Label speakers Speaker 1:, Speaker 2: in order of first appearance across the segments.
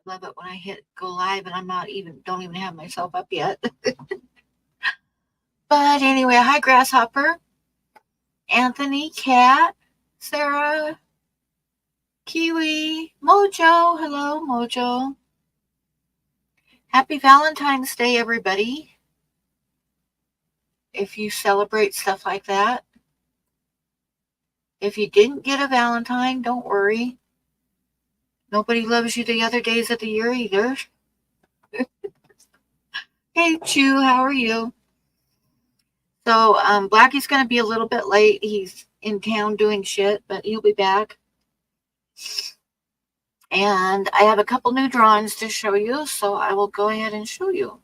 Speaker 1: love it when I hit go live and I'm don't even have myself up yet. But anyway, hi Grasshopper, Anthony, Cat, Sarah, Kiwi, Mojo. Hello, Mojo. Happy Valentine's Day, everybody. If you celebrate stuff like that. If you didn't get a Valentine, don't worry. Nobody loves you the other days of the year either. Hey, Chew, how are you? So, Blackie's going to be a little bit late. He's in town doing shit, but he'll be back. And I have a couple new drawings to show you, so I will go ahead and show you.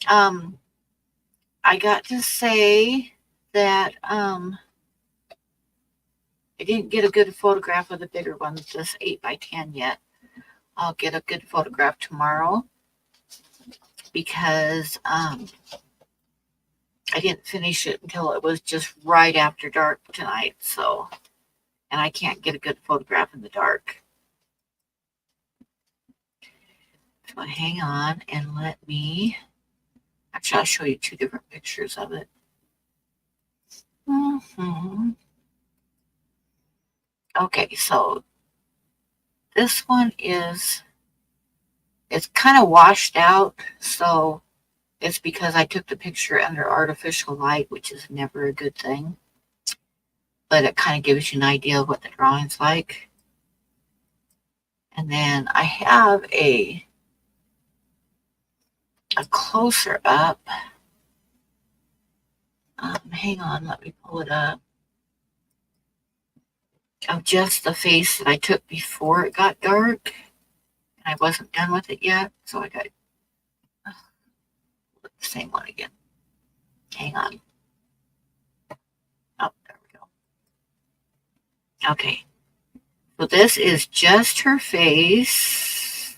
Speaker 1: I got to say that I didn't get a good photograph of the bigger ones, this 8x10 yet. I'll get a good photograph tomorrow because I didn't finish it until it was just right after dark tonight. So, and I can't get a good photograph in the dark. So hang on and let me, actually I'll show you two different pictures of it. Okay, so this one is, it's kind of washed out, so it's because I took the picture under artificial light, which is never a good thing. But it kind of gives you an idea of what the drawing's like. And then I have a closer up. Hang on, let me pull it up. Of just the face that I took before it got dark. And I wasn't done with it yet, so I got the same one again. Hang on. Oh, there we go. Okay. So this is just her face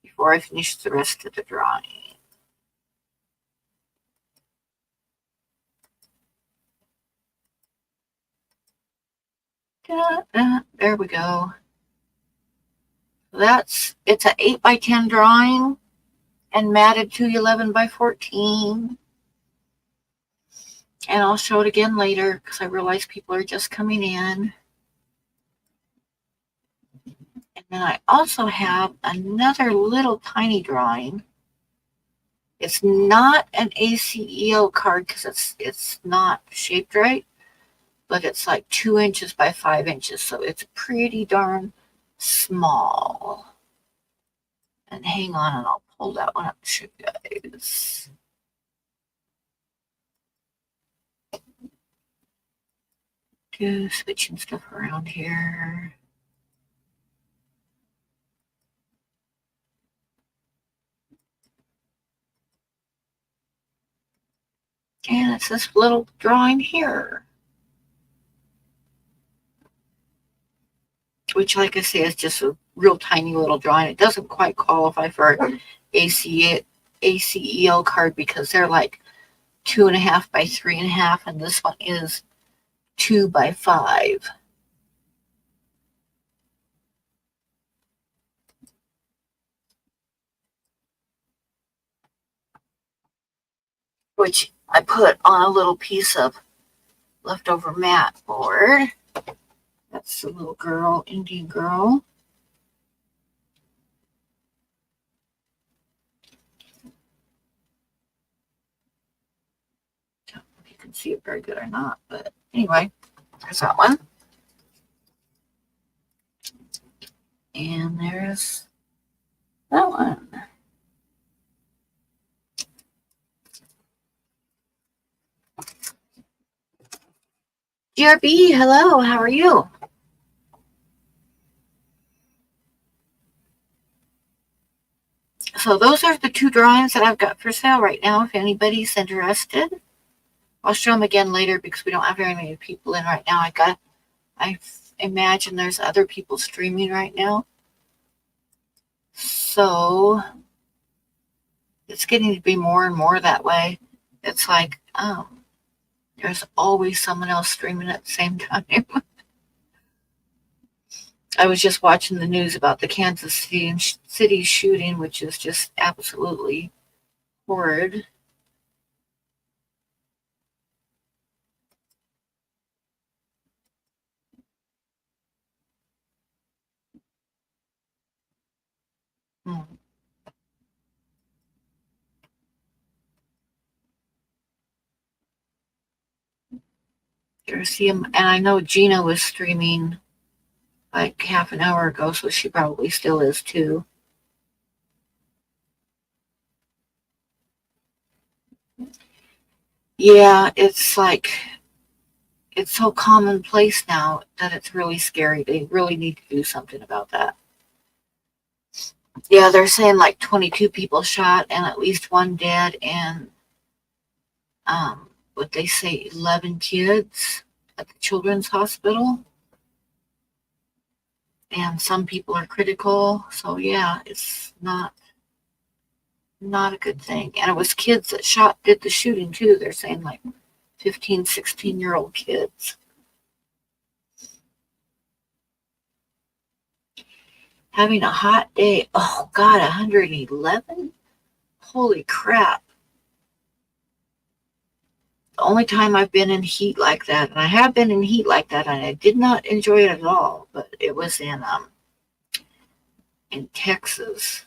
Speaker 1: before I finish the rest of the drawing. There we go. It's an 8x10 drawing and matted to 11x14. And I'll show it again later because I realize people are just coming in. And then I also have another little tiny drawing. It's not an ACEO card because it's not shaped right, but it's like 2 inches by 5 inches, so it's pretty darn small. And hang on, and I'll pull that one up to show you guys. Just switching stuff around here. And it's this little drawing here, which, like I say, is just a real tiny little drawing. It doesn't quite qualify for ACEO card because they're like 2.5 by 3.5, and this one is 2 by 5. Which I put on a little piece of leftover mat board. That's the little girl, Indian girl. I don't know if you can see it very good or not, but anyway, there's that one. And there's that one. GRB, hello, how are you? So those are the two drawings that I've got for sale right now. If anybody's interested, I'll show them again later because we don't have very many people in right now. I imagine there's other people streaming right now. So it's getting to be more and more that way. It's like, there's always someone else streaming at the same time. I was just watching the news about the Kansas City shooting, which is just absolutely horrid. Hmm. See him, and I know Gina was streaming like half an hour ago, so she probably still is too. Yeah, it's like it's so commonplace now that it's really scary. They really need to do something about that. Yeah, they're saying like 22 people shot and at least one dead, and what they say, 11 kids at the children's hospital, and some people are critical. So yeah, it's not a good thing. And it was kids that did the shooting too. They're saying like 15, 16-year-old kids. Having a hot day. Oh God, 111? Holy crap. The only time I've been in heat like that, and I have been in heat like that, and I did not enjoy it at all, but it was in Texas.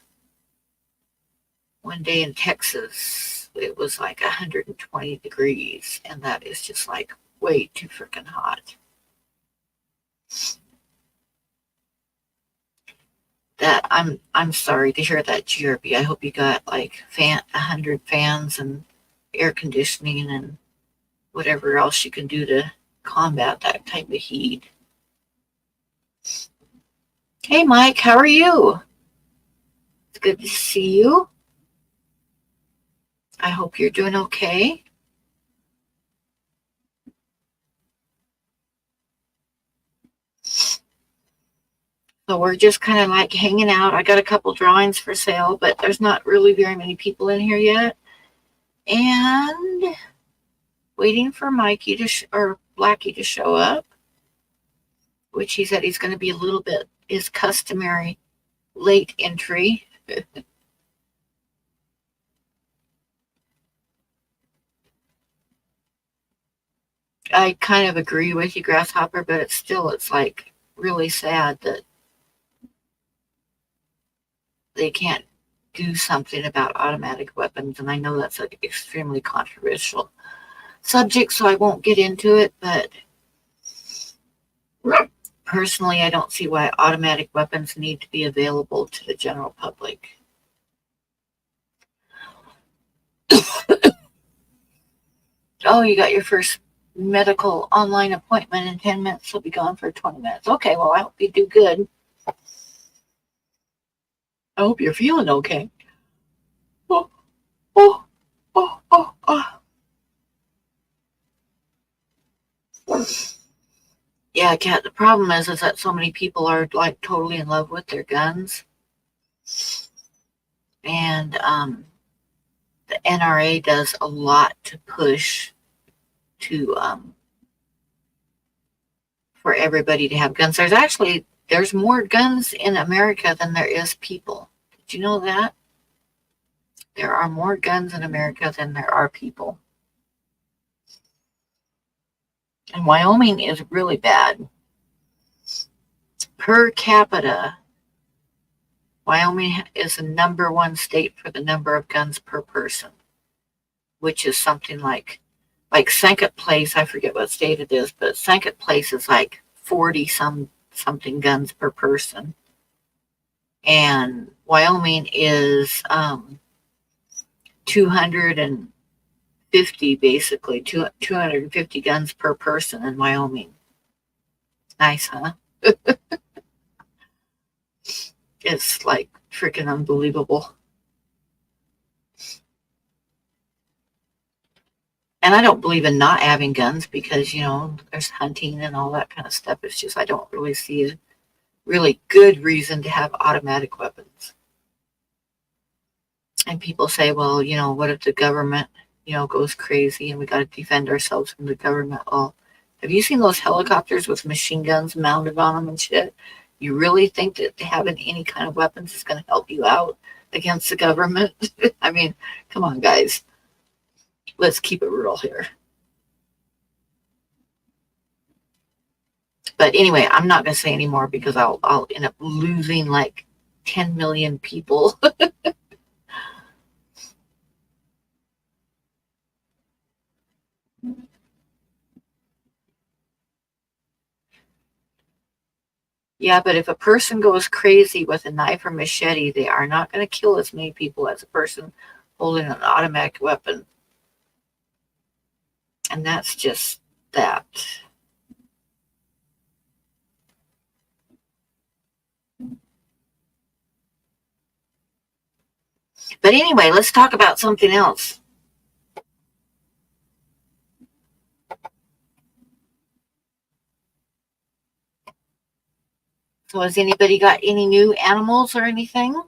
Speaker 1: One day in Texas, it was like 120 degrees, and that is just like way too freaking hot. That I'm sorry to hear that, GRB. I hope you got like 100 fans and air conditioning and whatever else you can do to combat that type of heat. Hey Mike, how are you? It's good to see you. I hope you're doing okay. So we're just kind of like hanging out. I got a couple drawings for sale, but there's not really very many people in here yet. And waiting for Mikey or Blackie to show up, which he said he's going to be a little bit his customary late entry. I kind of agree with you, Grasshopper, but it's like really sad that they can't do something about automatic weapons. And I know that's an extremely controversial subject, so I won't get into it, but personally, I don't see why automatic weapons need to be available to the general public. Oh, you got your first medical online appointment in 10 minutes. You'll be gone for 20 minutes. Okay, well, I hope you do good. I hope you're feeling okay. Oh, oh, oh, oh, oh. Yeah, Kat, the problem is that so many people are like totally in love with their guns. And the NRA does a lot to push to for everybody to have guns. There's more guns in America than there is people. Did you know that? There are more guns in America than there are people. And Wyoming is really bad. Per capita, Wyoming is the number one state for the number of guns per person, which is something like second place, I forget what state it is, but second place is like 40 something guns per person. And Wyoming is 250, basically 250 guns per person in Wyoming. Nice, huh? It's like freaking unbelievable. And I don't believe in not having guns because, there's hunting and all that kind of stuff. It's just I don't really see a really good reason to have automatic weapons. And people say, well, what if the government, goes crazy and we got to defend ourselves from the government? Well, have you seen those helicopters with machine guns mounted on them and shit? You really think that having any kind of weapons is going to help you out against the government? I mean, come on, guys. Let's keep it real here. But anyway, I'm not going to say anymore because I'll end up losing like 10 million people. Yeah, but if a person goes crazy with a knife or machete, they are not going to kill as many people as a person holding an automatic weapon. And that's just that. But anyway, let's talk about something else. So has anybody got any new animals or anything?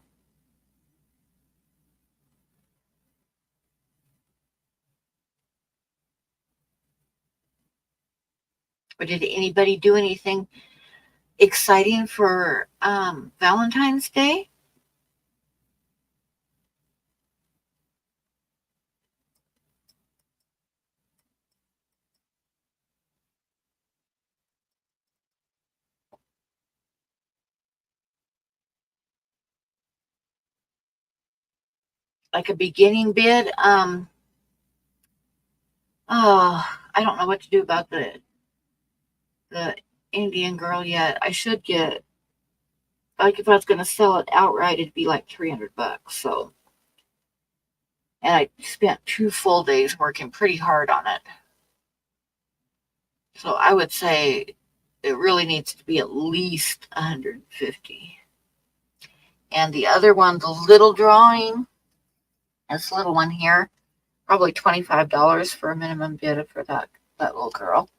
Speaker 1: Or did anybody do anything exciting for Valentine's Day? Like a beginning bid? Oh, I don't know what to do about the Indian girl yet. I should get, like, if I was going to sell it outright, it'd be like $300. So, and I spent 2 full days working pretty hard on it. So I would say it really needs to be at least 150. And the other one, the little drawing, this little one here, probably $25 for a minimum bid for that little girl,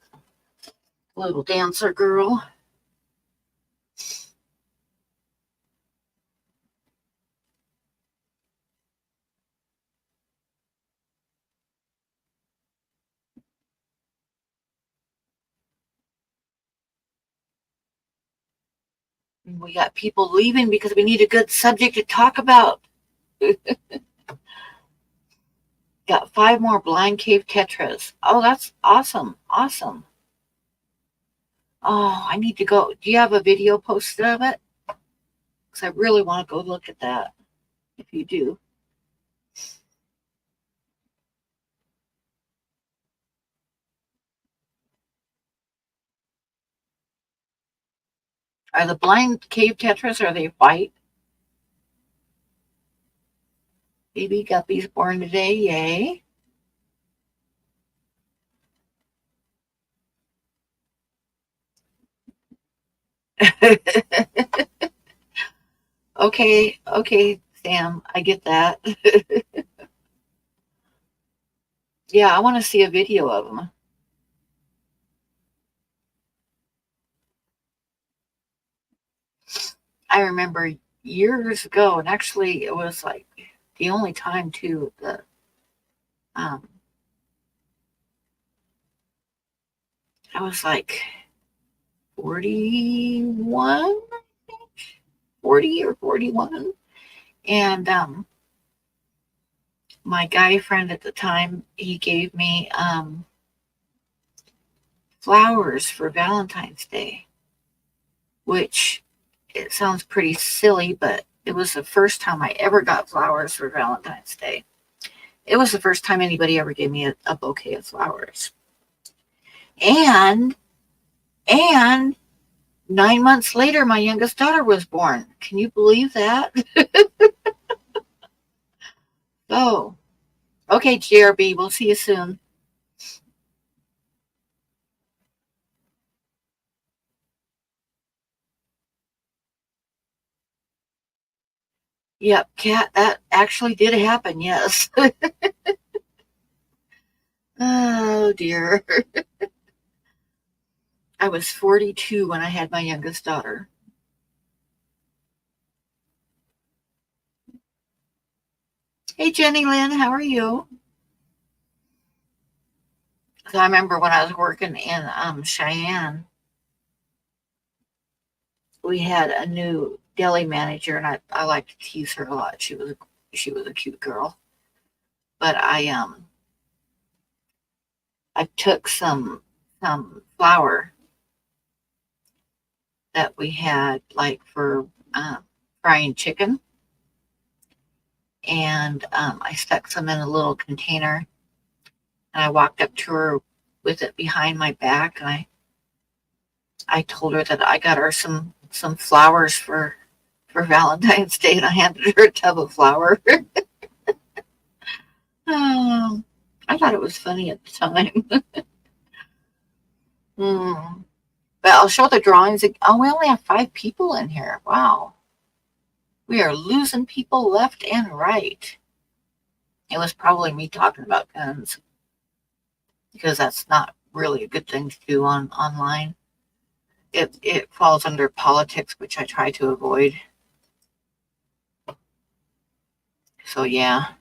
Speaker 1: little dancer girl. And we got people leaving because we need a good subject to talk about. Got 5 more blind cave tetras. Oh, that's awesome. Awesome. Oh, I need to go. Do you have a video posted of it? Because I really want to go look at that. If you do. Are the blind cave tetras, are they white? Baby guppies born today. Yay. Okay, Sam, I get that. Yeah, I want to see a video of them. I remember years ago, and actually it was like the only time too, um I was like 41, 40 or 41. And my guy friend at the time, he gave me flowers for Valentine's Day, which it sounds pretty silly, but it was the first time I ever got flowers for Valentine's Day. It was the first time anybody ever gave me a bouquet of flowers. And 9 months later, my youngest daughter was born. Can you believe that? Oh, okay, GRB. We'll see you soon. Yep, Kat, that actually did happen. Yes. Oh, dear. I was 42 when I had my youngest daughter. Hey, Jenny Lynn, how are you? I remember when I was working in Cheyenne, we had a new deli manager, and I like to tease her a lot. She was a cute girl. But I took some flour that we had like for frying chicken, and I stuck some in a little container, and I walked up to her with it behind my back, and I told her that I got her some flowers for Valentine's Day, and I handed her a tub of flour. um, I thought it was funny at the time. Hmm. But I'll show the drawings. Oh, we only have 5 people in here. Wow. We are losing people left and right. It was probably me talking about guns, because that's not really a good thing to do online. It falls under politics, which I try to avoid. So yeah,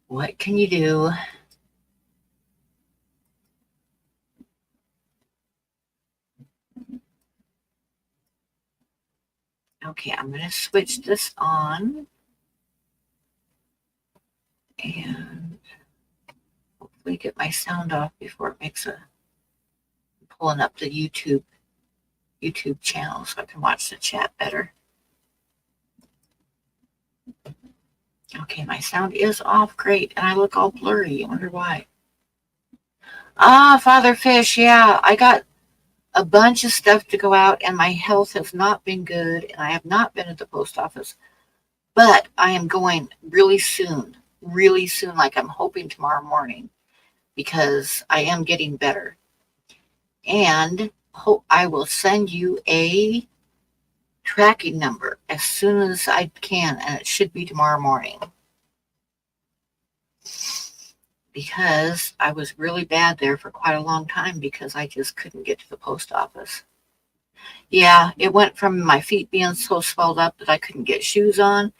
Speaker 1: what can you do? Okay, I'm going to switch this on, and hopefully get my sound off before it makes a pulling up the YouTube channel so I can watch the chat better. Okay, my sound is off. Great. And I look all blurry. I wonder why. Ah, Father Fish. Yeah, I got a bunch of stuff to go out, and my health has not been good, and I have not been at the post office. But I am going really soon, like I'm hoping tomorrow morning, because I am getting better. And I will send you a tracking number as soon as I can, and it should be tomorrow morning. Because I was really bad there for quite a long time because I just couldn't get to the post office. Yeah, it went from my feet being so swelled up that I couldn't get shoes on,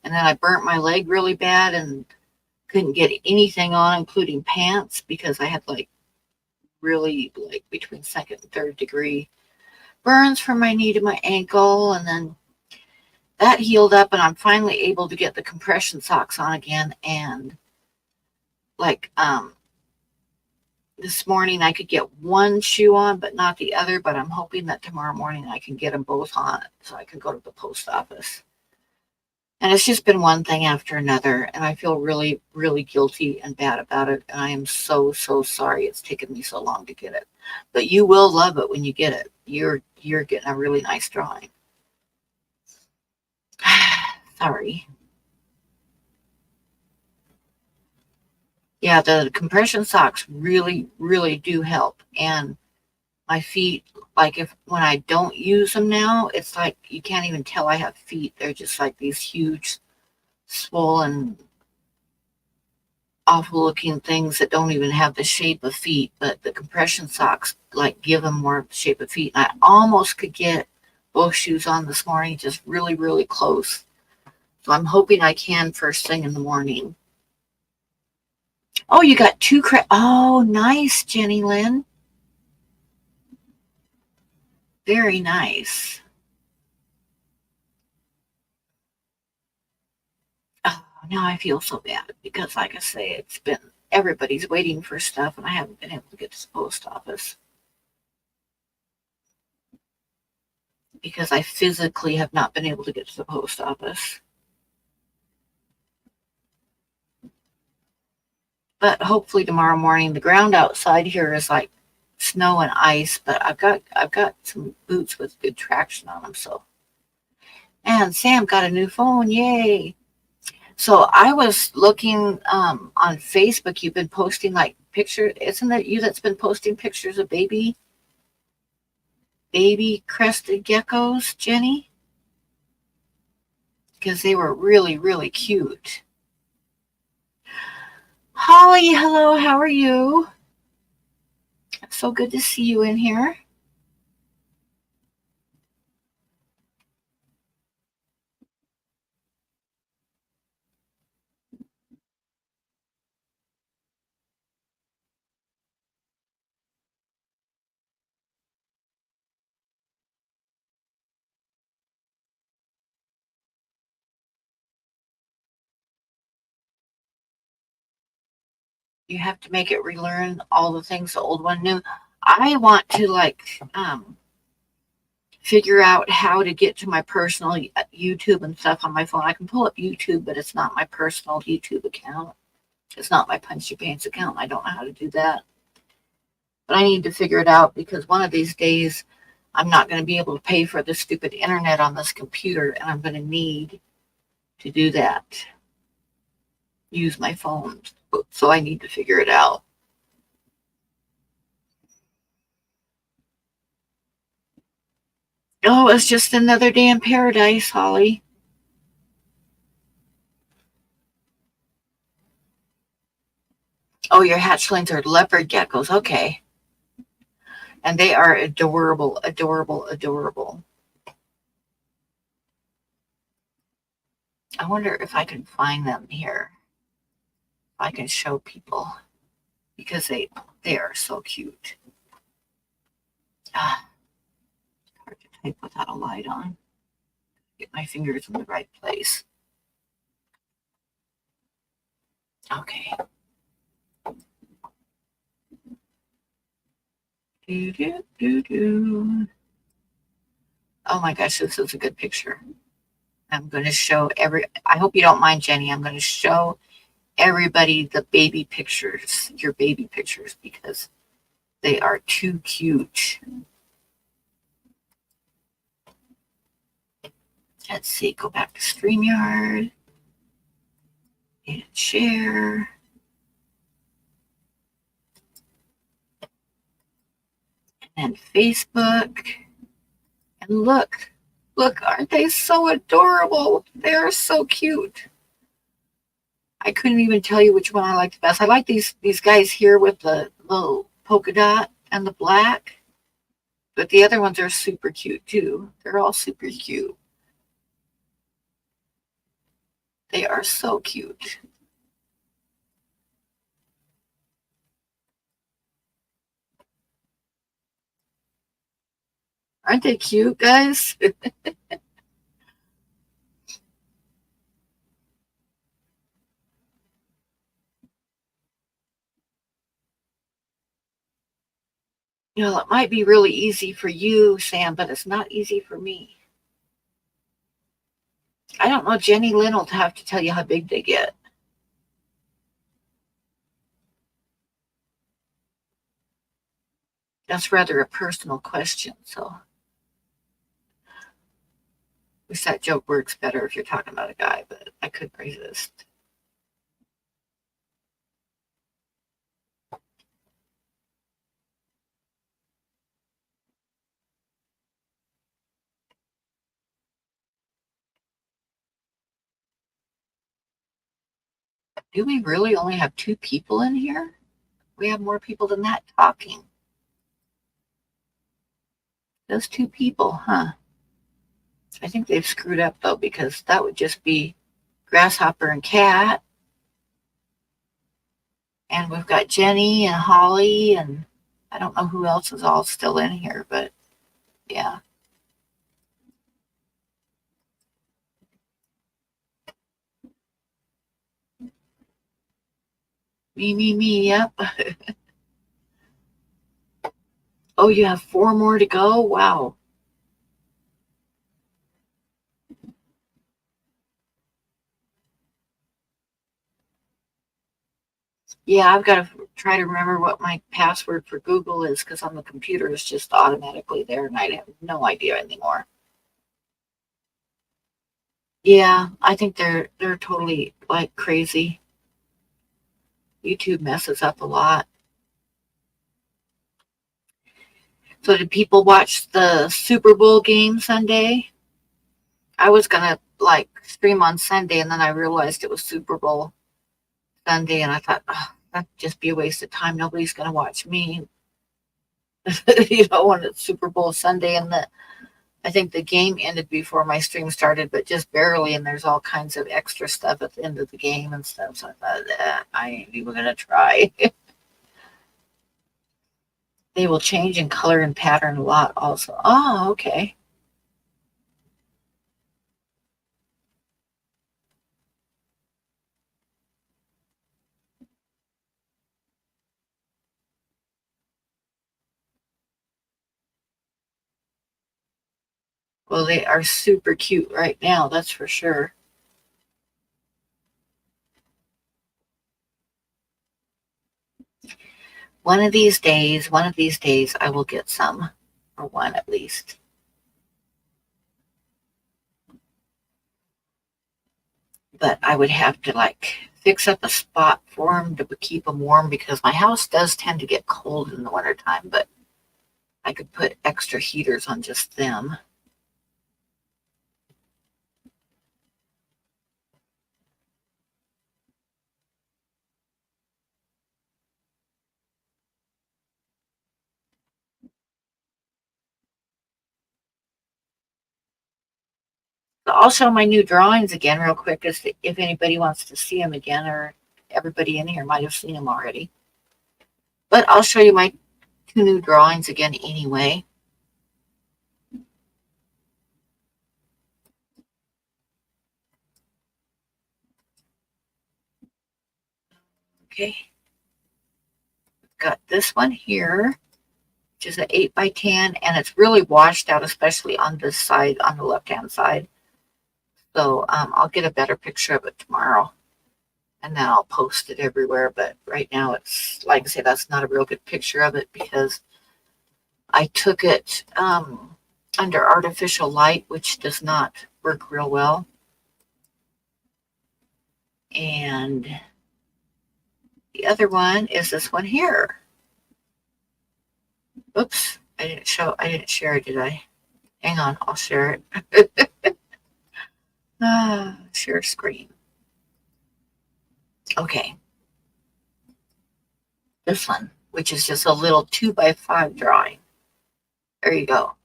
Speaker 1: and then I burnt my leg really bad and couldn't get anything on, including pants, because I had like really like between 2nd and 3rd degree burns from my knee to my ankle, and then that healed up, and I'm finally able to get the compression socks on again. And like this morning I could get one shoe on but not the other, but I'm hoping that tomorrow morning I can get them both on so I can go to the post office. And it's just been one thing after another, and I feel really, really guilty and bad about it. And I am so, so sorry it's taken me so long to get it. But you will love it when you get it. You're getting a really nice drawing. Sorry. Yeah, the compression socks really, really do help. And my feet, like when I don't use them now, it's like you can't even tell I have feet. They're just like these huge, swollen, awful looking things that don't even have the shape of feet. But the compression socks like give them more shape of feet. And I almost could get both shoes on this morning, just really, really close. So I'm hoping I can first thing in the morning. Oh, you got 2 oh, nice, Jenny Lynn. Very nice. Oh, now I feel so bad because, like I say, it's been everybody's waiting for stuff, and I haven't been able to get to the post office because I physically have not been able to get to the post office. But hopefully tomorrow morning. The ground outside here is like snow and ice, but I've got some boots with good traction on them. So, and Sam got a new phone, yay! So I was looking on Facebook. You've been posting like pictures. Isn't it you that's been posting pictures of baby crested geckos, Jenny? Because they were really, really cute. Holly, hello, how are you? So good to see you in here. You have to make it relearn all the things the old one knew. I want to like figure out how to get to my personal YouTube and stuff on my phone. I can pull up YouTube, but it's not my personal YouTube account. It's not my Punchy Pants account. I don't know how to do that. But I need to figure it out because one of these days I'm not going to be able to pay for the stupid internet on this computer, and I'm going to need to do that. Use my phone. So I need to figure it out. Oh, it's just another day in paradise, Holly. Oh, your hatchlings are leopard geckos. Okay. And they are adorable, adorable, adorable. I wonder if I can find them here. If I can show people because they are so cute. Ah, hard to type without a light on. Get my fingers in the right place. Okay. Do, do, do, do. Oh my gosh, this is a good picture. I'm going to show I hope you don't mind, Jenny. I'm going to show everybody the baby pictures, your baby pictures, because they are too cute. Let's see, go back to StreamYard and share. And Facebook. And look, aren't they so adorable? They're so cute. I couldn't even tell you which one I like the best. I like these guys here with the little polka dot and the black. But the other ones are super cute too. They're all super cute. They are so cute. Aren't they cute, guys? It might be really easy for you, Sam, but it's not easy for me. I don't know. Jenny Lynn will have to tell you how big they get. That's rather a personal question, so wish that joke works better if you're talking about a guy, but I couldn't resist. Do we really only have 2 people in here? We have more people than that talking. Those 2 people, huh? I think they've screwed up though, because that would just be Grasshopper and Cat. And we've got Jenny and Holly, and I don't know who else is all still in here, but yeah. Me, yep. Oh, you have 4 more to go? Wow. Yeah, I've got to try to remember what my password for Google is because on the computer it's just automatically there and I have no idea anymore. Yeah, I think they're totally like crazy. YouTube messes up a lot. So did people watch the Super Bowl game Sunday? I was gonna like stream on Sunday and then I realized it was Super Bowl Sunday and I thought, oh, that'd just be a waste of time. Nobody's gonna watch me. When it's Super Bowl Sunday and I think the game ended before my stream started, but just barely. And there's all kinds of extra stuff at the end of the game and stuff. So I thought, I ain't even gonna try. They will change in color and pattern a lot, also. Oh, okay. Well, they are super cute right now, that's for sure. One of these days, I will get some, or one at least. But I would have to like fix up a spot for them to keep them warm because my house does tend to get cold in the wintertime, but I could put extra heaters on just them. So I'll show my new drawings again real quick if anybody wants to see them again, or everybody in here might have seen them already. But I'll show you my two new drawings again anyway. Okay, got this one here, which is an 8x10, and it's really washed out, especially on this side, on the left-hand side. So I'll get a better picture of it tomorrow, and then I'll post it everywhere. But right now, it's like I say, that's not a real good picture of it because I took it under artificial light, which does not work real well. And the other one is this one here. Oops, I didn't share it, did I? Hang on, I'll share it. Share screen. Okay. This one, which is just a little 2x5 drawing. There you go.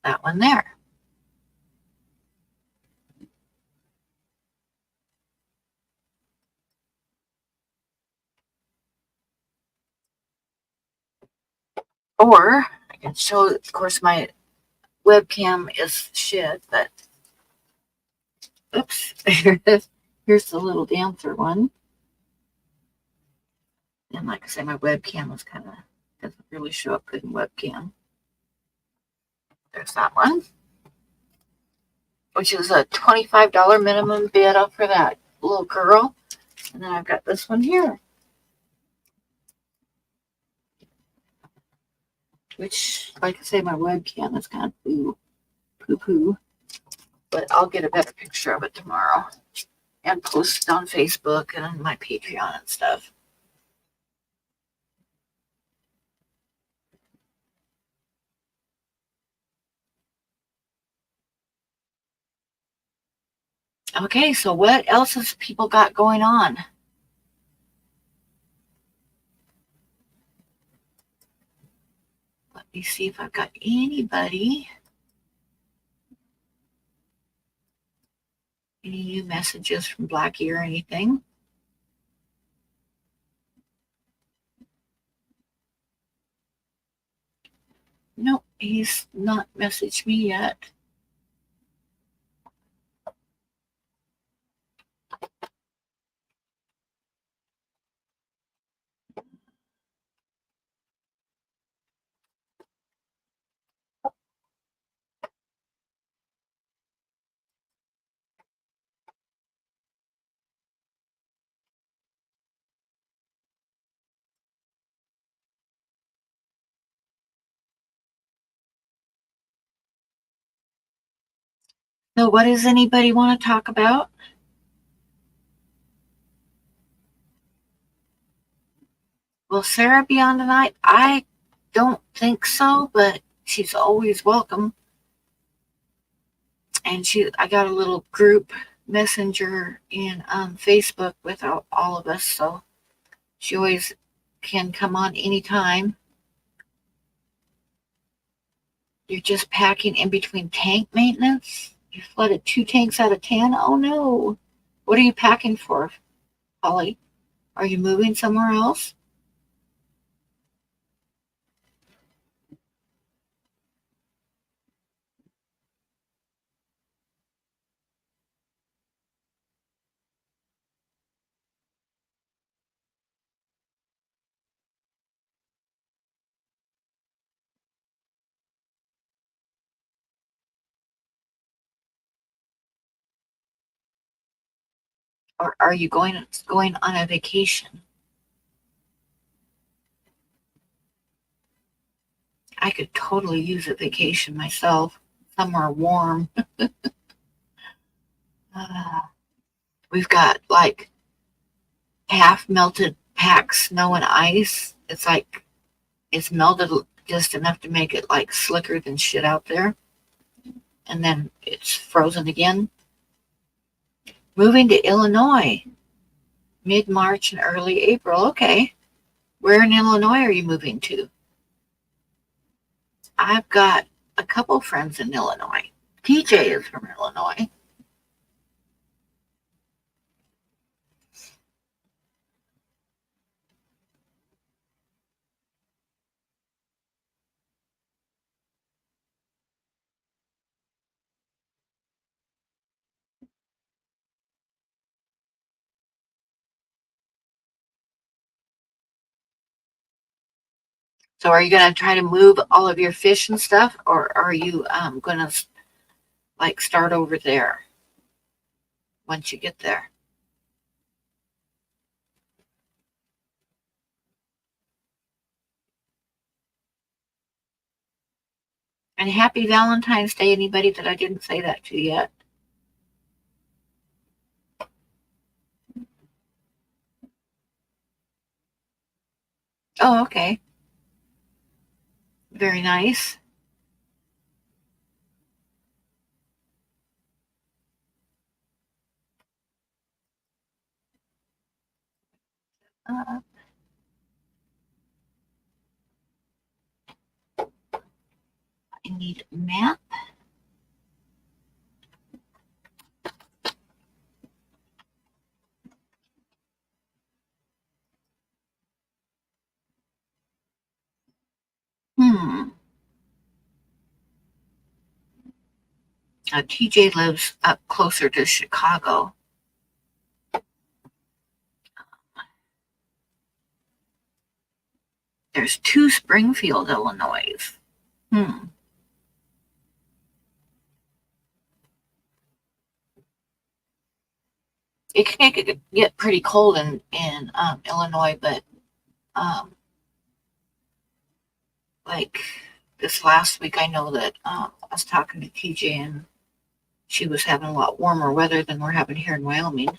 Speaker 1: That one there. Or I can show, of course, my webcam is shit, but oops. Here's the little dancer one. And like I say, my webcam was kind of, doesn't really show up good in webcam. There's that one, which is a $25 minimum bid up for that little girl. And then I've got this one here, which, like I say, my webcam is kind of poo-poo. But I'll get a better picture of it tomorrow and post it on Facebook and on my Patreon and stuff. Okay, so what else has people got going on? Let me see if I've got anybody. Any new messages from Blackie or anything? Nope, he's not messaged me yet. So what does anybody want to talk about? Will Sarah be on tonight? I don't think so, but she's always welcome. And I got a little group messenger in Facebook with all of us, so she always can come on anytime. You're just packing in between tank maintenance? You flooded 2 tanks out of 10? Oh no. What are you packing for, Holly? Are you moving somewhere else? Or are you going on a vacation? I could totally use a vacation myself, somewhere warm. Uh, we've got like half melted packed snow and ice. It's like it's melted just enough to make it like slicker than shit out there. And then it's frozen again. Moving to Illinois, mid-March and early April. Okay. Where in Illinois are you moving to? I've got a couple friends in Illinois. TJ is from Illinois. So are you going to try to move all of your fish and stuff, or are you going to like start over there once you get there? And happy Valentine's Day, anybody that I didn't say that to yet. Oh, okay. Very nice. Uh, I need a map. TJ lives up closer to Chicago. There's two Springfield, Illinois. It can get pretty cold in Illinois, but like this last week, I know that I was talking to TJ and she was having a lot warmer weather than we're having here in Wyoming.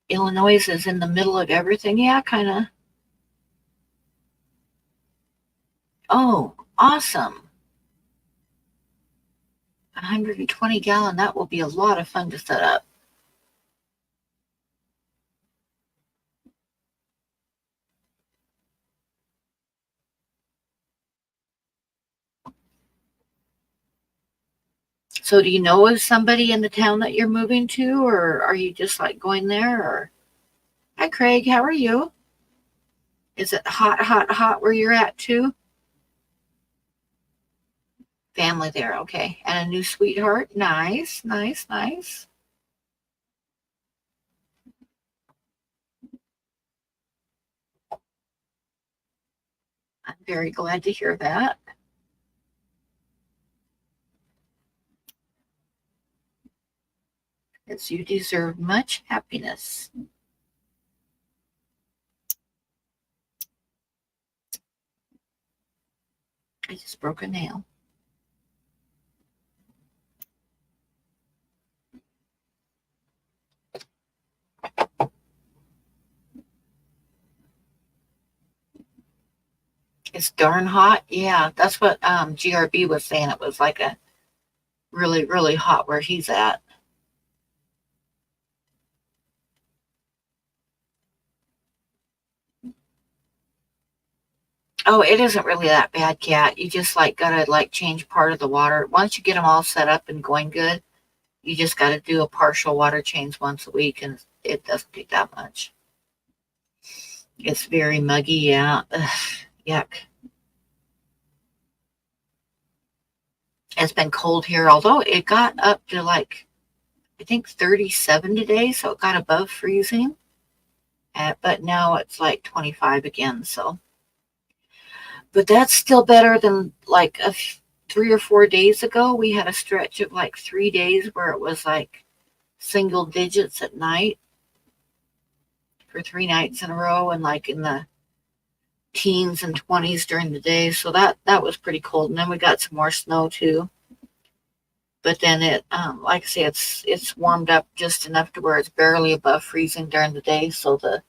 Speaker 1: Illinois is in the middle of everything. Yeah, kind of. Oh, awesome. 120 gallon. That will be a lot of fun to set up. So do you know of somebody in the town that you're moving to, or are you just like going there? Or hi, Craig, how are you? Is it hot, hot, hot where you're at too? Family there, okay. And a new sweetheart. Nice, nice, nice. I'm very glad to hear that. As you deserve much happiness. I just broke a nail. It's darn hot. Yeah, that's what GRB was saying. It was like a really, really hot where he's at. Oh, it isn't really that bad, Cat. You just like gotta like change part of the water. Once you get them all set up and going good, you just gotta do a partial water change once a week, and it doesn't take that much. It's very muggy, yeah. Ugh, yuck. It's been cold here, although it got up to like I think 37 today, so it got above freezing. But now it's like 25 again, so But that's still better than like 3 or 4 days ago. We had a stretch of like 3 days where it was like single digits at night for 3 nights in a row, and like in the teens and 20s during the day. So that was pretty cold. And then we got some more snow too. But then it, like I say, it's warmed up just enough to where it's barely above freezing during the day. So the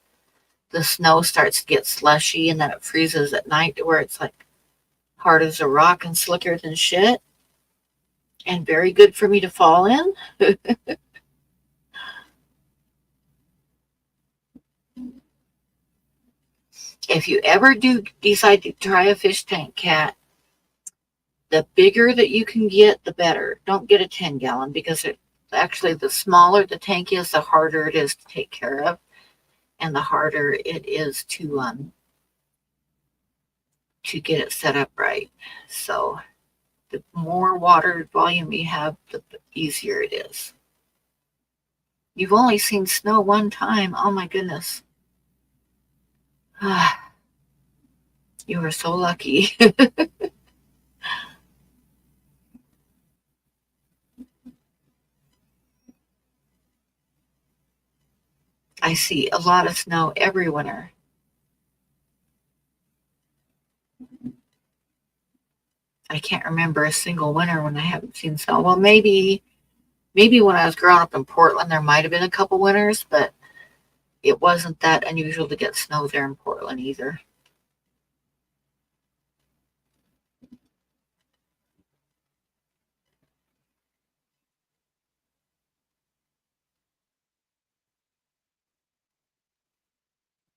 Speaker 1: snow starts to get slushy, and then it freezes at night to where it's like hard as a rock and slicker than shit, and very good for me to fall in. If you ever do decide to try a fish tank, cat, the bigger that you can get, the better. Don't get a 10-gallon, because actually the smaller the tank is, the harder it is to take care of, and the harder it is to get it set up right. So the more water volume you have, the easier it is. You've only seen snow one time. Oh my goodness. You are so lucky. I see a lot of snow every winter. I can't remember a single winter when I haven't seen snow. Well, maybe when I was growing up in Portland, there might have been a couple winters, but it wasn't that unusual to get snow there in Portland either.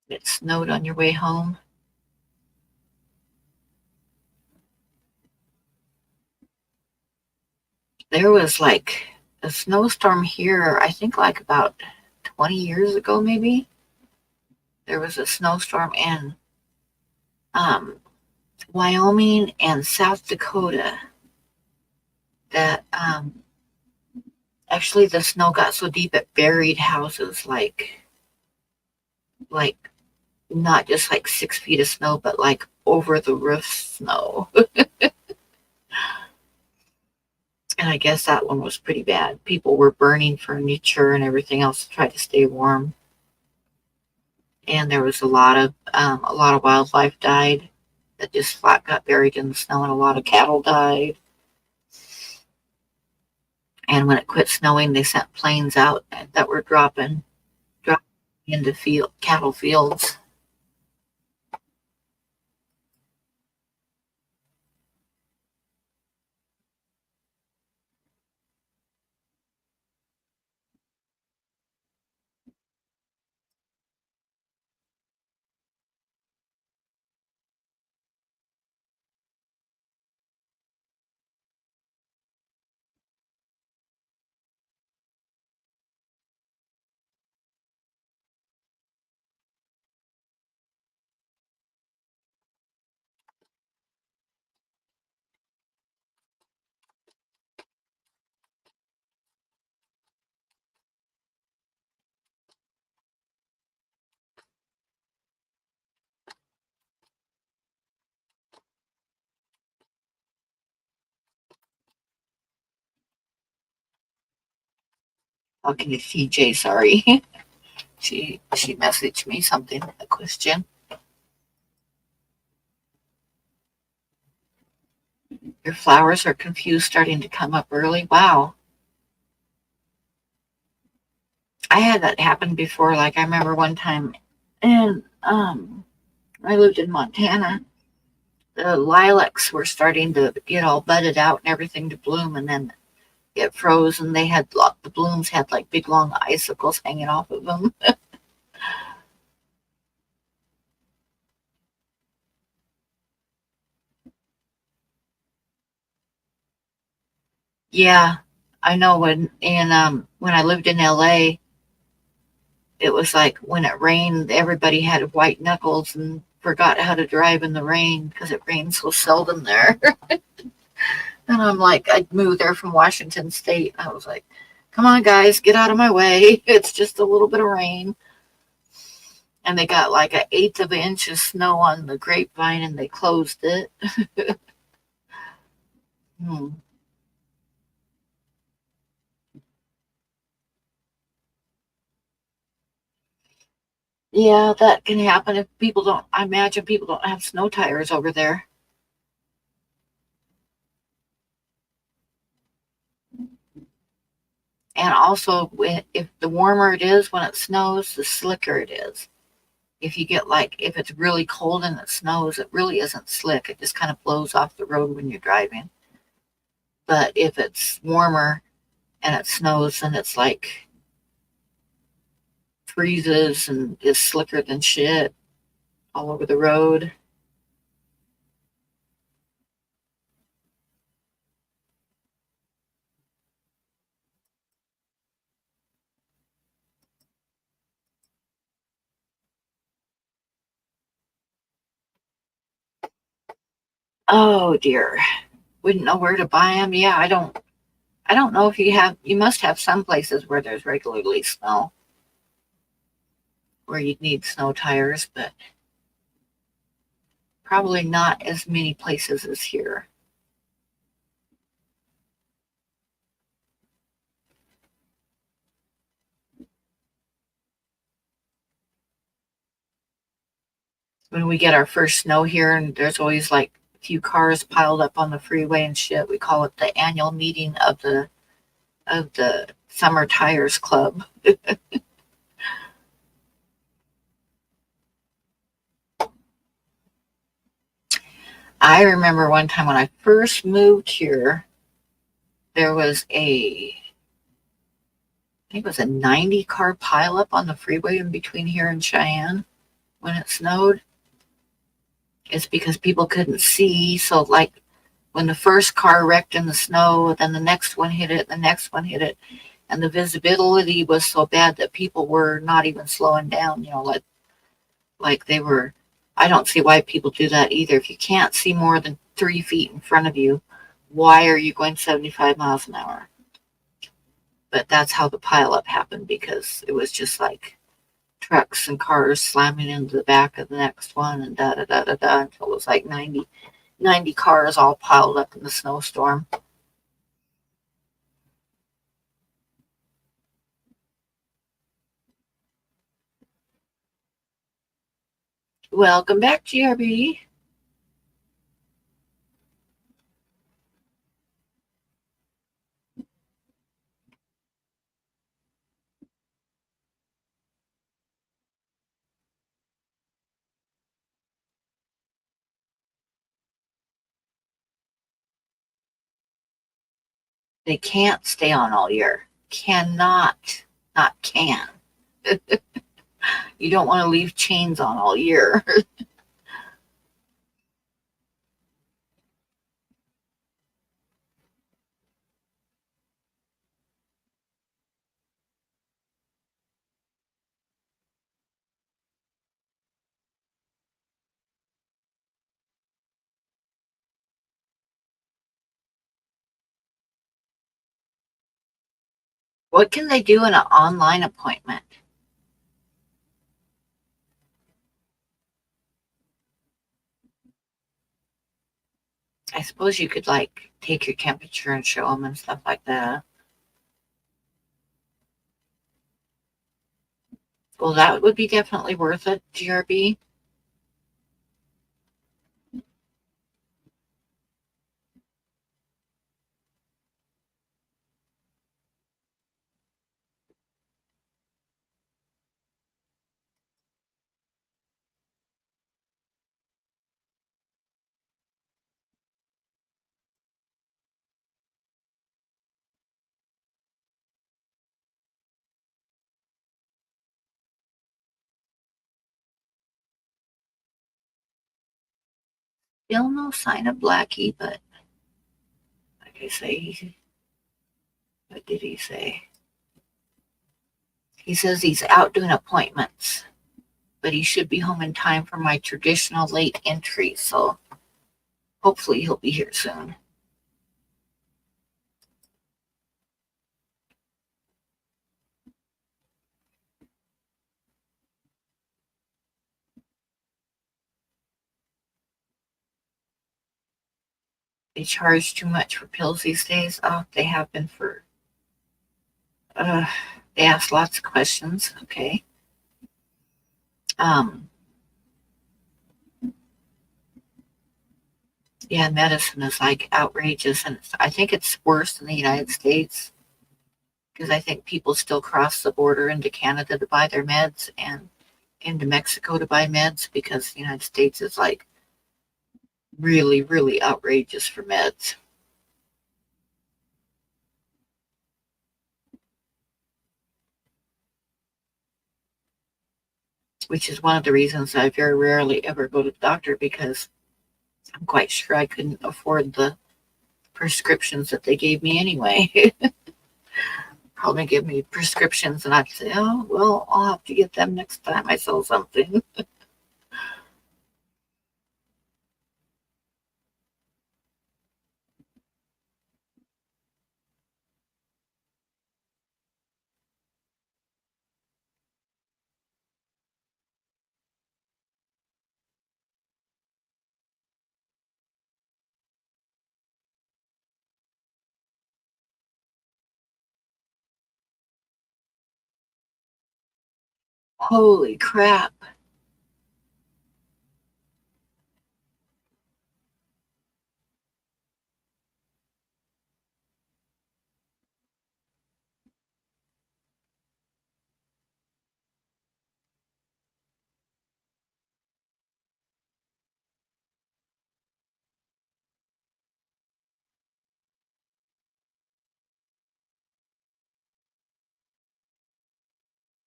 Speaker 1: It snowed on your way home. There was like a snowstorm here, I think like about 20 years ago, maybe. There was a snowstorm in um, Wyoming and South Dakota that actually the snow got so deep it buried houses, like not just like 6 feet of snow, but like over the roof snow. And I guess that one was pretty bad. People were burning furniture and everything else to try to stay warm. And there was a lot of wildlife died that just flat got buried in the snow, and a lot of cattle died. And when it quit snowing, they sent planes out that were dropping into cattle fields. Talking to TJ, sorry. she messaged me something, a question. Your flowers are confused, starting to come up early. Wow. I had that happen before. Like I remember one time, and I lived in Montana. The lilacs were starting to get all budded out and everything to bloom, and then it froze, and the blooms had like big long icicles hanging off of them. Yeah, I know when I lived in LA, it was like when it rained, everybody had white knuckles and forgot how to drive in the rain because it rains so seldom there. And I'm like, I'd moved there from Washington State. I was like, come on, guys, get out of my way. It's just a little bit of rain. And they got like an eighth of an inch of snow on the grapevine and they closed it. Hmm. Yeah, that can happen if people don't, I imagine people don't have snow tires over there. And also, if the warmer it is when it snows, the slicker it is. If you get like, if it's really cold and it snows, it really isn't slick. It just kind of blows off the road when you're driving. But if it's warmer and it snows, then it's like freezes and is slicker than shit all over the road. Oh dear. Wouldn't know where to buy them. Yeah, I don't know if you must have some places where there's regularly snow where you'd need snow tires, but probably not as many places as here. When we get our first snow here, and there's always like a few cars piled up on the freeway and shit, we call it the annual meeting of the Summer Tires Club. I remember one time when I first moved here, there was I think it was a 90 car pileup on the freeway in between here and Cheyenne when it snowed. It's because people couldn't see. So, like, when the first car wrecked in the snow, then the next one hit it, the next one hit it. And the visibility was so bad that people were not even slowing down, like they were. I don't see why people do that either. If you can't see more than 3 feet in front of you, why are you going 75 miles an hour? But that's how the pileup happened because it was just like trucks and cars slamming into the back of the next one and da da da da da until it was like 90 cars all piled up in the snowstorm. Welcome back, GRB. They can't stay on all year. Cannot, not can. You don't want to leave chains on all year. What can they do in an online appointment? I suppose you could like take your temperature and show them and stuff like that. Well, that would be definitely worth it, GRB. Still no sign of Blackie, but like I say, what did he say? He says he's out doing appointments, but he should be home in time for my traditional late entry, so hopefully he'll be here soon. They charge too much for pills these days. Oh, they have been for. Uh, they ask lots of questions. Okay. Um, yeah, medicine is like outrageous, and I think it's worse in the United States because I think people still cross the border into Canada to buy their meds and into Mexico to buy meds because the United States is like really, really outrageous for meds. Which is one of the reasons I very rarely ever go to the doctor because I'm quite sure I couldn't afford the prescriptions that they gave me anyway. Probably give me prescriptions and I'd say, oh, well, I'll have to get them next time I sell something. Holy crap.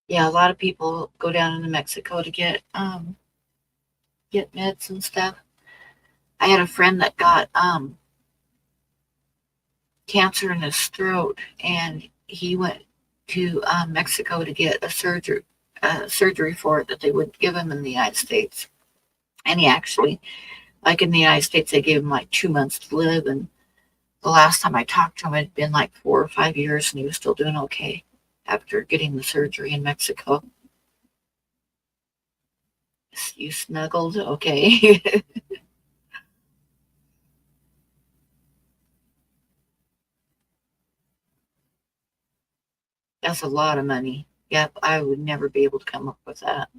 Speaker 1: Yeah, a lot of people go down into Mexico to get meds and stuff. I had a friend that got cancer in his throat and he went to Mexico to get a surgery for it that they wouldn't give him in the United States. And he actually, like in the United States, they gave him like 2 months to live. And the last time I talked to him, it had been like 4 or 5 years, and he was still doing okay after getting the surgery in Mexico. You snuggled, okay. That's a lot of money. Yep, I would never be able to come up with that.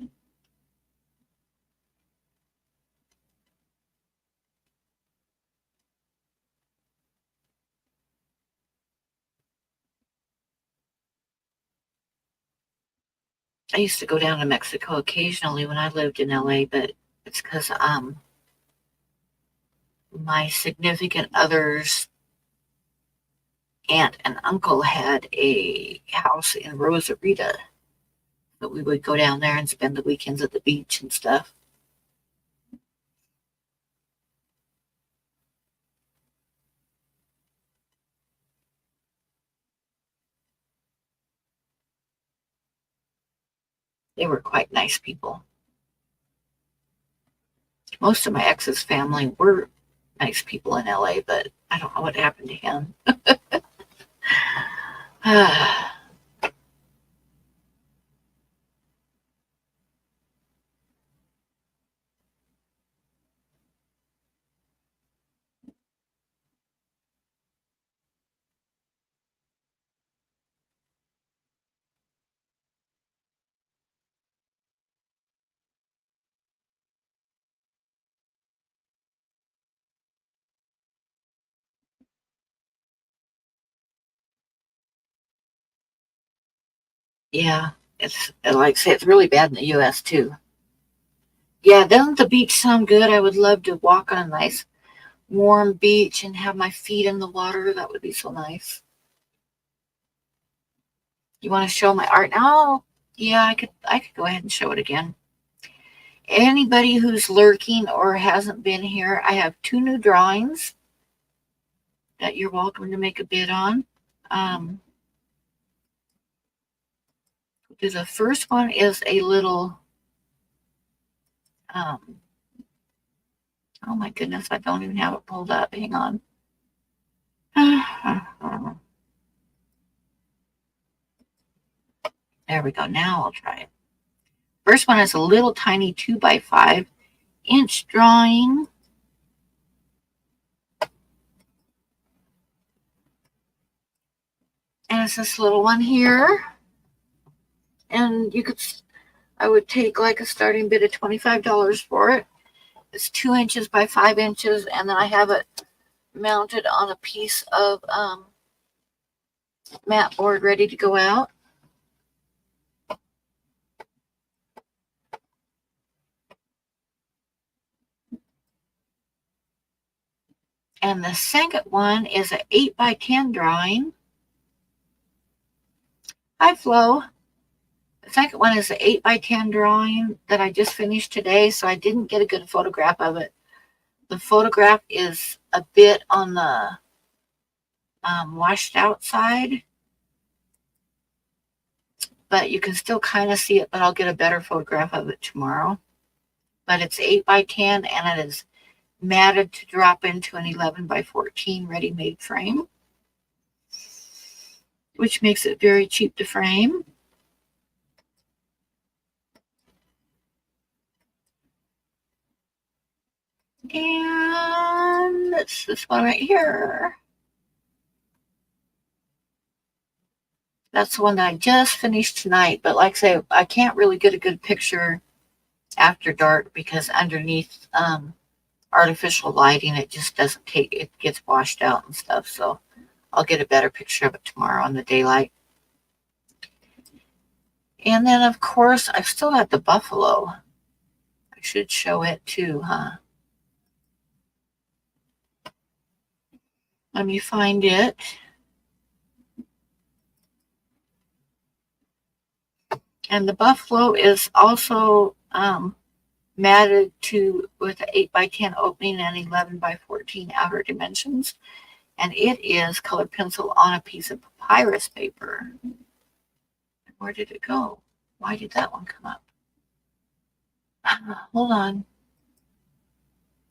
Speaker 1: I used to go down to Mexico occasionally when I lived in LA, but it's because my significant other's aunt and uncle had a house in Rosarita. But we would go down there and spend the weekends at the beach and stuff. They were quite nice people. Most of my ex's family were nice people in LA, but I don't know what happened to him. Yeah, it's like I say, it's really bad in the U.S. too. Yeah, doesn't the beach sound good? I would love to walk on a nice warm beach and have my feet in the water. That would be so nice. You want to show my art now? Yeah, I could go ahead and show it again. Anybody who's lurking or hasn't been here, I have two new drawings that you're welcome to make a bid on. Um, the first one is a little, um, oh my goodness, I don't even have it pulled up. Hang on. There we go. Now I'll try it. First one is a little tiny 2 by 5 inch drawing. is this little one here. And I would take like a starting bid of $25 for it. It's 2 inches by 5 inches, and then I have it mounted on a piece of mat board ready to go out. And the second one is an 8 by 10 drawing. Hi, Flo. The second one is an 8 by 10 drawing that I just finished today, so I didn't get a good photograph of it. The photograph is a bit on the washed out side, but you can still kind of see it, but I'll get a better photograph of it tomorrow. But it's 8 by 10, and it is matted to drop into an 11 by 14 ready-made frame, which makes it very cheap to frame. And it's this one right here. That's the one that I just finished tonight, but like I say, I can't really get a good picture after dark because underneath artificial lighting, it just doesn't take, it gets washed out and stuff. So I'll get a better picture of it tomorrow on the daylight. And then of course, I've still got the buffalo. I should show it too, huh? Let me find it. And the buffalo is also matted to with an 8 by 10 opening and 11 by 14 outer dimensions. And it is colored pencil on a piece of papyrus paper. Where did it go? Why did that one come up? Hold on.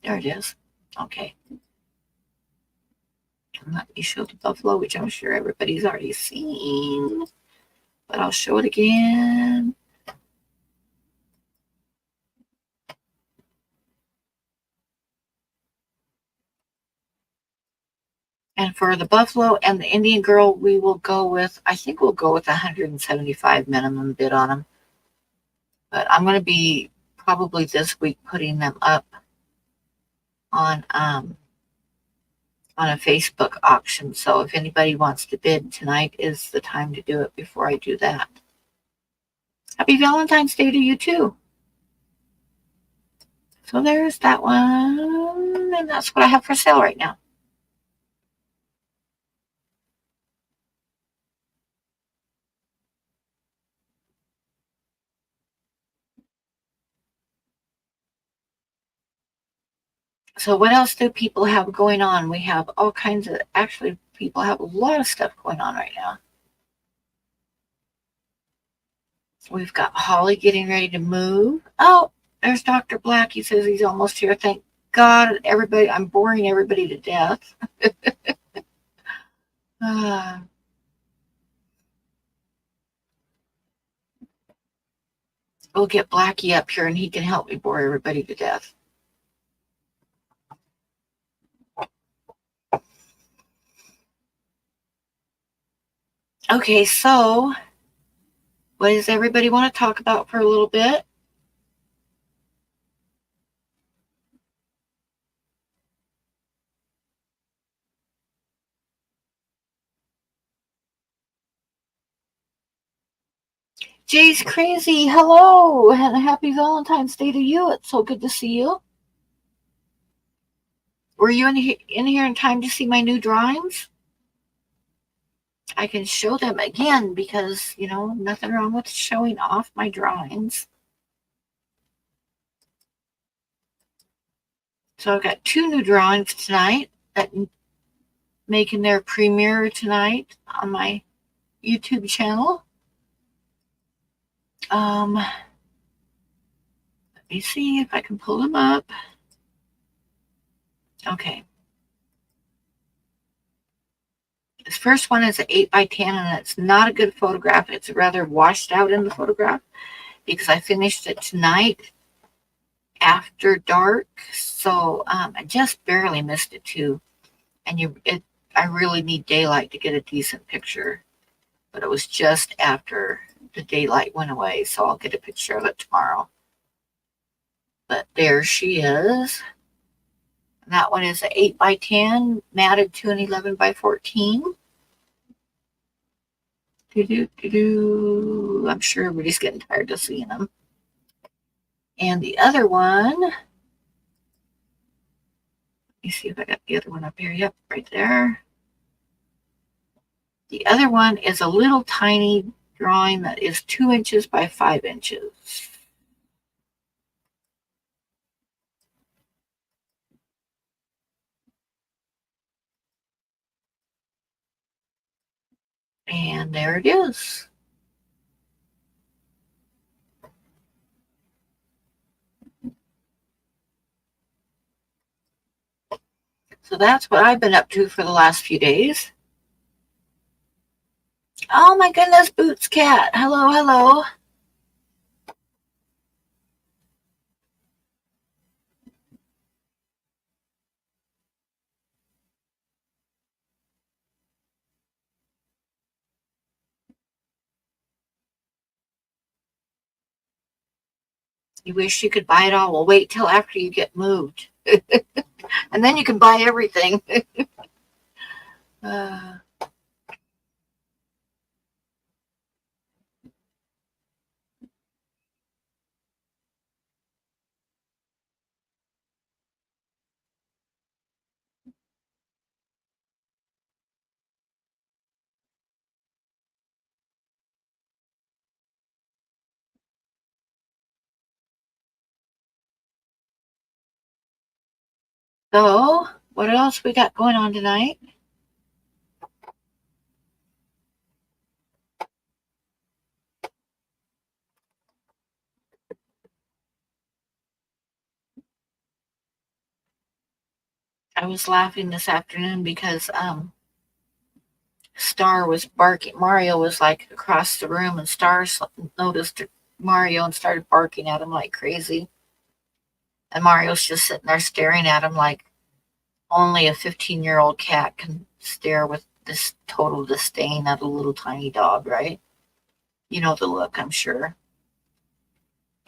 Speaker 1: There it is. Okay. And let me show the buffalo, which I'm sure everybody's already seen. But I'll show it again. And for the buffalo and the Indian girl, we will go with, I think we'll go with 175 minimum bid on them. But I'm going to be probably this week putting them up on a Facebook auction. So if anybody wants to bid, tonight is the time to do it before I do that. Happy Valentine's Day to you too. So there's that one, and that's what I have for sale right now. So what else do people have going on? We have all kinds of, actually, people have a lot of stuff going on right now. We've got Holly getting ready to move. Oh, there's Dr. Black. He says he's almost here. Thank God, everybody. I'm boring everybody to death. We'll get Blackie up here and he can help me bore everybody to death. Okay, so what does everybody want to talk about for a little bit? Jay's crazy. Hello, and a happy Valentine's Day to you. It's so good to see you. Were you in here in time to see my new drawings? I can show them again because, you know, nothing wrong with showing off my drawings. So I've got 2 new drawings tonight that making their premiere tonight on my YouTube channel. Let me see if I can pull them up. Okay. This first one is an 8 by 10, and it's not a good photograph. It's rather washed out in the photograph because I finished it tonight after dark. So I just barely missed it too. And I really need daylight to get a decent picture. but it was just after the daylight went away, so I'll get a picture of it tomorrow. But there she is. And that one is an 8 by 10 matted to an 11 by 14. I'm sure everybody's getting tired of seeing them. And the other one, let me see if I got the other one up here. Yep, right there. The other one is a little tiny drawing that is 2 inches by 5 inches. And there it is. So that's what I've been up to for the last few days. Oh my goodness, Boots Cat. Hello, hello. You wish you could buy it all. Well, wait till after you get moved. And then you can buy everything. So, what else we got going on tonight? I was laughing this afternoon because Star was barking. Mario was like across the room, and Star noticed Mario and started barking at him like crazy. And Mario's just sitting there staring at him like only a 15-year-old cat can stare with this total disdain at a little tiny dog, right? You know the look, I'm sure.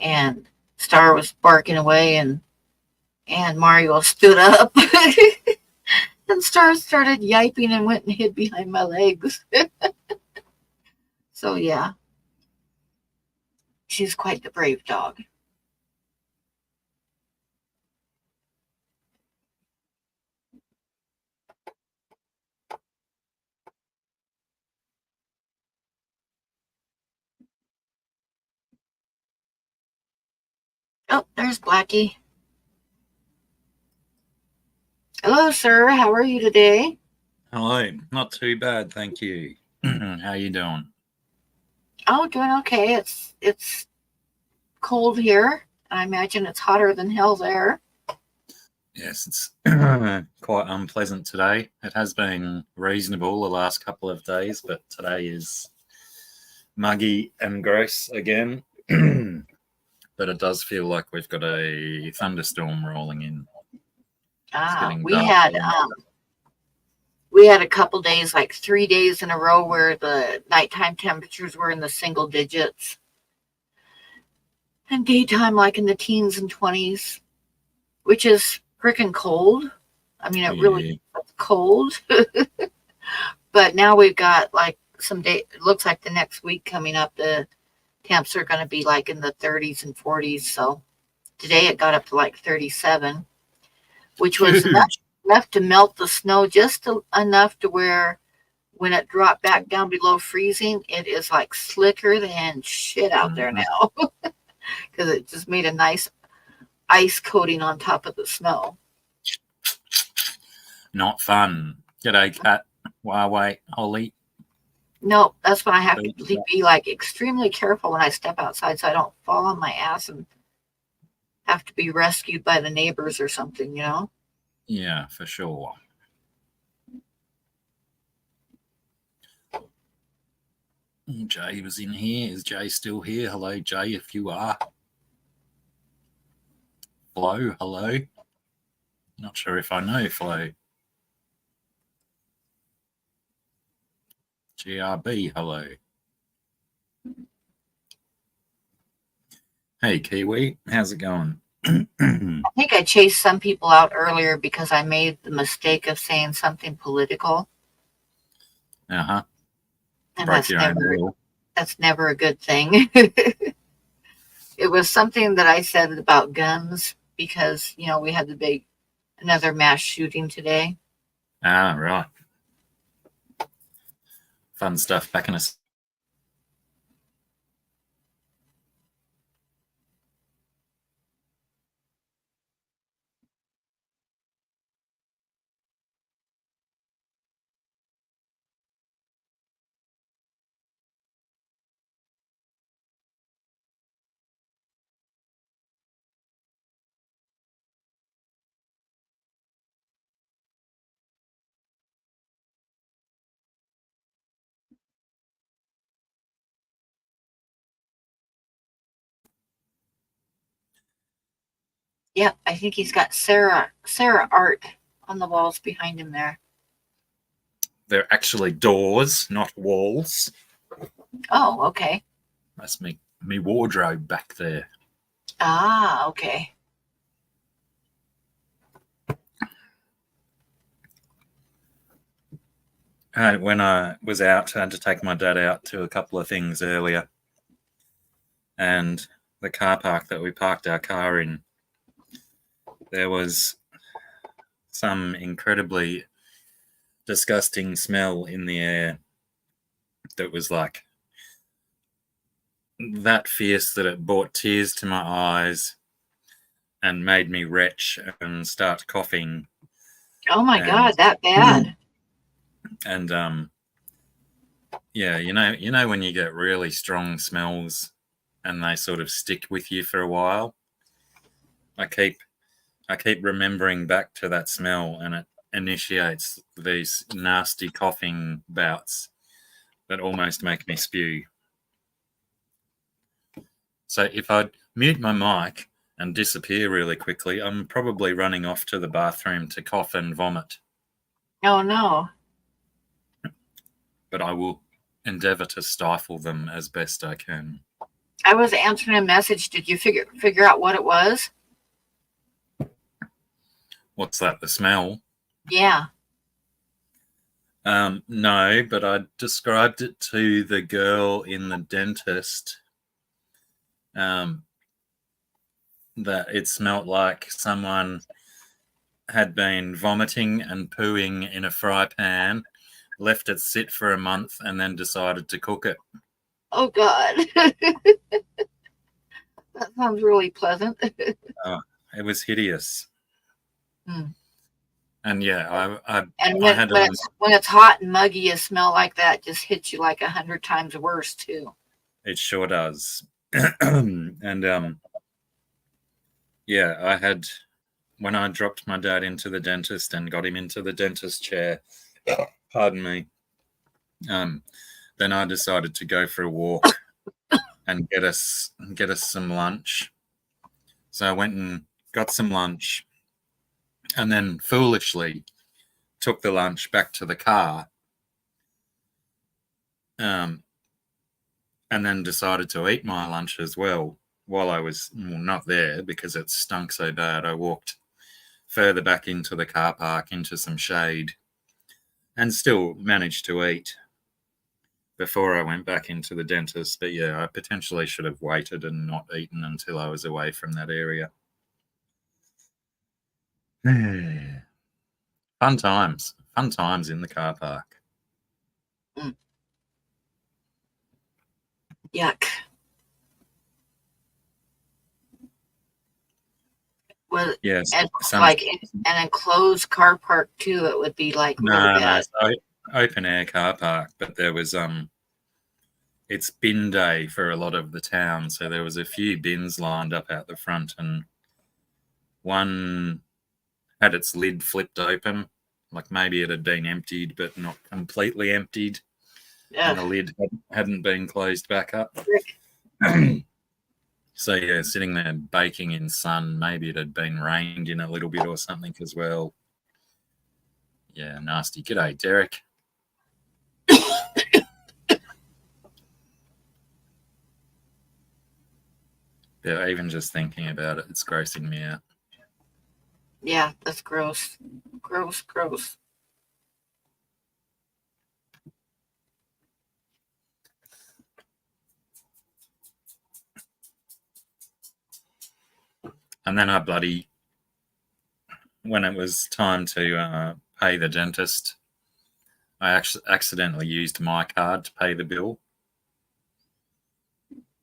Speaker 1: And Star was barking away, and Mario stood up. And Star started yiping and went and hid behind my legs. So, yeah, she's quite the brave dog. Oh, there's Blackie. Hello, sir. How are you today?
Speaker 2: Hello. Not too bad, thank you. How you doing?
Speaker 1: Oh, doing okay. It's cold here. I imagine it's hotter than hell there.
Speaker 2: Yes, it's quite unpleasant today. It has been reasonable the last couple of days, but today is muggy and gross again. But it does feel like we've got a thunderstorm rolling in.
Speaker 1: We had a couple days, like 3 days in a row, where the nighttime temperatures were in the single digits, and daytime like in the teens and 20s, which is freaking cold. I mean, it really is cold. But now we've got like some day. It looks like the next week coming up, the temps are going to be like in the 30s and 40s. So today it got up to like 37, which was enough to melt the snow just enough to where when it dropped back down below freezing, it is like slicker than shit out there now, because it just made a nice ice coating on top of the snow.
Speaker 2: Not fun. G'day, Cat. Wait, Holly.
Speaker 1: No, that's when I have to be like extremely careful when I step outside so I don't fall on my ass and have to be rescued by the neighbors or something, you know?
Speaker 2: Yeah, for sure. Jay was in here. Is Jay still here? Hello, Jay, if you are. Flo, hello. Not sure if I know Flo. GRB, hello. Hey, Kiwi, how's it going?
Speaker 1: I think I chased some people out earlier because I made the mistake of saying something political,
Speaker 2: Uh-huh.
Speaker 1: and
Speaker 2: Broke your own rule.
Speaker 1: that's never a good thing. It was something that I said about guns because, we had another mass shooting today.
Speaker 2: Ah, right. Fun stuff back in a...
Speaker 1: Yep, I think he's got Sarah art on the walls behind him there.
Speaker 2: They're actually doors, not walls.
Speaker 1: Oh, okay.
Speaker 2: That's me wardrobe back there.
Speaker 1: Ah, okay.
Speaker 2: When I was out, I had to take my dad out to a couple of things earlier. And the car park that we parked our car in, there was some incredibly disgusting smell in the air that was like that fierce that it brought tears to my eyes and made me retch and start coughing.
Speaker 1: Oh my God, that bad.
Speaker 2: And yeah, you know when you get really strong smells and they sort of stick with you for a while. I keep remembering back to that smell, and it initiates these nasty coughing bouts that almost make me spew. So if I mute my mic and disappear really quickly, I'm probably running off to the bathroom to cough and vomit.
Speaker 1: Oh no.
Speaker 2: But I will endeavour to stifle them as best I can.
Speaker 1: I was answering a message. Did you figure out what it was?
Speaker 2: What's that, the smell?
Speaker 1: Yeah.
Speaker 2: No, but I described it to the girl in the dentist that it smelt like someone had been vomiting and pooing in a fry pan, left it sit for a month, and then decided to cook it.
Speaker 1: Oh God. That sounds really pleasant.
Speaker 2: It was hideous.
Speaker 1: Hmm.
Speaker 2: And yeah,
Speaker 1: And
Speaker 2: I had
Speaker 1: when it's hot and muggy, a smell like that just hits you like 100 times worse too.
Speaker 2: It sure does. And yeah, I had, when I dropped my dad into the dentist and got him into the dentist chair, pardon me, then I decided to go for a walk and get us some lunch. So I went and got some lunch, and then foolishly took the lunch back to the car, and then decided to eat my lunch as well while I was not there because it stunk so bad. I walked further back into the car park, into some shade, and still managed to eat before I went back into the dentist. But yeah, I potentially should have waited and not eaten until I was away from that area. Fun times in the car park.
Speaker 1: Yuck. Well,
Speaker 2: Yes,
Speaker 1: and like an enclosed car park too, it would be like really bad.
Speaker 2: No, open air car park, but there was it's bin day for a lot of the town, so there was a few bins lined up out the front, and one had its lid flipped open, like maybe it had been emptied but not completely emptied, and the lid hadn't been closed back up. So yeah, sitting there baking in sun, maybe it had been rained in a little bit or something as well. Yeah, nasty. G'day, Derek. Yeah, even just thinking about it, it's grossing me out.
Speaker 1: Yeah, that's gross. Gross, gross.
Speaker 2: And then when it was time to pay the dentist, I actually accidentally used my card to pay the bill.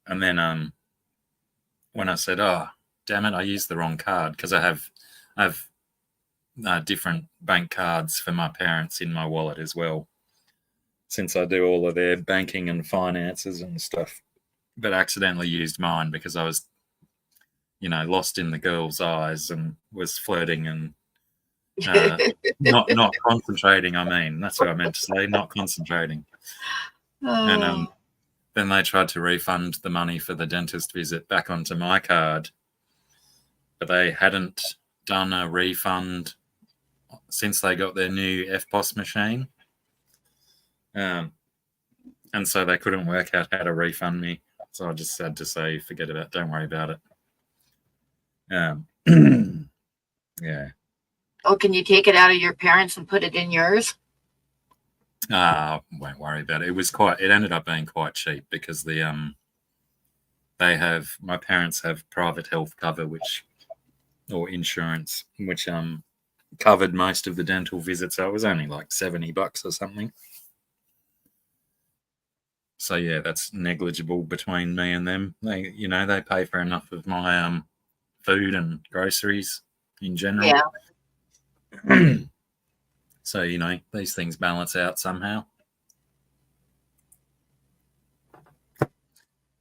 Speaker 2: And then when I said, "Oh, damn it, I used the wrong card," because I have different bank cards for my parents in my wallet as well, since I do all of their banking and finances and stuff. But accidentally used mine because I was, lost in the girl's eyes and was flirting and not concentrating. I mean, that's what I meant to say. Not concentrating. And
Speaker 1: Oh.
Speaker 2: then they tried to refund the money for the dentist visit back onto my card, but they hadn't done a refund since they got their new FPOS machine. And so they couldn't work out how to refund me. So I just had to say, forget about it. Don't worry about it. Yeah.
Speaker 1: Oh, can you take it out of your parents and put it in yours?
Speaker 2: Won't worry about it. It ended up being quite cheap because my parents have private health cover, or insurance, which covered most of the dental visits. So it was only like $70 or something. So yeah, that's negligible between me and them. They pay for enough of my food and groceries in general.
Speaker 1: Yeah.
Speaker 2: So these things balance out somehow.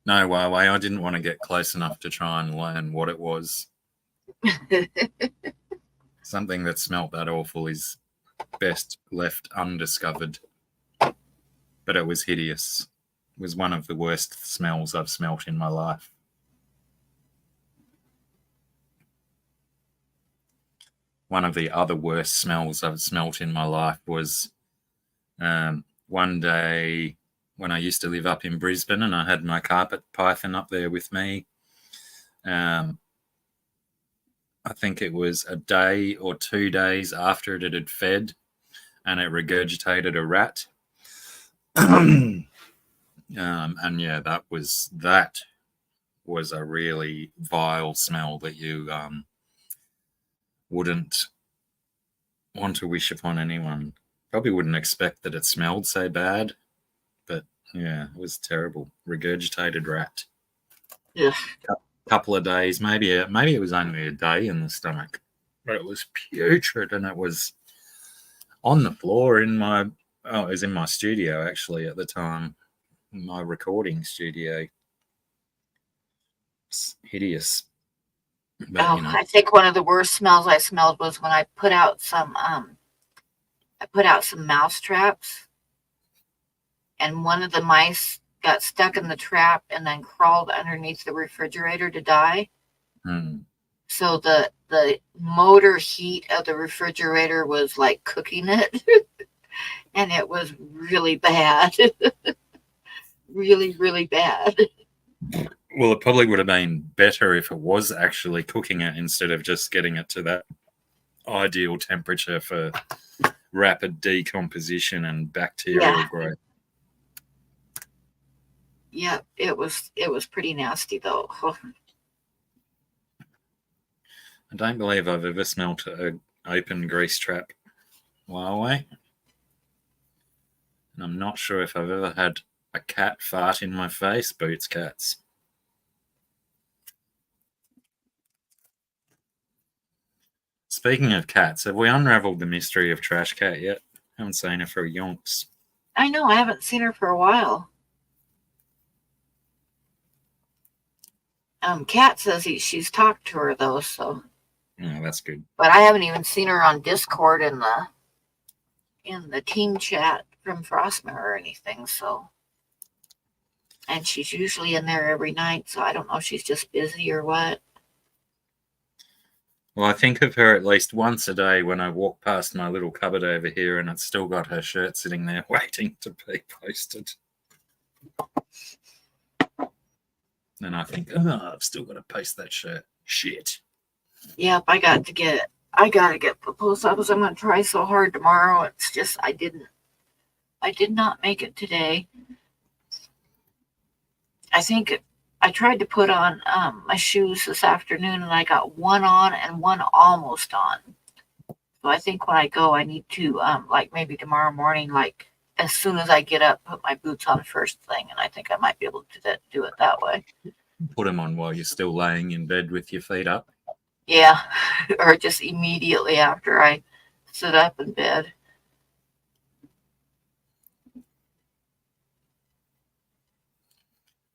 Speaker 2: No, Huawei, I didn't want to get close enough to try and learn what it was. Something that smelt that awful is best left undiscovered. But it was hideous. It was one of the worst smells I've smelt in my life. One of the other worst smells I've smelt in my life was one day when I used to live up in Brisbane and I had my carpet python up there with me. I think it was a day or 2 days after it had fed and it regurgitated a rat. And yeah, that was a really vile smell that you wouldn't want to wish upon anyone. Probably wouldn't expect that it smelled so bad, but yeah, it was terrible. Regurgitated rat.
Speaker 1: Yeah.
Speaker 2: Couple of days, maybe it was only a day in the stomach, but it was putrid, and it was on the floor it was in my studio actually at the time, my recording studio. It's hideous. But
Speaker 1: I think one of the worst smells I smelled was when I put out some mouse traps, and one of the mice got stuck in the trap and then crawled underneath the refrigerator to die. So the motor heat of the refrigerator was like cooking it, and it was really bad. Really, really bad.
Speaker 2: Well, it probably would have been better if it was actually cooking it instead of just getting it to that ideal temperature for rapid decomposition and bacterial growth.
Speaker 1: Yeah, it was pretty nasty though.
Speaker 2: I don't believe I've ever smelt an open grease trap Huawei. And I'm not sure if I've ever had a cat fart in my face. Boots cats. Speaking of cats, have we unraveled the mystery of Trash Cat yet? Haven't seen her for yonks.
Speaker 1: I know, I haven't seen her for a while. Kat says she's talked to her though, so.
Speaker 2: Oh, that's good.
Speaker 1: But I haven't even seen her on Discord in the team chat from Frostmare or anything, so. And she's usually in there every night, so I don't know if she's just busy or what.
Speaker 2: Well, I think of her at least once a day when I walk past my little cupboard over here and it's still got her shirt sitting there waiting to be posted. And I think, oh, I've still got to post that shirt. Shit.
Speaker 1: Yep, I got to get it. I gotta get the post office. I'm gonna try so hard tomorrow. It's just I did not make it today. I think I tried to put on my shoes this afternoon, and I got one on and one almost on. So I think when I go, I need to like maybe tomorrow morning, like as soon as I get up, put my boots on first thing, and I think I might be able to do it that way.
Speaker 2: Put them on while you're still laying in bed with your feet up.
Speaker 1: Yeah, or just immediately after I sit up in bed.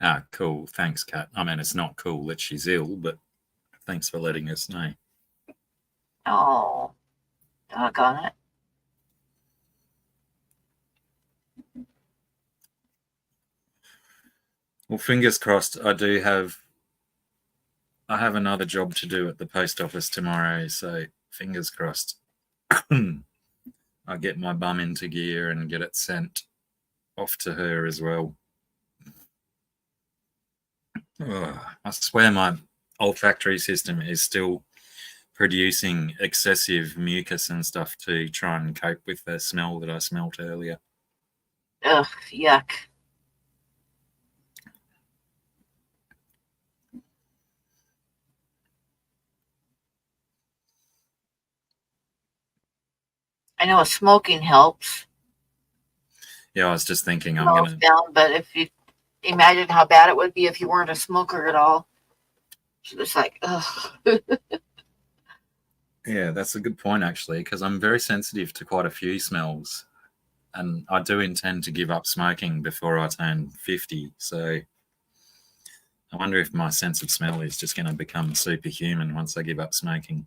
Speaker 2: Ah, cool. Thanks, Kat. I mean, it's not cool that she's ill, but thanks for letting us know.
Speaker 1: Oh, doggone it.
Speaker 2: Well, fingers crossed. I have another job to do at the post office tomorrow, so fingers crossed. I get my bum into gear and get it sent off to her as well. Ugh, I swear my olfactory system is still producing excessive mucus and stuff to try and cope with the smell that I smelt earlier.
Speaker 1: Ugh, yuck. I know smoking helps.
Speaker 2: Yeah, I was just thinking
Speaker 1: Down, but if you imagine how bad it would be if you weren't a smoker at all. It's like, ugh.
Speaker 2: Yeah, that's a good point, actually, because I'm very sensitive to quite a few smells. And I do intend to give up smoking before I turn 50. So I wonder if my sense of smell is just going to become superhuman once I give up smoking.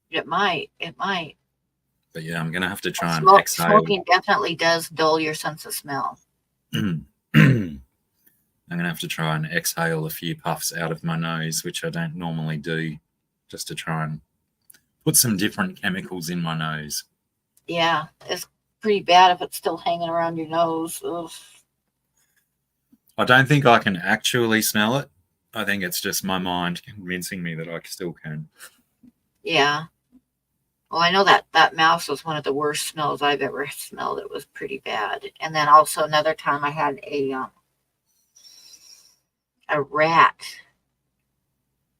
Speaker 1: It might.
Speaker 2: But yeah, I'm going to have to try and exhale.
Speaker 1: Smoking definitely does dull your sense of smell.
Speaker 2: I'm going to have to try and exhale a few puffs out of my nose, which I don't normally do, just to try and put some different chemicals in my nose.
Speaker 1: Yeah, it's pretty bad if it's still hanging around your nose. Ugh.
Speaker 2: I don't think I can actually smell it. I think it's just my mind convincing me that I still can.
Speaker 1: Yeah. Well, I know that mouse was one of the worst smells I've ever smelled. It was pretty bad. And then also another time I had a rat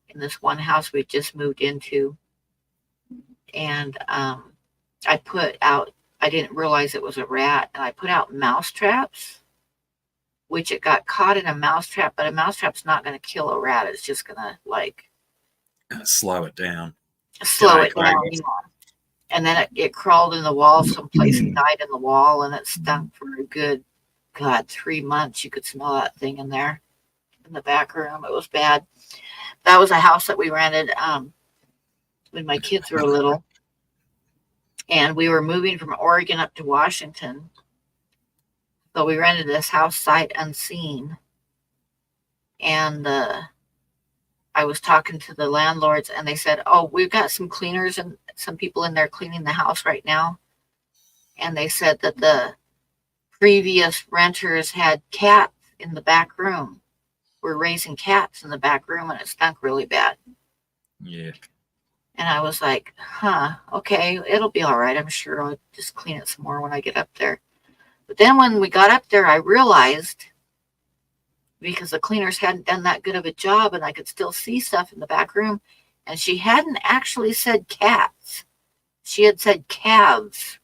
Speaker 1: in this one house we just moved into. And I didn't realize it was a rat, and I put out mouse traps, which it got caught in a mouse trap, but a mouse trap's not going to kill a rat. It's just going to like
Speaker 2: slow it down.
Speaker 1: Slow it down, you know. And then it crawled in the wall someplace and died in the wall, and it stunk for a good, 3 months. You could smell that thing in there in the back room. It was bad. That was a house that we rented when my kids were little. And we were moving from Oregon up to Washington. So we rented this house sight unseen. And I was talking to the landlords, and they said, oh, we've got some cleaners and some people in there cleaning the house right now. And they said that the previous renters had cats in the back room. Were raising cats in the back room, and it stunk really bad.
Speaker 2: Yeah.
Speaker 1: And I was like, okay, it'll be all right. I'm sure I'll just clean it some more when I get up there. But then when we got up there, I realized, because the cleaners hadn't done that good of a job and I could still see stuff in the back room, and she hadn't actually said cats. She had said calves.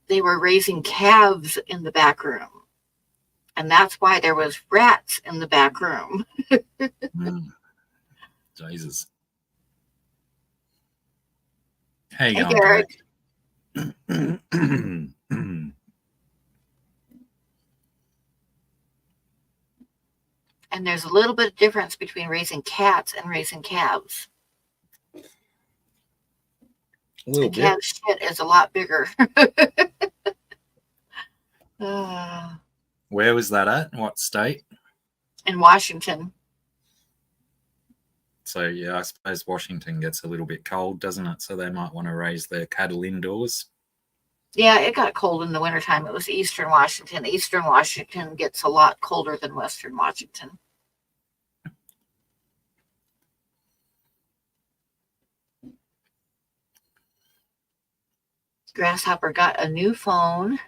Speaker 1: They were raising calves in the back room. And that's why there was rats in the back room.
Speaker 2: Jesus. Hey,
Speaker 1: Derek.
Speaker 2: And
Speaker 1: there's a little bit of difference between raising cats and raising calves.
Speaker 2: A little
Speaker 1: bit. Calf shit is a lot bigger.
Speaker 2: Where was that at? What state?
Speaker 1: In Washington.
Speaker 2: So, yeah, I suppose Washington gets a little bit cold, doesn't it? So they might want to raise their cattle indoors.
Speaker 1: Yeah, it got cold in the wintertime. It was Eastern Washington. Eastern Washington gets a lot colder than Western Washington. Grasshopper got a new phone.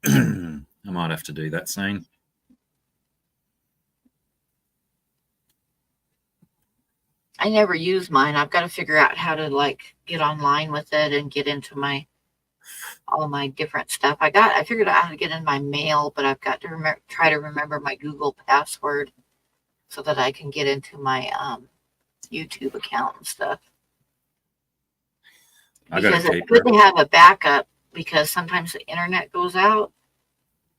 Speaker 2: I might have to do that soon.
Speaker 1: I never use mine. I've got to figure out how to like get online with it and get into all my different stuff. I figured out how to get in my mail, but I've got to try to remember my Google password so that I can get into my YouTube account and stuff. Because it's good to have a backup, because sometimes the internet goes out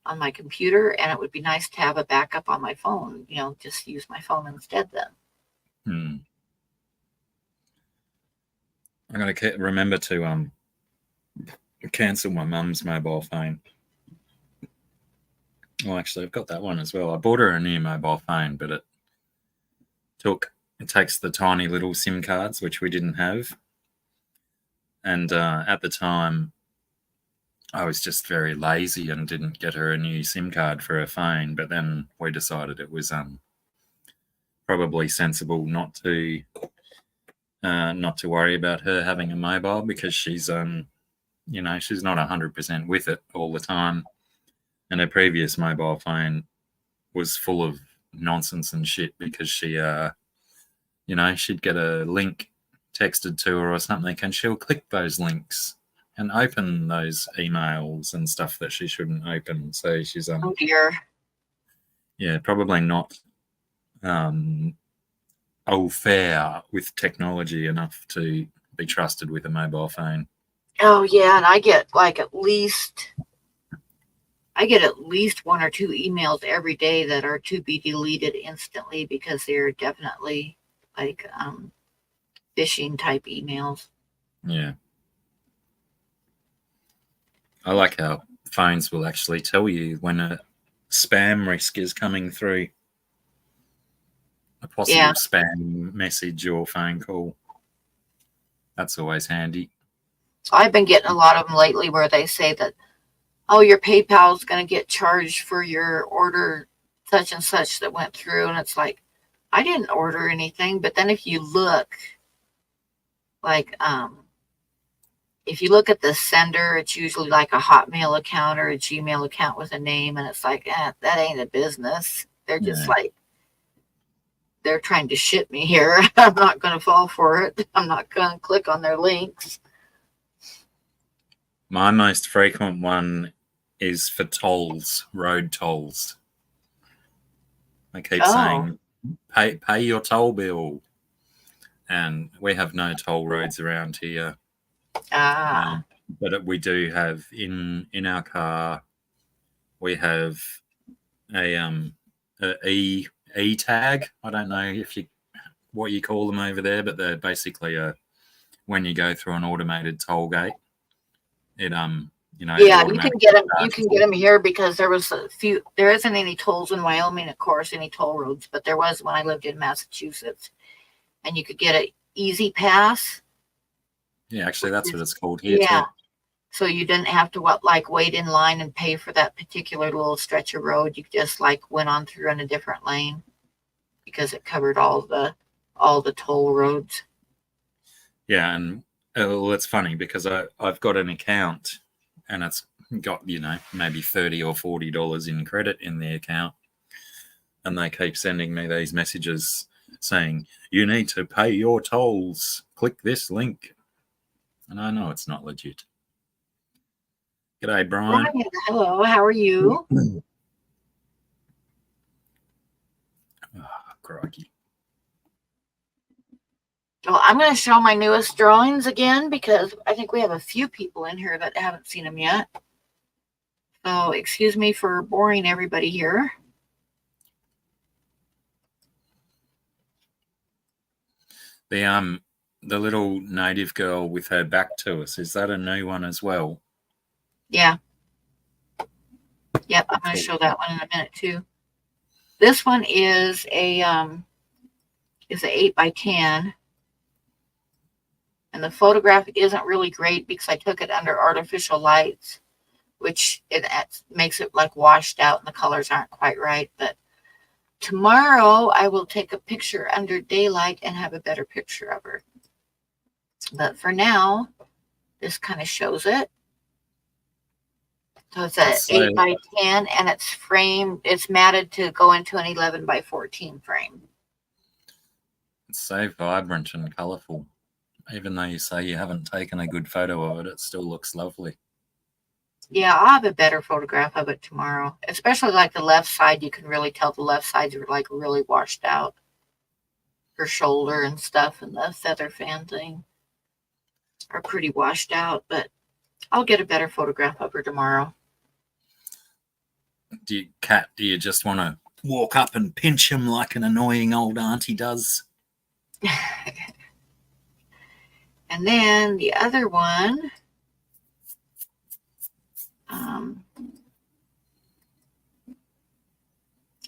Speaker 1: on my computer, and it would be nice to have a backup on my phone. Just use my phone instead then.
Speaker 2: I'm going to remember to cancel my mum's mobile phone. Well, actually, I've got that one as well. I bought her a new mobile phone, but it takes the tiny little SIM cards, which we didn't have. And at the time, I was just very lazy and didn't get her a new SIM card for her phone. But then we decided it was probably sensible not to worry about her having a mobile, because she's she's not 100% with it all the time. And her previous mobile phone was full of nonsense and shit, because she she'd get a link texted to her or something, and she'll click those links and open those emails and stuff that she shouldn't open. So she's
Speaker 1: oh dear.
Speaker 2: Yeah, probably not au fait with technology enough to be trusted with a mobile phone.
Speaker 1: Oh yeah, and I get at least one or two emails every day that are to be deleted instantly, because they're definitely like phishing type emails.
Speaker 2: Yeah. I like how phones will actually tell you when a spam risk is coming through, a possible spam message or phone call. That's always handy.
Speaker 1: I've been getting a lot of them lately where they say that, oh, your PayPal is going to get charged for your order such and such that went through. And it's like, I didn't order anything. But then if you look, if you look at the sender, it's usually like a Hotmail account or a Gmail account with a name. And it's like, that ain't a business. They're just they're trying to ship me here. I'm not going to fall for it. I'm not going to click on their links.
Speaker 2: My most frequent one is for tolls, road tolls. I keep saying, pay your toll bill. And we have no toll roads around here. But we do have in our car, we have a e-tag. I don't know what you call them over there, but they're basically when you go through an automated toll gate, it you
Speaker 1: can get them. You can get them here, because there isn't any tolls in Wyoming, of course, any toll roads, but there was when I lived in Massachusetts, and you could get an easy pass.
Speaker 2: Yeah, actually, that's what it's called here too.
Speaker 1: So you didn't have to wait in line and pay for that particular little stretch of road. You just went on through in a different lane, because it covered all the toll roads.
Speaker 2: Yeah, and it's funny because I've got an account, and it's got maybe $30 or $40 in credit in the account, and they keep sending me these messages saying, you need to pay your tolls. Click this link. And I know it's not legit. G'day, Brian.
Speaker 1: Hello, how are you?
Speaker 2: Crikey.
Speaker 1: Well, I'm going to show my newest drawings again, because I think we have a few people in here that haven't seen them yet. So excuse me for boring everybody here.
Speaker 2: The little native girl with her back to us, is that a new one as well?
Speaker 1: Yeah. Yep, I'm going to show that one in a minute too. This one is a 8x10. And the photograph isn't really great because I took it under artificial lights, which it makes it like washed out and the colors aren't quite right. But tomorrow I will take a picture under daylight and have a better picture of her. But for now, this kind of shows it. So it's an 8 by 10 and it's framed, it's matted to go into an 11 by 14 frame.
Speaker 2: It's so vibrant and colourful. Even though you say you haven't taken a good photo of it, it still looks lovely.
Speaker 1: Yeah, I'll have a better photograph of it tomorrow. Especially like the left side, you can really tell the left sides are like really washed out. Her shoulder and stuff and the feather fan thing are pretty washed out, but I'll get a better photograph of her tomorrow.
Speaker 2: Do you just want to walk up and pinch him like an annoying old auntie does?
Speaker 1: And then the other one,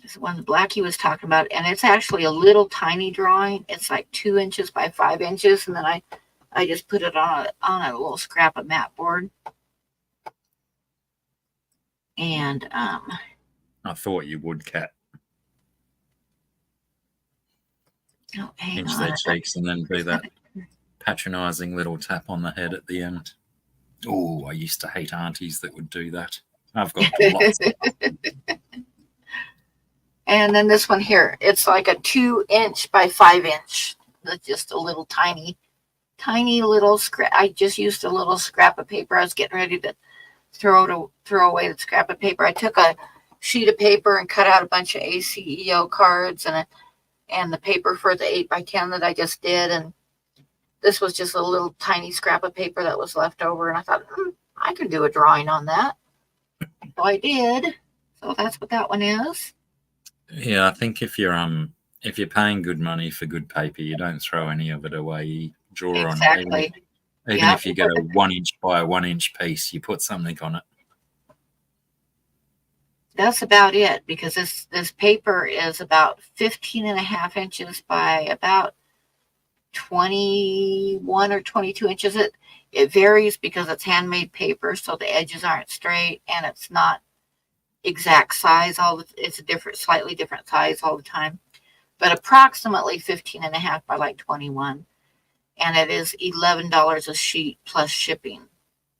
Speaker 1: is the one Blackie was talking about, and it's actually a little tiny drawing. It's like 2 inches by 5 inches, and then I just put it on a little scrap of mat board. And
Speaker 2: I thought you would, Kat.
Speaker 1: Oh, hang
Speaker 2: Pinch
Speaker 1: on.
Speaker 2: their cheeks and then do that patronising little tap on the head at the end. Oh, I used to hate aunties that would do that. I've got lots.
Speaker 1: And then this one here, it's like a 2 inch by 5 inch. That's just a little tiny little scrap. I just used a little scrap of paper. I was getting ready to throw away the scrap of paper. I took a sheet of paper and cut out a bunch of ACEO cards and the paper for the 8 by 10 that I just did. And this was just a little tiny scrap of paper that was left over. And I thought, I can do a drawing on that. So I did. So that's what that one is.
Speaker 2: Yeah, I think if you're paying good money for good paper, you don't throw any of it away. You draw
Speaker 1: Exactly.
Speaker 2: on it. Even if you get a 1 inch by 1 inch piece, you put something on it.
Speaker 1: That's about it, because this paper is about 15.5 inches by about 21 or 22 inches. It varies because it's handmade paper, so the edges aren't straight and it's not exact size. It's a slightly different size all the time, but approximately 15.5 by like 21, and it is $11 a sheet plus shipping.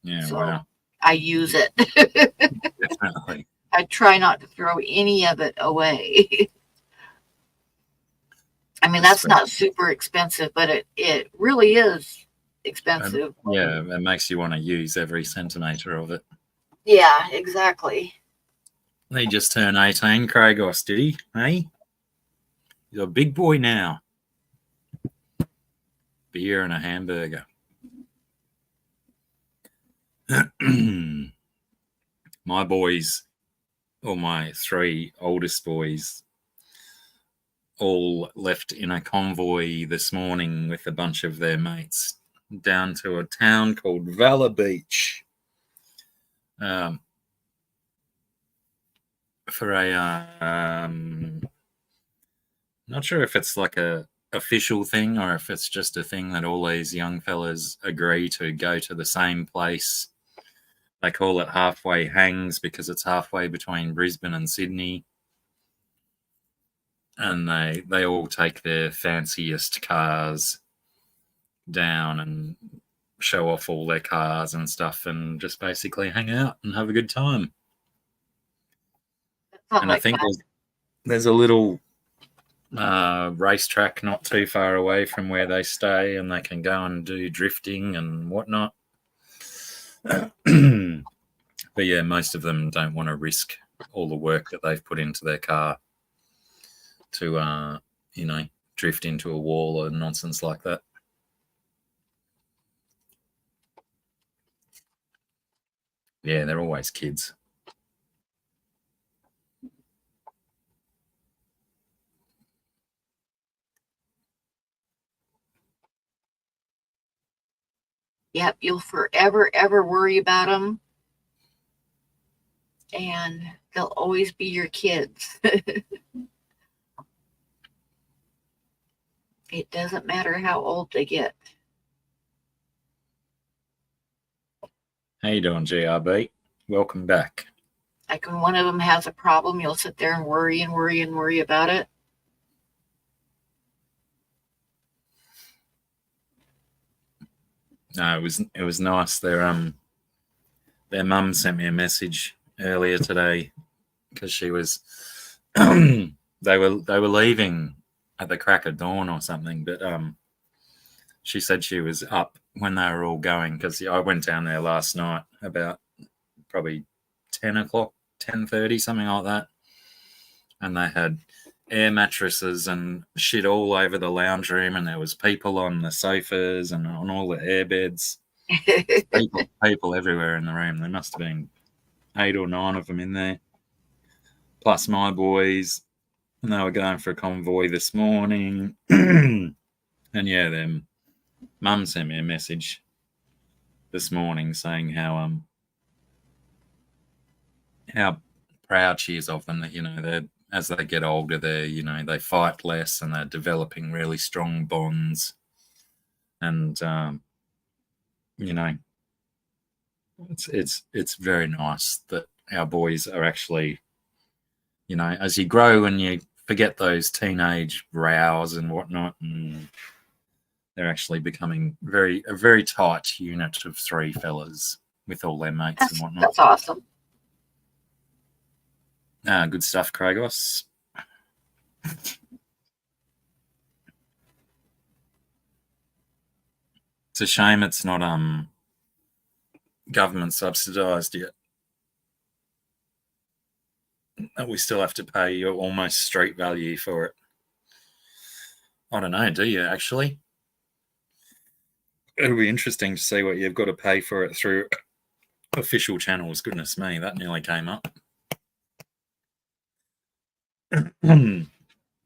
Speaker 2: Yeah,
Speaker 1: so
Speaker 2: wow.
Speaker 1: I use it.
Speaker 2: Definitely.
Speaker 1: I try not to throw any of it away. I mean, that's not super expensive, but it really is expensive.
Speaker 2: Yeah, it makes you want to use every centimetre of it.
Speaker 1: Yeah, exactly.
Speaker 2: He just turned 18, Cragos, did he? Hey? He's a big boy now. Beer and a hamburger. My boys, or my 3 oldest boys, all left in a convoy this morning with a bunch of their mates down to a town called Valor Beach. For a not sure if it's like a official thing or if it's just a thing that all these young fellas agree to go to the same place. They call it Halfway Hangs because it's halfway between Brisbane and Sydney, and they all take their fanciest cars down and show off all their cars and stuff and just basically hang out and have a good time. And I think there's a little racetrack not too far away from where they stay, and they can go and do drifting and whatnot. But yeah, most of them don't want to risk all the work that they've put into their car to, drift into a wall or nonsense like that. Yeah, they're always kids.
Speaker 1: Yep, you'll forever, ever worry about them. And they'll always be your kids. It doesn't matter how old they get.
Speaker 2: How you doing, GRB? Welcome back.
Speaker 1: Like when one of them has a problem, you'll sit there and worry and worry and worry about it.
Speaker 2: No, it was nice. Their mum sent me a message earlier today because she was they were leaving at the crack of dawn or something, but she said she was up when they were all going because I went down there last night about probably 10 o'clock, 10:30, something like that, and they had air mattresses and shit all over the lounge room, and there was people on the sofas and on all the air beds. people everywhere in the room. There must have been 8 or 9 of them in there, plus my boys, and they were going for a convoy this morning. And yeah, their mum sent me a message this morning saying how proud she is of them, that they're, as they get older, they fight less and they're developing really strong bonds, and it's very nice that our boys are actually, as you grow and you forget those teenage rows and whatnot, and they're actually becoming a very tight unit of 3 fellas with all their mates and whatnot.
Speaker 1: That's awesome.
Speaker 2: Good stuff, Kragos. It's a shame it's not government subsidised yet. We still have to pay you almost street value for it. I don't know, do you actually? It'll be interesting to see what you've got to pay for it through official channels. Goodness me, that nearly came up. I'm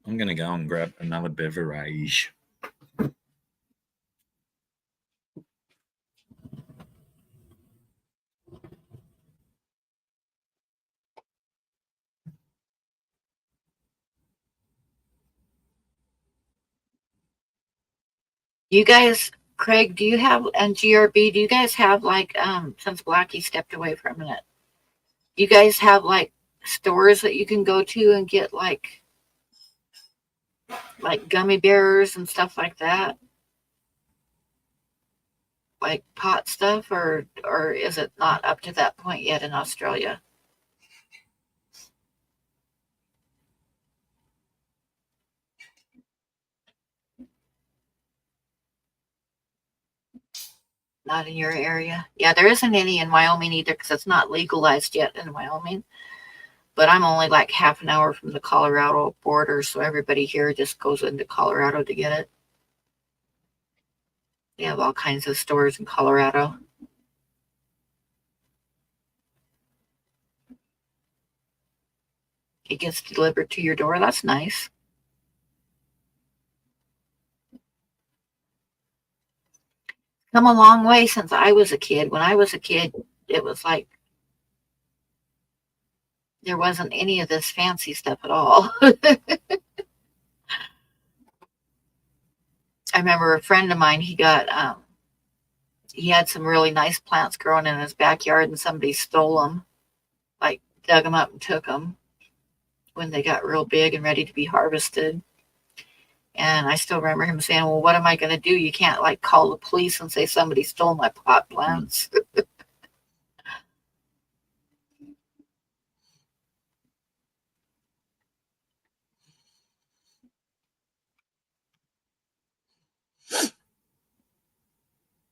Speaker 2: going to go and grab another beverage.
Speaker 1: You guys, Craig, do you have, and GRB, do you guys have like, since Blackie stepped away for a minute, do you guys have like stores that you can go to and get like gummy bears and stuff like that? Like pot stuff, or is it not up to that point yet in Australia? Not in your area? Yeah, there isn't any in Wyoming either because it's not legalized yet in Wyoming. But I'm only like half an hour from the Colorado border, so everybody here just goes into Colorado to get it. They have all kinds of stores in Colorado. It gets delivered to your door. That's nice. Come a long way since I was a kid. When I was a kid, it was like there wasn't any of this fancy stuff at all. I remember a friend of mine, he had some really nice plants growing in his backyard, and somebody stole them, like dug them up and took them when they got real big and ready to be harvested. And I still remember him saying, well, what am I going to do? You can't like call the police and say somebody stole my pot plants.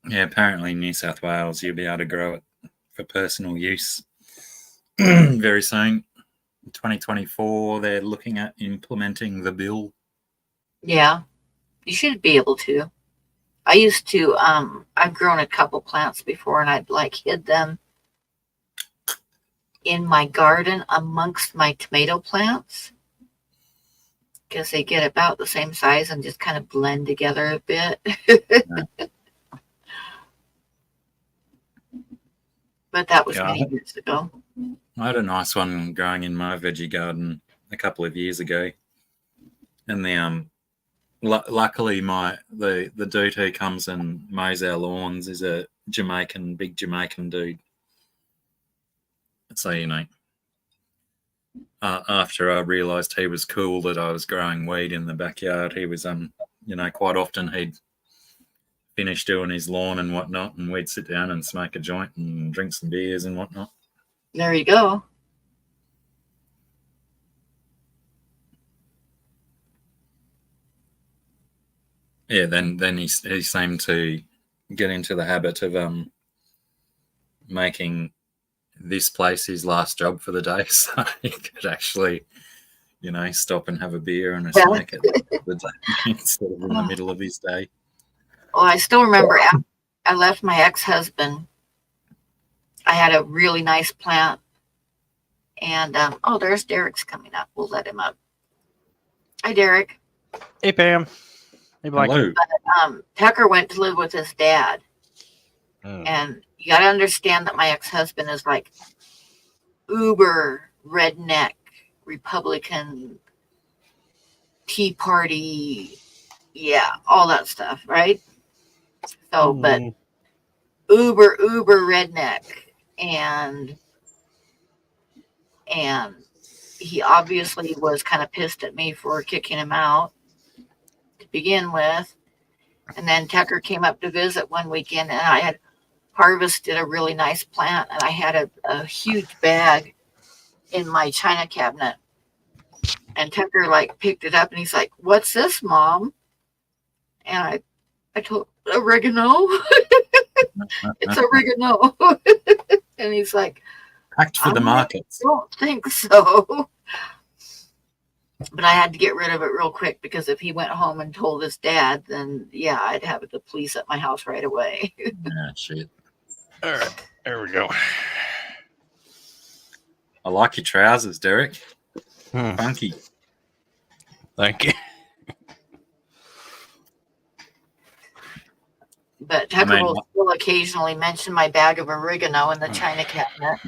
Speaker 2: Yeah, apparently in New South Wales you'll be able to grow it for personal use very soon. 2024, they're looking at implementing the bill.
Speaker 1: Yeah, you should be able to. I used to, I've grown a couple plants before, and I'd like hid them in my garden amongst my tomato plants because they get about the same size and just kind of blend together a bit. Yeah. But that was many years ago.
Speaker 2: I had a nice one growing in my veggie garden a couple of years ago, and luckily the dude who comes and mows our lawns is a big Jamaican dude, So, after I realised he was cool that I was growing weed in the backyard, he was, quite often he'd finish doing his lawn and whatnot, and we'd sit down and smoke a joint and drink some beers and whatnot.
Speaker 1: There you go.
Speaker 2: Yeah, then he seemed to get into the habit of making this place his last job for the day, so he could actually, stop and have a beer and a smoke at the day instead of in the middle of his day.
Speaker 1: Well, I still remember after I left my ex-husband, I had a really nice plant. And, there's Derek's coming up. We'll let him up. Hi, Derek.
Speaker 3: Hey, Pam. Hey, Blake.
Speaker 2: Hello.
Speaker 1: But, Tucker went to live with his dad. And you got to understand that my ex-husband is like uber redneck Republican Tea Party. Yeah, all that stuff, right? So, but uber redneck. And he obviously was kind of pissed at me for kicking him out to begin with. And then Tucker came up to visit one weekend, and I had harvested a really nice plant, and I had a huge bag in my china cabinet. And Tucker picked it up, and he's like, "What's this, Mom?" And I told oregano. It's oregano. And he's like,
Speaker 2: packed for the markets.
Speaker 1: I don't think so. But I had to get rid of it real quick, because if he went home and told his dad, then yeah, I'd have the police at my house right away.
Speaker 2: Yeah, shit.
Speaker 3: All right, there we go.
Speaker 2: I like your trousers, Derek. Funky.
Speaker 3: Thank you.
Speaker 1: But Tucker will still occasionally mention my bag of oregano in the china cabinet.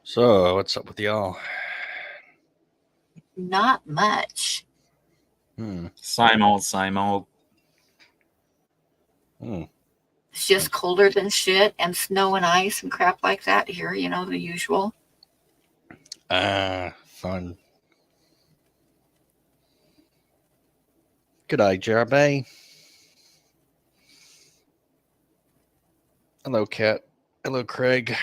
Speaker 3: So, what's up with y'all?
Speaker 1: Not much.
Speaker 2: Same old, same old.
Speaker 1: It's just colder than shit, and snow and ice and crap like that here, the usual.
Speaker 3: Fun. G'day, Jeremy. Hello, Kat. Hello, Craig.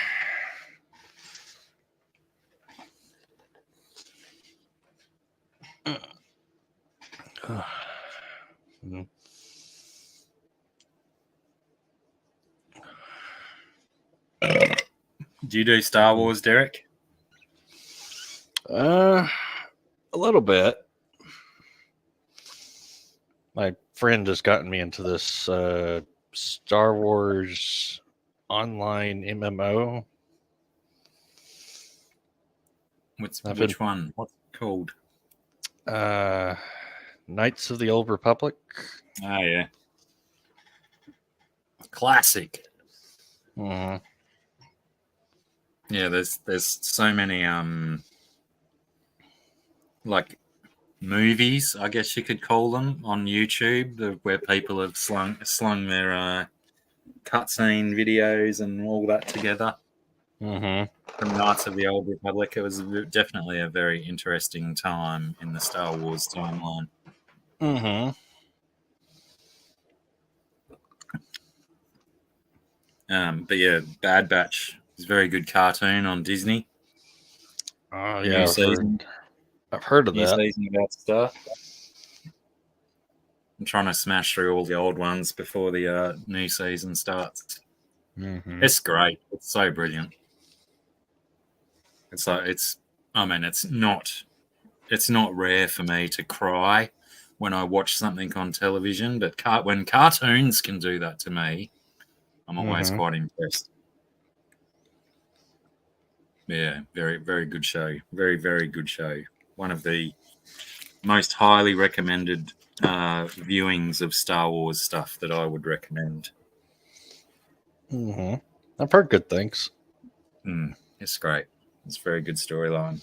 Speaker 2: Do you do Star Wars, Derek?
Speaker 3: A little bit. My friend has gotten me into this Star Wars online MMO.
Speaker 2: Which one? What's it called?
Speaker 3: Knights of the Old Republic.
Speaker 2: Oh, yeah. Classic.
Speaker 3: Mm-hmm.
Speaker 2: Yeah, there's so many movies, I guess you could call them, on YouTube, where people have slung their cutscene videos and all that together. From Knights of the Old Republic. It was definitely a very interesting time in the Star Wars timeline. But yeah, Bad Batch is a very good cartoon on Disney.
Speaker 3: Oh yeah, I've heard of
Speaker 2: New
Speaker 3: that.
Speaker 2: season about stuff. I'm trying to smash through all the old ones before the new season starts. It's great. It's so brilliant. It's not rare for me to cry when I watch something on television, but when cartoons can do that to me, I'm always quite impressed. Yeah, very, very good show. Very, very good show. One of the most highly recommended viewings of Star Wars stuff that I would recommend.
Speaker 3: I've heard good things.
Speaker 2: It's great. It's a very good storyline.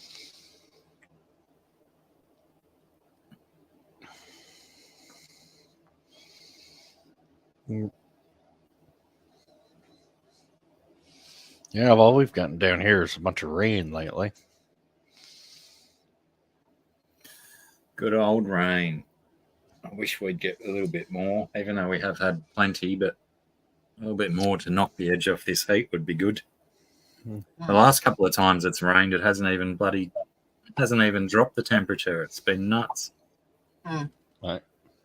Speaker 3: Yeah, all we've gotten down here is a bunch of rain lately.
Speaker 2: Good old rain. I wish we'd get a little bit more, even though we have had plenty, but a little bit more to knock the edge off this heat would be good. The last couple of times it's rained, it hasn't even dropped the temperature. It's been nuts.
Speaker 3: Well,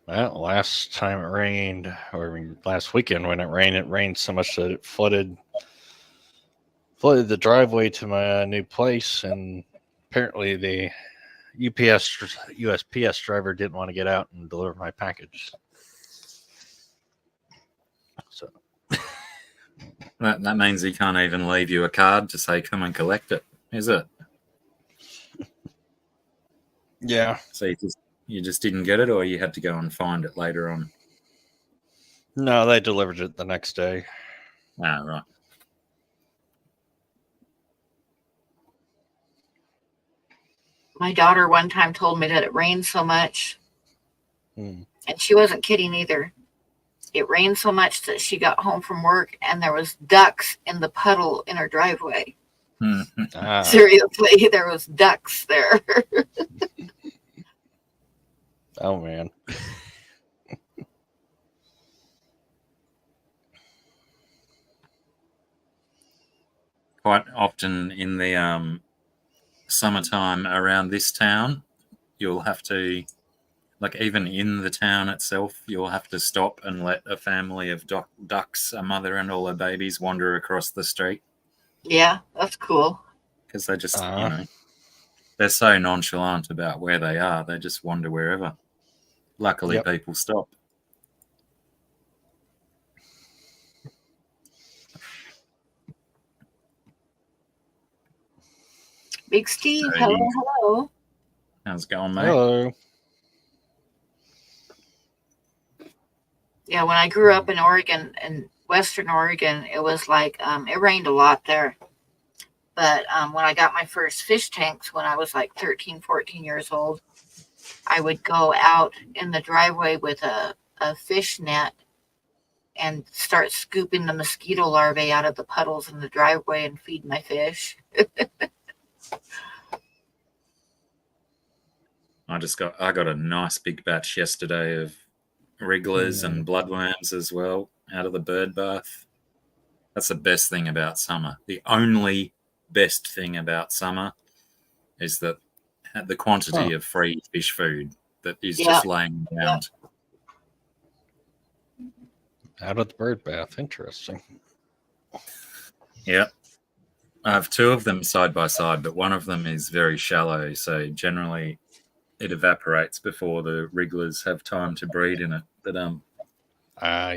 Speaker 3: last time it rained, or last weekend when it rained so much that it flooded the driveway to my new place, and apparently the USPS driver didn't want to get out and deliver my package. So
Speaker 2: that means he can't even leave you a card to say come and collect it, is it?
Speaker 3: Yeah.
Speaker 2: So you just didn't get it, or you had to go and find it later on?
Speaker 3: No, they delivered it the next day.
Speaker 2: Ah, right.
Speaker 1: My daughter one time told me that it rained so much, and she wasn't kidding either. It rained so much that she got home from work and there was ducks in the puddle in her driveway. Seriously, there was ducks there.
Speaker 3: Oh, man.
Speaker 2: Quite often in the summertime around this town, you'll have to, like even in the town itself, you'll have to stop and let a family of ducks, a mother and all her babies, wander across the street.
Speaker 1: Yeah, that's cool.
Speaker 2: Because they just, they're so nonchalant about where they are. They just wander wherever. Luckily, people stop.
Speaker 1: Big Steve, hello.
Speaker 2: How's it going, mate?
Speaker 3: Hello.
Speaker 1: Yeah, when I grew up in Oregon, in Western Oregon, it was like, it rained a lot there. But when I got my first fish tanks, when I was like 13, 14 years old, I would go out in the driveway with a fish net and start scooping the mosquito larvae out of the puddles in the driveway and feed my fish.
Speaker 2: I got a nice big batch yesterday of wrigglers and bloodworms as well out of the bird bath. That's the best thing about summer. The only best thing about summer is that the quantity of free fish food that is just laying around.
Speaker 3: Out of the bird bath. Interesting.
Speaker 2: Yeah. I have two of them side by side, but one of them is very shallow, so generally it evaporates before the wrigglers have time to breed in it. But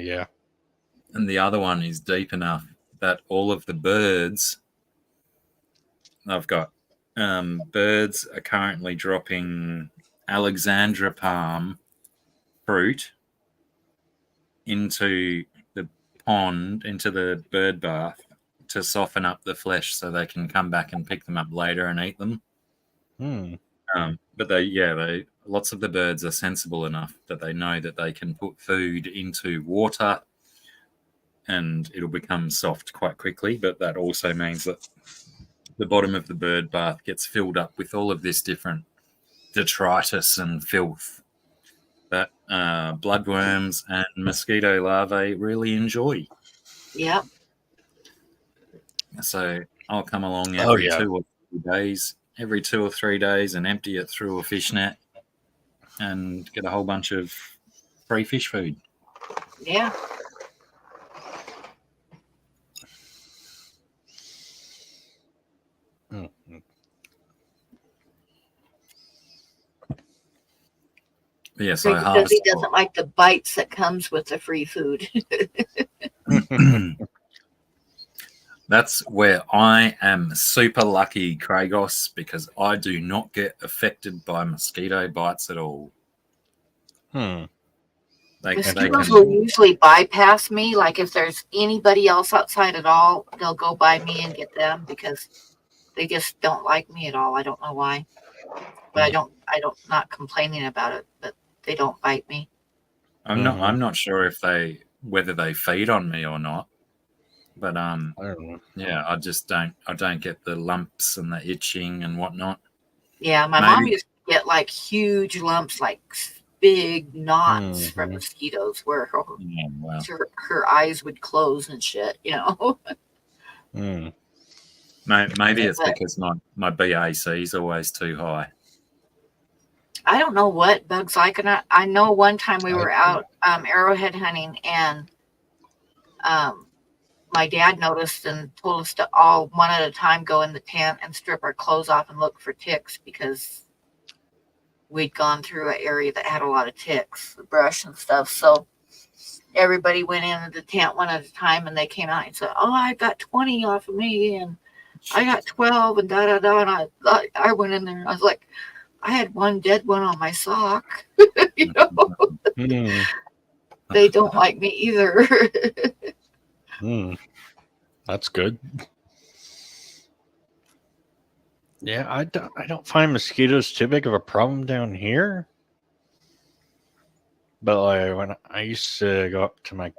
Speaker 3: yeah.
Speaker 2: And the other one is deep enough that all of the birds, I've got birds are currently dropping Alexandra palm fruit into the pond, into the bird bath to soften up the flesh so they can come back and pick them up later and eat them. But lots of the birds are sensible enough that they know that they can put food into water and it'll become soft quite quickly. But that also means that the bottom of the bird bath gets filled up with all of this different detritus and filth that bloodworms and mosquito larvae really enjoy.
Speaker 1: Yep.
Speaker 2: So I'll come along every 2 or 3 days and empty it through a fish net and get a whole bunch of free fish food.
Speaker 1: Yeah.
Speaker 2: Yeah, so
Speaker 1: because he doesn't like the bites that comes with the free food.
Speaker 2: That's where I am super lucky, Kragos, because I do not get affected by mosquito bites at all.
Speaker 1: Mosquitoes will usually bypass me. Like if there's anybody else outside at all, they'll go by me and get them because they just don't like me at all. I don't know why. But I don't not complaining about it, but they don't bite me.
Speaker 2: I'm not sure if they whether they feed on me or not. But
Speaker 3: I don't know.
Speaker 2: yeah, I don't get the lumps and the itching and whatnot.
Speaker 1: Yeah, my mom
Speaker 2: Maybe.
Speaker 1: used to get like huge lumps, like big knots from mosquitoes where
Speaker 2: Yeah, well,
Speaker 1: her eyes would close and shit,
Speaker 3: Mm.
Speaker 2: maybe it's
Speaker 1: But
Speaker 2: because my BAC is always too high.
Speaker 1: I don't know what bugs like. And I know one time we were out arrowhead hunting, and my dad noticed and told us to all one at a time go in the tent and strip our clothes off and look for ticks, because we'd gone through an area that had a lot of ticks, brush and stuff. So everybody went in the tent one at a time, and they came out and said, "Oh, I got 20 off of me, and I got 12, and da da da." And I went in there, and I was like, I had one dead one on my sock.
Speaker 3: Mm.
Speaker 1: They don't like me either.
Speaker 3: Mm. That's good. Yeah, I don't find mosquitoes too big of a problem down here. But like when I used to go up to my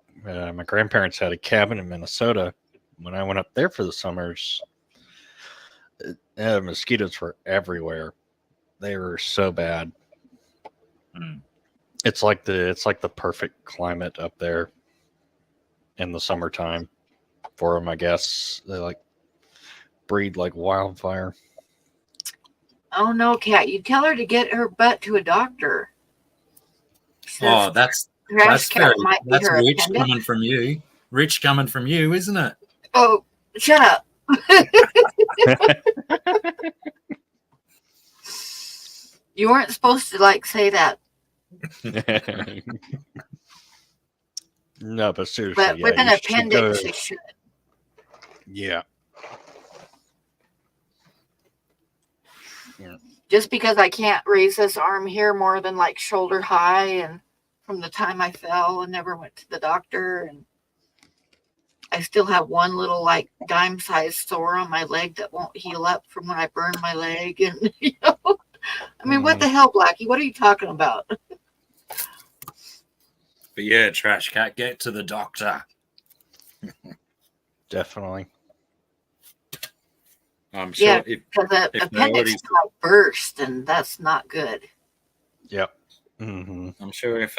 Speaker 3: grandparents had a cabin in Minnesota. When I went up there for the summers, mosquitoes were everywhere. They were so bad.
Speaker 2: Mm.
Speaker 3: It's like the perfect climate up there in the summertime for them. I guess they like breed like wildfire.
Speaker 1: Oh no, Kat! You tell her to get her butt to a doctor.
Speaker 2: Oh, that's
Speaker 1: trash cat might be
Speaker 2: that's
Speaker 1: her
Speaker 2: rich
Speaker 1: appendix.
Speaker 2: coming from you. Rich coming from you, isn't it?
Speaker 1: Oh, shut up! You weren't supposed to like say that.
Speaker 3: No, but seriously,
Speaker 1: But with an
Speaker 3: you should
Speaker 1: appendix,
Speaker 3: go-
Speaker 1: you should.
Speaker 3: Yeah.
Speaker 1: Just because I can't raise this arm here more than like shoulder high, and from the time I fell and never went to the doctor, and I still have one little like dime-sized sore on my leg that won't heal up from when I burned my leg, and I mean, what the hell, Blackie? What are you talking about?
Speaker 2: But yeah, trash cat, get to the doctor.
Speaker 3: Definitely.
Speaker 2: I'm sure
Speaker 1: Yeah,
Speaker 2: if
Speaker 1: because the
Speaker 2: if they
Speaker 1: appendix
Speaker 2: already,
Speaker 1: might burst, and that's not good.
Speaker 3: Yep. Mm-hmm.
Speaker 2: I'm sure if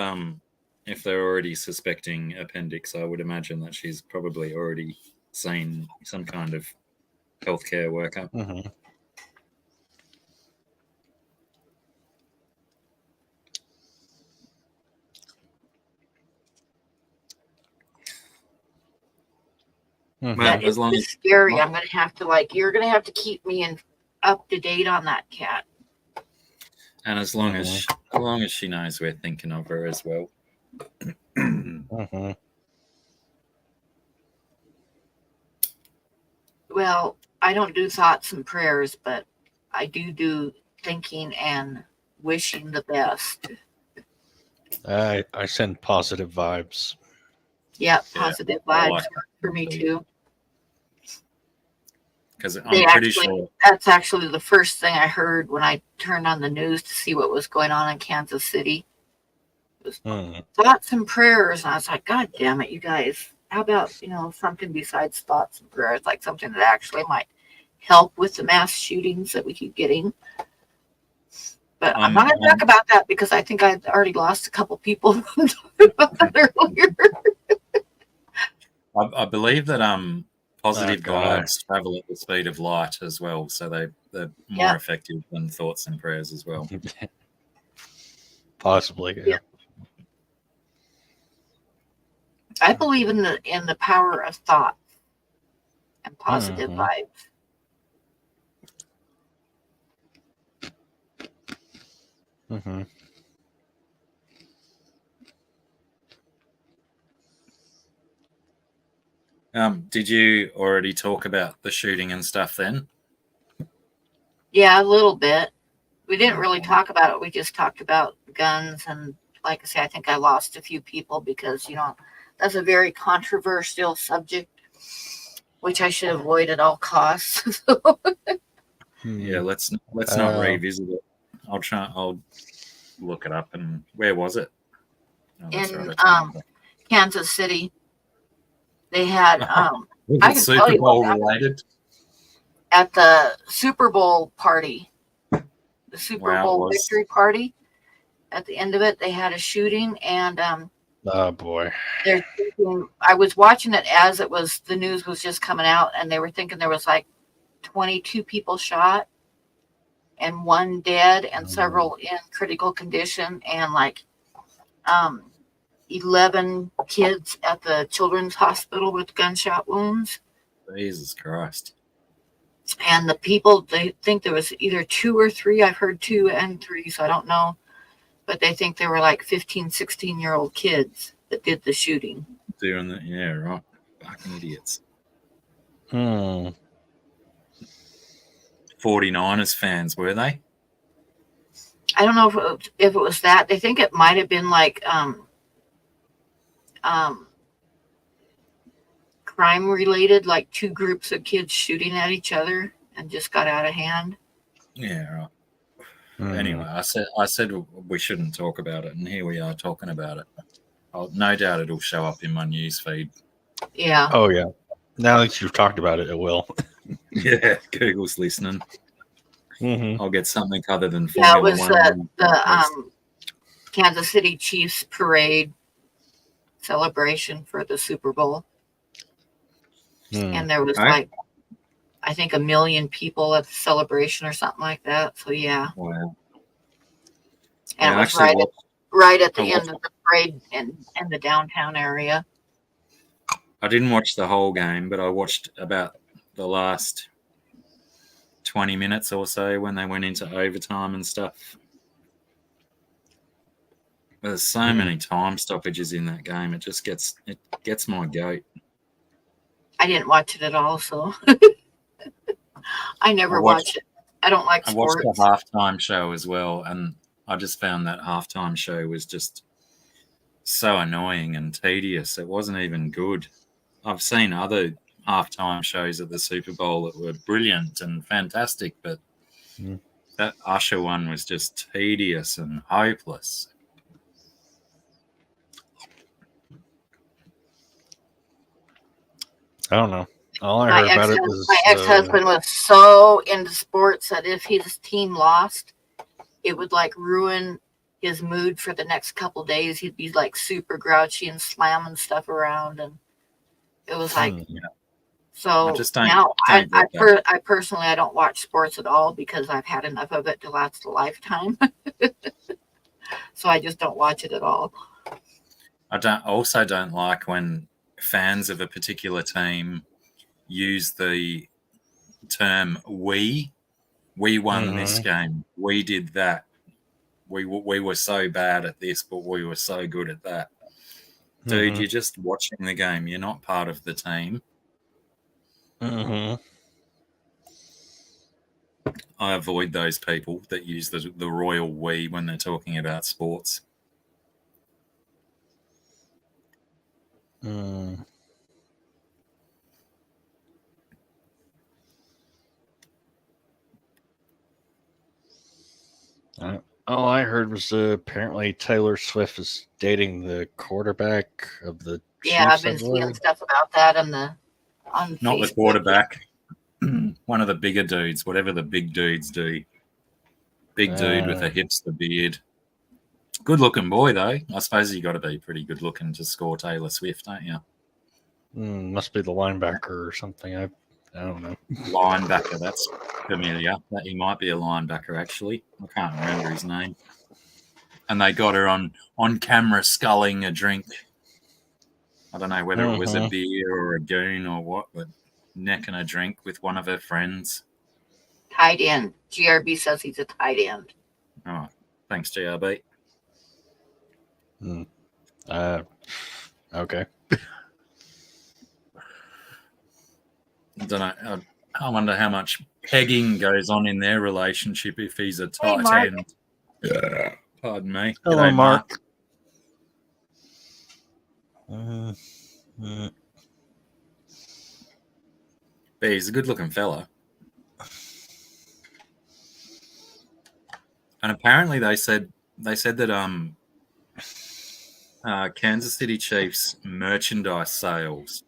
Speaker 2: they're already suspecting appendix, I would imagine that she's probably already seen some kind of healthcare worker.
Speaker 3: Mm-hmm. Mm-hmm.
Speaker 1: That
Speaker 2: As
Speaker 1: is
Speaker 2: long as
Speaker 1: scary. I'm gonna have to you're gonna have to keep me up to date on that, Cat.
Speaker 2: and as long as she knows we're thinking of her as well.
Speaker 3: Mm-hmm.
Speaker 1: Well, I don't do thoughts and prayers, but I do thinking and wishing the best.
Speaker 3: I send positive vibes.
Speaker 1: Yeah,
Speaker 2: Yeah,
Speaker 1: positive
Speaker 2: I
Speaker 1: vibes
Speaker 2: like
Speaker 1: for me too.
Speaker 2: Because I'm pretty sure
Speaker 1: That's actually the first thing I heard when I turned on the news to see what was going on in Kansas City. It was thoughts and prayers, and I was like, God damn it, you guys! How about something besides thoughts and prayers, like something that actually might help with the mass shootings that we keep getting. But I'm not going to talk about that because I think I've already lost a couple people from talking about that earlier.
Speaker 2: I believe that positive vibes travel at the speed of light as well, so they're more effective than thoughts and prayers as well.
Speaker 3: Possibly, yeah.
Speaker 1: I believe in the power of thought and positive vibes.
Speaker 3: Mm-hmm.
Speaker 2: Did you already talk about the shooting and stuff then?
Speaker 1: Yeah, a little bit. We didn't really talk about it. We just talked about guns, and like I say, I think I lost a few people because that's a very controversial subject, which I should avoid at all costs.
Speaker 2: Yeah, let's not revisit it. I'll look it up. And where was it?
Speaker 1: In Kansas City. They had
Speaker 2: Was
Speaker 1: I
Speaker 2: it
Speaker 1: can
Speaker 2: Super
Speaker 1: tell you what
Speaker 2: Bowl
Speaker 1: happened
Speaker 2: related?
Speaker 1: at the Super Bowl party, the Super
Speaker 2: Wow, it
Speaker 1: Bowl
Speaker 2: was.
Speaker 1: victory party. At the end of it, they had a shooting, and
Speaker 3: Oh boy.
Speaker 1: they're thinking. I was watching it as it was. The news was just coming out, and they were thinking there was like 22 people shot, and one dead, and several in critical condition, and like um, 11 kids at the children's hospital with gunshot wounds.
Speaker 2: Jesus Christ.
Speaker 1: And the people, they think there was either 2 or 3. I've heard 2 and 3, so I don't know. But they think they were like 15, 16-year-old kids that did the shooting.
Speaker 2: Doing that, yeah, right. Fucking idiots. 49ers fans, were they?
Speaker 1: I don't know if it was that. They think it might have been like crime related, like 2 groups of kids shooting at each other and just got out of hand.
Speaker 2: Yeah, right. Anyway, I said we shouldn't talk about it, and here we are talking about it. No doubt it'll show up in my news feed.
Speaker 1: Yeah.
Speaker 3: Oh yeah. Now that you've talked about it, it will.
Speaker 2: Yeah, Google's listening. I'll get something other than
Speaker 1: Yeah, it
Speaker 2: Formula
Speaker 1: was
Speaker 2: One.
Speaker 1: the Kansas City Chiefs parade celebration for the Super Bowl. And there was like, I think 1 million people at the celebration or something like that. So yeah.
Speaker 2: Wow.
Speaker 1: And
Speaker 2: Yeah,
Speaker 1: it was right at the end of the parade in the downtown area.
Speaker 2: I didn't watch the whole game, but I watched about the last 20 minutes or so when they went into overtime and stuff. There's so many time stoppages in that game. It just gets my goat.
Speaker 1: I didn't watch it at all, so I never watch it. I don't like sports.
Speaker 2: I watched the halftime show as well, and I just found that halftime show was just so annoying and tedious. It wasn't even good. I've seen other halftime shows at the Super Bowl that were brilliant and fantastic, but that Usher one was just tedious and hopeless.
Speaker 3: I don't know. All I heard about it was
Speaker 1: my ex-husband was so into sports that if his team lost, it would like ruin his mood for the next couple days. He'd be like super grouchy and slamming stuff around, and it was like so. Now I personally I don't watch sports at all because I've had enough of it to last a lifetime. So I just don't watch it at all.
Speaker 2: I don't like when fans of a particular team use the term we won this game, we did that, we were so bad at this, but we were so good at that. Dude, you're just watching the game, you're not part of the team. I avoid those people that use the royal we when they're talking about sports.
Speaker 3: All I heard was apparently Taylor Swift is dating the quarterback of the Chiefs.
Speaker 1: I've been seeing stuff about that on
Speaker 2: Not
Speaker 1: Facebook.
Speaker 2: the quarterback. One of the bigger dudes, whatever the big dudes do. Big dude with the hips, the beard. Good looking boy, though. I suppose you got to be pretty good looking to score Taylor Swift, don't you?
Speaker 3: Must be the linebacker or something. I don't know.
Speaker 2: Linebacker, that's familiar. That he might be a linebacker, actually. I can't remember his name. And they got her on camera sculling a drink. I don't know whether it was a beer or a goon or what, but necking a drink with one of her friends.
Speaker 1: Tight end. GRB says he's a tight end.
Speaker 2: Oh, thanks, GRB.
Speaker 3: Okay.
Speaker 2: I don't know. I wonder how much pegging goes on in their relationship if he's a tight end. Yeah. Pardon me.
Speaker 3: Hello,
Speaker 2: G'day,
Speaker 3: Mark.
Speaker 2: But he's a good-looking fella. And apparently they said that Kansas City Chiefs merchandise sales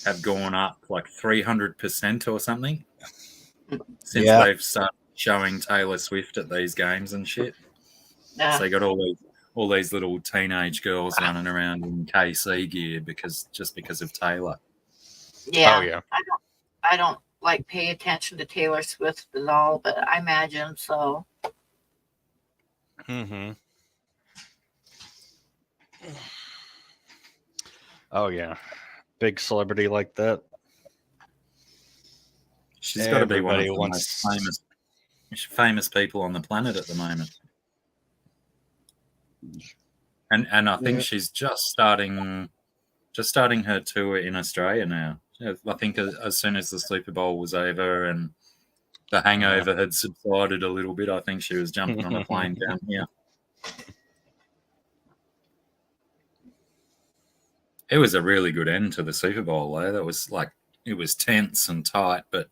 Speaker 2: have gone up like 300% or something since
Speaker 3: Yeah.
Speaker 2: they've started showing Taylor Swift at these games and shit. So
Speaker 1: Uh,
Speaker 2: they got all these little teenage girls running around in KC gear because of Taylor.
Speaker 1: yeah.
Speaker 3: Oh yeah.
Speaker 1: I don't like pay attention to Taylor Swift at all, but I imagine so.
Speaker 3: Mm-hmm. Oh yeah. Big celebrity like that.
Speaker 2: She's got to be one of
Speaker 3: Everybody
Speaker 2: the
Speaker 3: wants.
Speaker 2: most famous people on the planet at the moment. And I think
Speaker 3: Yeah.
Speaker 2: she's just starting her tour in Australia now. I think as soon as the Super Bowl was over and the hangover had subsided a little bit, I think she was jumping on a plane down here. It was a really good end to the Super Bowl, though. That was like, it was tense and tight, but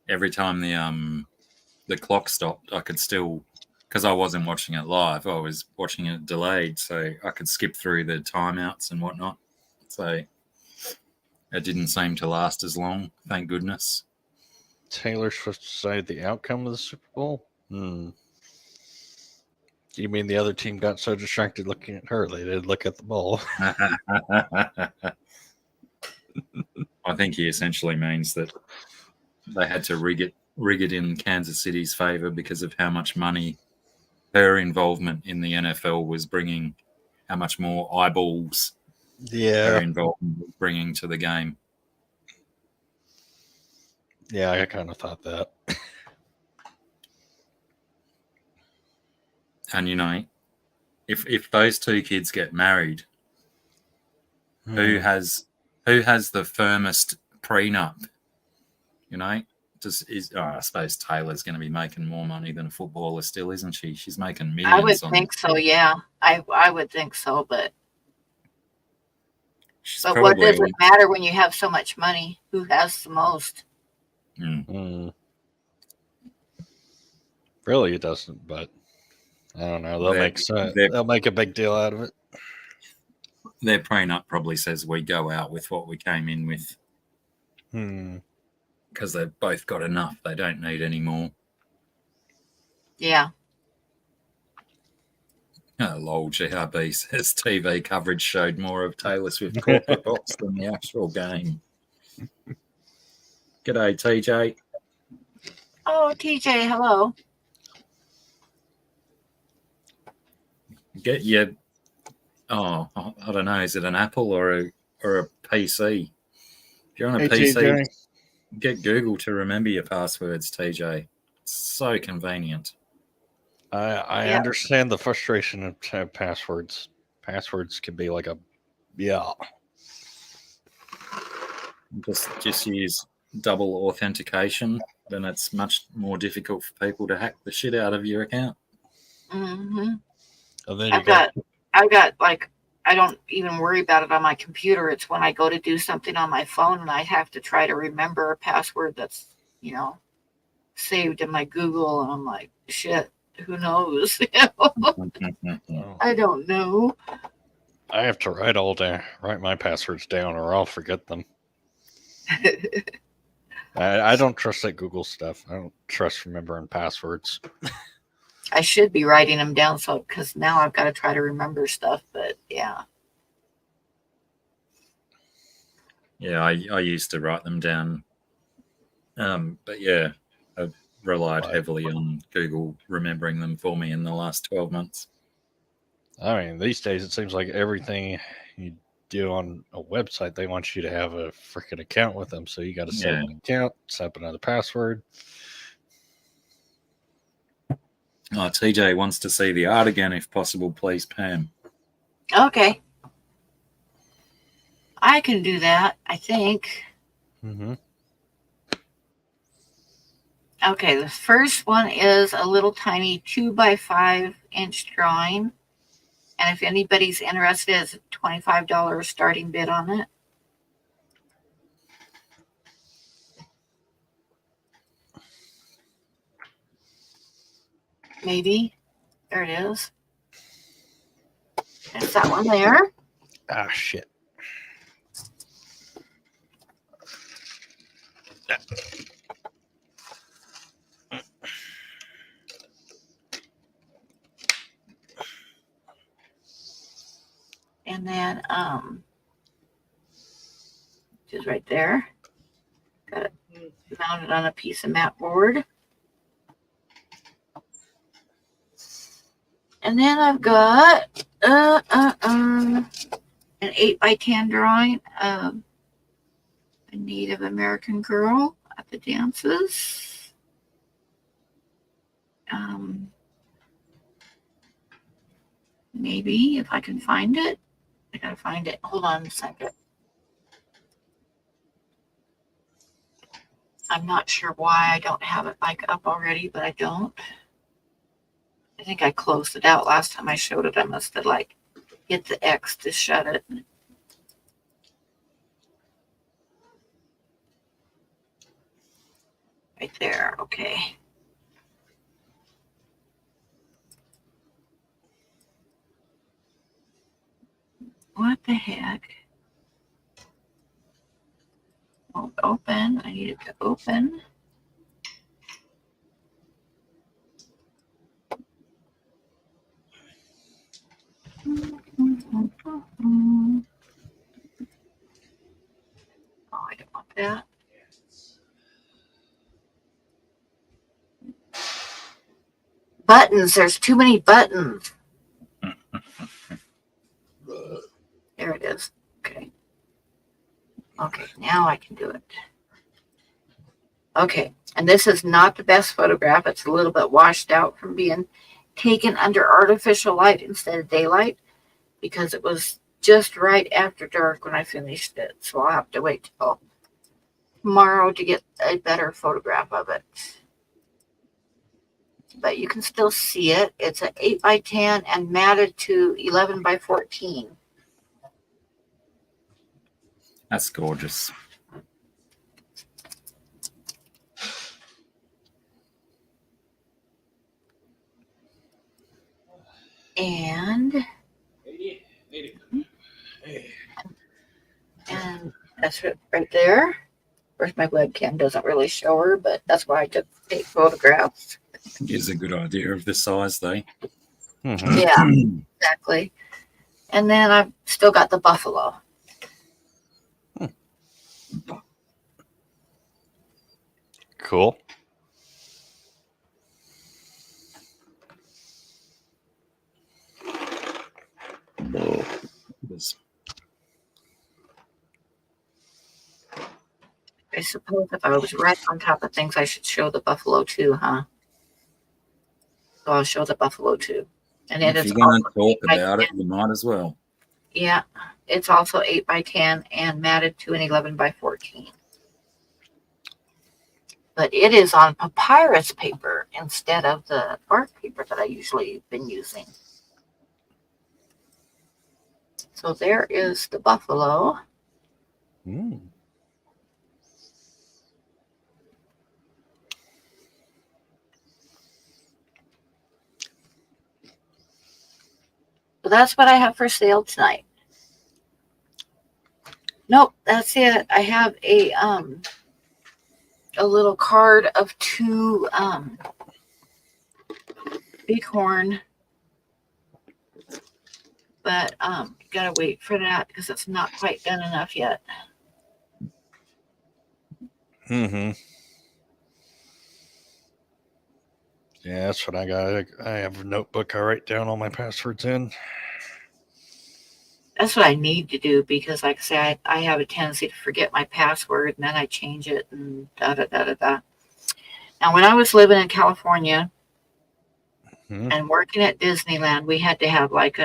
Speaker 2: every time the clock stopped, I could still, because I wasn't watching it live, I was watching it delayed, so I could skip through the timeouts and whatnot. So it didn't seem to last as long, thank goodness.
Speaker 3: Taylor Swift decided the outcome of the Super Bowl? You mean the other team got so distracted looking at her they didn't look at the ball?
Speaker 2: I think he essentially means that they had to rig it in Kansas City's favor because of how much money her involvement in the NFL was bringing, how much more eyeballs her
Speaker 3: Yeah.
Speaker 2: involvement was bringing to the game.
Speaker 3: Yeah, I kind of thought that.
Speaker 2: And you know, if those two kids get married, who has the firmest prenup? You know, I suppose Taylor's going to be making more money than a footballer still, isn't she? She's making millions.
Speaker 1: I would think so, yeah. I would think so, but what does it matter when you have so much money? Who has the most?
Speaker 3: Really, it doesn't, but I don't know. They'll make a big deal out of it.
Speaker 2: Their prenup probably says we go out with what we came in with. Because they've both got enough. They don't need any more.
Speaker 1: Yeah.
Speaker 2: Lol, GRB says TV coverage showed more of Taylor Swift corporate box than the actual game. G'day, TJ.
Speaker 1: Oh, TJ, hello.
Speaker 2: Get your, I don't know, is it an Apple or a PC? If you're on a PC,
Speaker 3: TJ.
Speaker 2: Get Google to remember your passwords, TJ. It's so convenient.
Speaker 3: I understand the frustration of passwords. Passwords can be like
Speaker 2: Just use double authentication, then it's much more difficult for people to hack the shit out of your account.
Speaker 1: Mm-hmm.
Speaker 3: And then
Speaker 1: I've got like, I don't even worry about it on my computer. It's when I go to do something on my phone and I have to try to remember a password that's, saved in my Google, and I'm like, shit, who knows? I don't know.
Speaker 3: I have to write my passwords down or I'll forget them. I don't trust that Google stuff. I don't trust remembering passwords.
Speaker 1: I should be writing them down because now I've got to try to remember stuff, but yeah.
Speaker 2: Yeah, I used to write them down. But yeah, I've relied heavily on Google remembering them for me in the last 12 months.
Speaker 3: I mean, these days it seems like everything you do on a website, they want you to have a freaking account with them. So you got to set an account, set up another password.
Speaker 2: TJ wants to see the art again, if possible, please, Pam.
Speaker 1: Okay. I can do that, I think.
Speaker 3: Mm-hmm.
Speaker 1: Okay, the first one is a little tiny 2x5-inch drawing. And if anybody's interested, it's a $25 starting bid on it. Maybe. There it is. There's that one there.
Speaker 3: Ah, shit.
Speaker 1: And then, just right there. Got it mounted on a piece of mat board. And then I've got an 8x10 drawing of a Native American girl at the dances. Maybe if I can find it. I gotta find it. Hold on a second. I'm not sure why I don't have it like up already, but I don't. I think I closed it out last time I showed it. I must have like hit the X to shut it. Right there. Okay. What the heck? Won't open. I need it to open. Oh, I don't want that. Buttons. There's too many buttons. There it is. Okay. Okay, now I can do it. Okay, and this is not the best photograph. It's a little bit washed out from being taken under artificial light instead of daylight because it was just right after dark when I finished it. So I'll have to wait till tomorrow to get a better photograph of it. But you can still see it. It's an 8x10 and matted to 11x14.
Speaker 2: That's gorgeous.
Speaker 1: And that's it right there. Of course, my webcam doesn't really show her, but that's why I take photographs.
Speaker 2: Gives a good idea of the size, though.
Speaker 3: Mm-hmm.
Speaker 1: Yeah, exactly. And then I've still got the buffalo.
Speaker 3: Cool.
Speaker 1: I suppose if I was right on top of things, I should show the buffalo too, huh? So I'll show the buffalo too. And it
Speaker 2: If
Speaker 1: is
Speaker 2: you're going to
Speaker 1: also
Speaker 2: talk
Speaker 1: 8x10.
Speaker 2: about it, you might as well.
Speaker 1: Yeah, it's also 8x10 and matted to an 11x14. But it is on papyrus paper instead of the bark paper that I usually been using. So there is the buffalo.
Speaker 3: Mm.
Speaker 1: So that's what I have for sale tonight. Nope, that's it. I have a little card of two bighorn, but gotta wait for that because it's not quite done enough yet.
Speaker 3: Mm-hmm. Yeah, that's what I got. I have a notebook I write down all my passwords in.
Speaker 1: That's what I need to do because, like I say, I have a tendency to forget my password and then I change it and da da da da da. Now, when I was living in California and working at Disneyland, we had to have like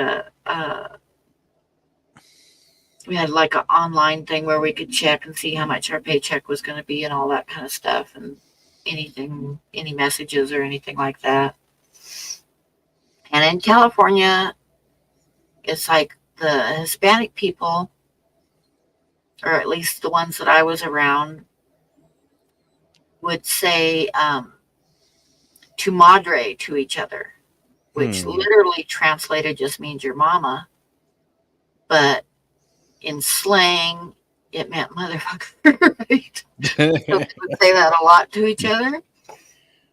Speaker 1: we had like an online thing where we could check and see how much our paycheck was going to be and all that kind of stuff and anything, any messages or anything like that. And in California, it's like the Hispanic people, or at least the ones that I was around, would say tu madre to each other, which literally translated just means your mama. but in slang, it meant motherfucker, right? So we would say that a lot to each other.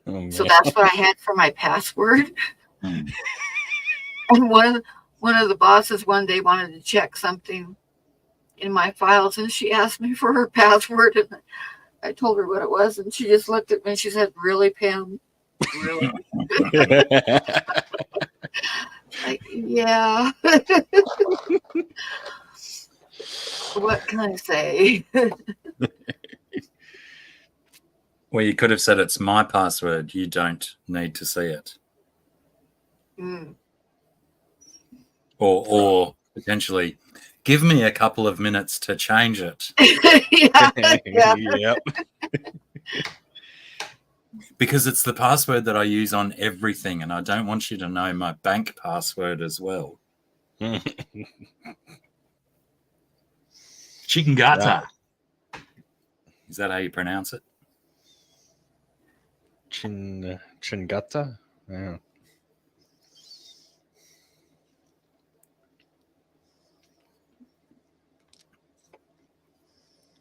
Speaker 3: Oh,
Speaker 1: So
Speaker 3: man.
Speaker 1: that's what I had for my password.
Speaker 2: Hmm.
Speaker 1: And one of the bosses one day wanted to check something in my files, and she asked me for her password, and I told her what it was, and she just looked at me and she said, "Really, Pam? Really?" Like, yeah. What can I say?
Speaker 2: Well, you could have said it's my password. You don't need to see it.
Speaker 1: Mm.
Speaker 2: Or potentially, give me a couple of minutes to change it.
Speaker 1: Yeah.
Speaker 3: Yep.
Speaker 2: Because it's the password that I use on everything, and I don't want you to know my bank password as well. Chikangata. Is that how you pronounce it?
Speaker 3: Chingata? Yeah.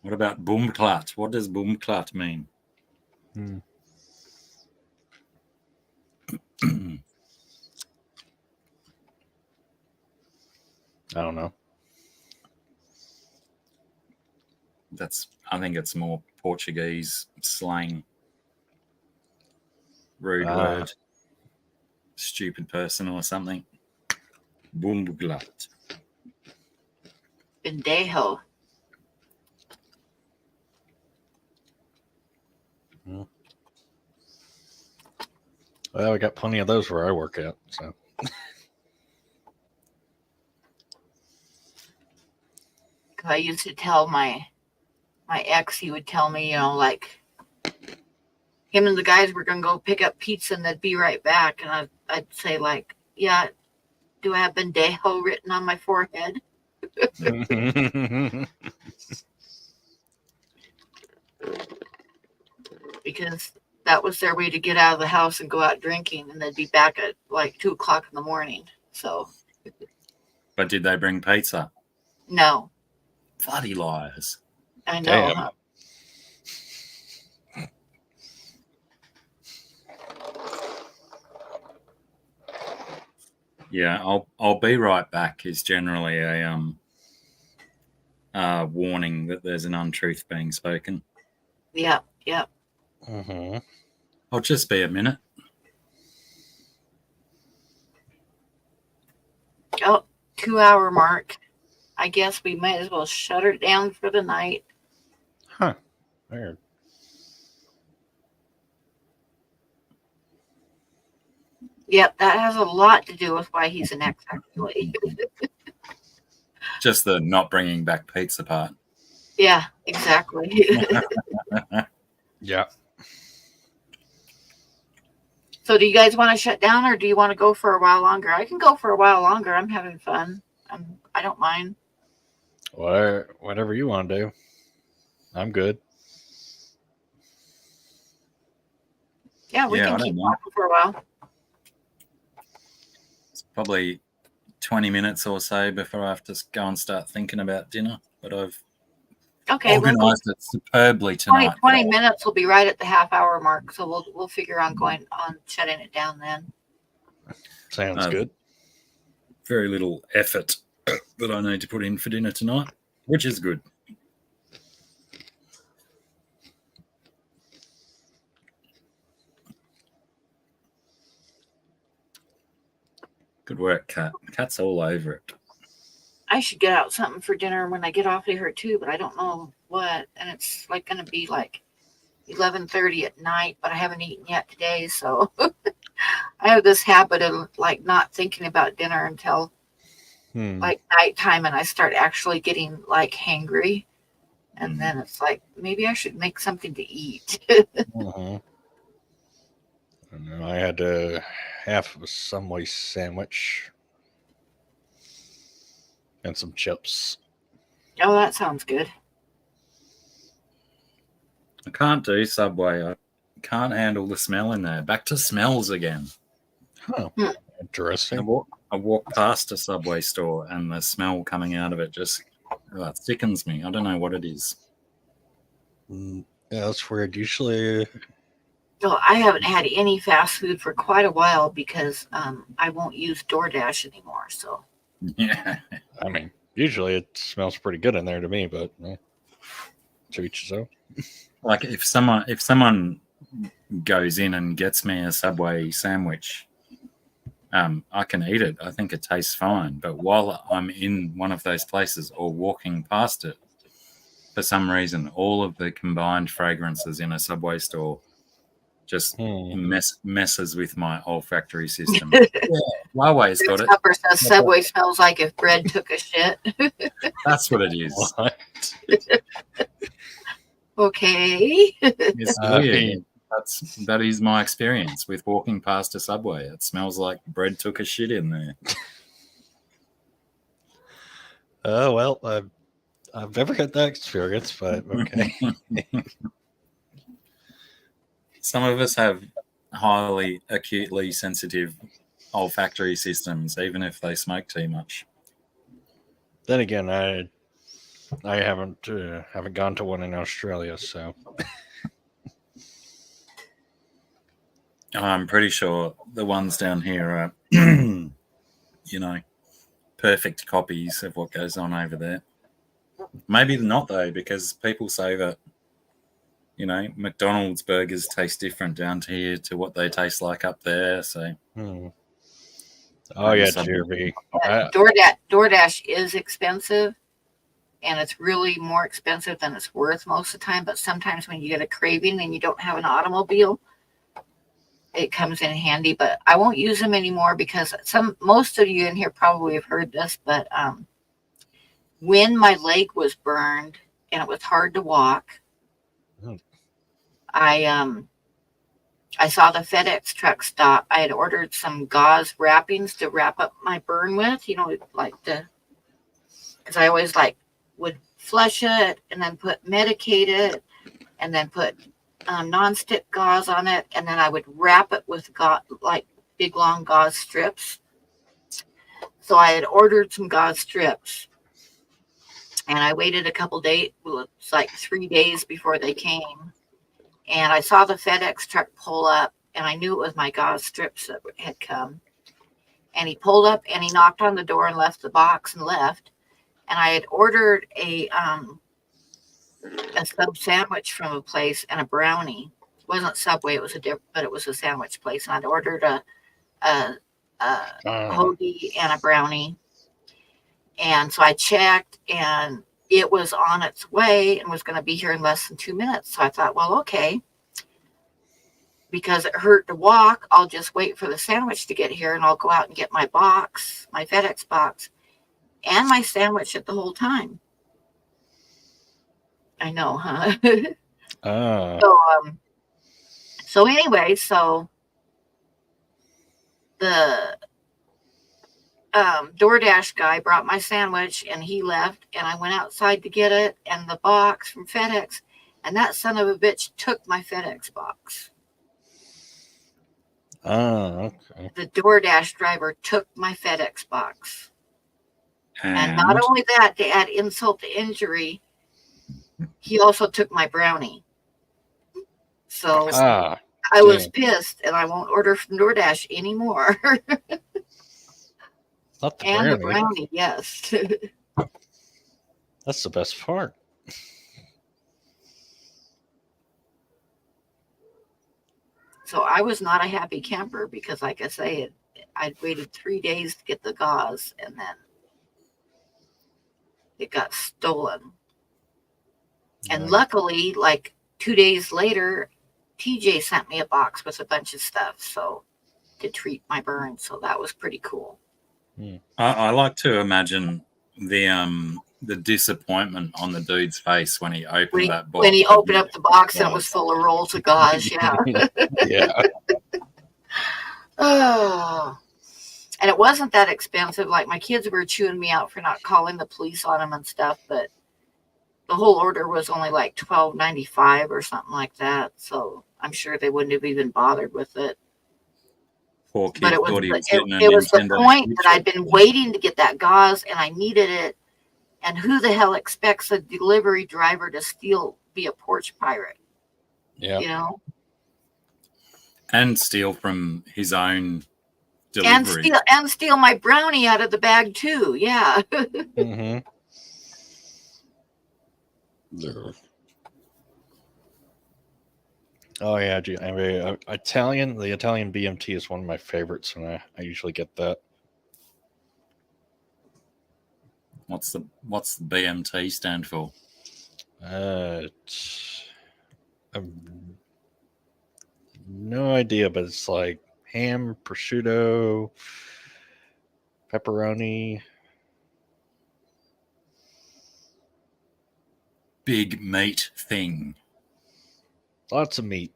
Speaker 2: What about boomklat? What does boomklat mean?
Speaker 3: Hmm. I don't know.
Speaker 2: I think it's more Portuguese slang. Rude word. Stupid person or something. Boomklat.
Speaker 1: Bendejo.
Speaker 3: Well, we got plenty of those where I work at. So
Speaker 1: I used to tell my ex, he would tell me, like him and the guys were gonna go pick up pizza and they'd be right back, and I'd say like, yeah, do I have Bendejo written on my forehead? Because that was their way to get out of the house and go out drinking, and they'd be back at like 2:00 in the morning. So
Speaker 2: But did they bring pizza?
Speaker 1: no,
Speaker 2: Bloody liars.
Speaker 1: I know.
Speaker 3: Damn.
Speaker 1: Huh?
Speaker 2: Yeah, I'll be right back is generally a warning that there's an untruth being spoken.
Speaker 1: Yep.
Speaker 3: Mm-hmm.
Speaker 2: I'll just be a minute.
Speaker 1: Oh, 2-hour mark. I guess we might as well shut her down for the night.
Speaker 3: Huh. Weird.
Speaker 1: Yep, that has a lot to do with why he's an ex, actually.
Speaker 2: Just the not bringing back pizza part.
Speaker 1: Yeah, exactly.
Speaker 3: Yeah.
Speaker 1: So do you guys want to shut down, or do you want to go for a while longer? I can go for a while longer. I'm having fun. I don't mind.
Speaker 3: Whatever you want to do. I'm good.
Speaker 1: Yeah, we
Speaker 2: Yeah,
Speaker 1: can
Speaker 2: I don't
Speaker 1: keep
Speaker 2: mind.
Speaker 1: talking for a while.
Speaker 2: It's probably 20 minutes or so before I have to go and start thinking about dinner. But I've
Speaker 1: Okay,
Speaker 2: organised it superbly tonight.
Speaker 1: 20 minutes will be right at the half-hour mark, so we'll figure on going on shutting it down then.
Speaker 3: Sounds good.
Speaker 2: Very little effort that I need to put in for dinner tonight, which is good. Good work, Kat. Kat's all over it.
Speaker 1: I should get out something for dinner when I get off of here too, but I don't know what. And it's like going to be like 11:30 at night, but I haven't eaten yet today, so I have this habit of like not thinking about dinner until like nighttime, and I start actually getting like hangry, and then it's like maybe I should make something to eat.
Speaker 3: Mm-hmm. And I had half of a Subway sandwich and some chips.
Speaker 1: Oh, that sounds good.
Speaker 2: I can't do Subway. I can't handle the smell in there. Back to smells again.
Speaker 3: Huh.
Speaker 2: I
Speaker 3: Interesting.
Speaker 2: walk past a Subway store and the smell coming out of it just it sickens me. I don't know what it is.
Speaker 3: Yeah, that's weird. Usually,
Speaker 1: So I haven't had any fast food for quite a while because I won't use DoorDash anymore. So
Speaker 2: Yeah.
Speaker 3: I mean, usually it smells pretty good in there to me, but to each his own.
Speaker 2: Like if someone goes in and gets me a Subway sandwich, I can eat it. I think it tastes fine. But while I'm in one of those places or walking past it, for some reason, all of the combined fragrances in a Subway store just messes with my olfactory system. Huawei's got it.
Speaker 1: Supper says Subway smells like if bread took a shit.
Speaker 2: That's what it is.
Speaker 3: What?
Speaker 1: Okay.
Speaker 2: It's weird. That is my experience with walking past a Subway. It smells like bread took a shit in there.
Speaker 3: Oh well, I've never had that experience, but okay.
Speaker 2: Some of us have highly acutely sensitive olfactory systems, even if they smoke too much.
Speaker 3: Then again, I haven't gone to one in Australia, so
Speaker 2: I'm pretty sure the ones down here are, perfect copies of what goes on over there. Maybe not though, because people say that, McDonald's burgers taste different down to here to what they taste like up there. So,
Speaker 3: oh yeah, Jeremy.
Speaker 1: DoorDash is expensive, and it's really more expensive than it's worth most of the time. But sometimes when you get a craving and you don't have an automobile, it comes in handy. But I won't use them anymore because most of you in here probably have heard this. But when my leg was burned and it was hard to walk, I saw the FedEx truck stop. I had ordered some gauze wrappings to wrap up my burn with, because I always would flush it and then put medicate it and then put non-stick gauze on it, and then I would wrap it with big long gauze strips. So I had ordered some gauze strips, and I waited a couple days. It's like 3 days before they came. And I saw the FedEx truck pull up, and I knew it was my gauze strips that had come. And he pulled up, and he knocked on the door and left the box and left. And I had ordered a sub sandwich from a place and a brownie. It wasn't Subway; it was but it was a sandwich place. And I'd ordered a hoagie and a brownie. And so I checked, and it was on its way and was going to be here in less than 2 minutes. So I thought, well, okay, because it hurt to walk, I'll just wait for the sandwich to get here, and I'll go out and get my box, my FedEx box, and my sandwich at the whole time. I know, huh? So anyway, the DoorDash guy brought my sandwich, and he left, and I went outside to get it and the box from FedEx, and that son of a bitch took my FedEx box.
Speaker 3: Okay.
Speaker 1: The DoorDash driver took my FedEx box. And not only that, to add insult to injury, he also took my brownie. So I was pissed, and I won't order from DoorDash anymore.
Speaker 3: Not the
Speaker 1: and
Speaker 3: brownie.
Speaker 1: the brownie, yes.
Speaker 3: That's the best part.
Speaker 1: So I was not a happy camper because, like I say, I'd waited 3 days to get the gauze, and then it got stolen. And luckily, 2 days later, TJ sent me a box with a bunch of stuff, so to treat my burn. So that was pretty cool.
Speaker 2: I like to imagine the disappointment on the dude's face when he opened that box.
Speaker 1: When he opened up the box and it was full of rolls of gauze, yeah.
Speaker 3: Yeah.
Speaker 1: Oh. And it wasn't that expensive. Like, my kids were chewing me out for not calling the police on them and stuff, but the whole order was only like $12.95 or something like that. So I'm sure they wouldn't have even bothered with it.
Speaker 2: Poor
Speaker 1: But
Speaker 2: kid
Speaker 1: it was
Speaker 2: thought he was
Speaker 1: it,
Speaker 2: getting a
Speaker 1: it was the
Speaker 2: Nintendo
Speaker 1: point that
Speaker 2: Switch.
Speaker 1: I'd been waiting to get that gauze and I needed it. And who the hell expects a delivery driver to be a porch pirate?
Speaker 3: Yeah.
Speaker 1: You know,
Speaker 2: And steal from his own delivery.
Speaker 1: and steal my brownie out of the bag too. Yeah.
Speaker 3: Mm-hmm. Oh yeah, I mean, the Italian BMT is one of my favorites, and I usually get that.
Speaker 2: What's the BMT stand for?
Speaker 3: No idea, but it's like ham, prosciutto, pepperoni.
Speaker 2: Big meat thing.
Speaker 3: Lots of meat.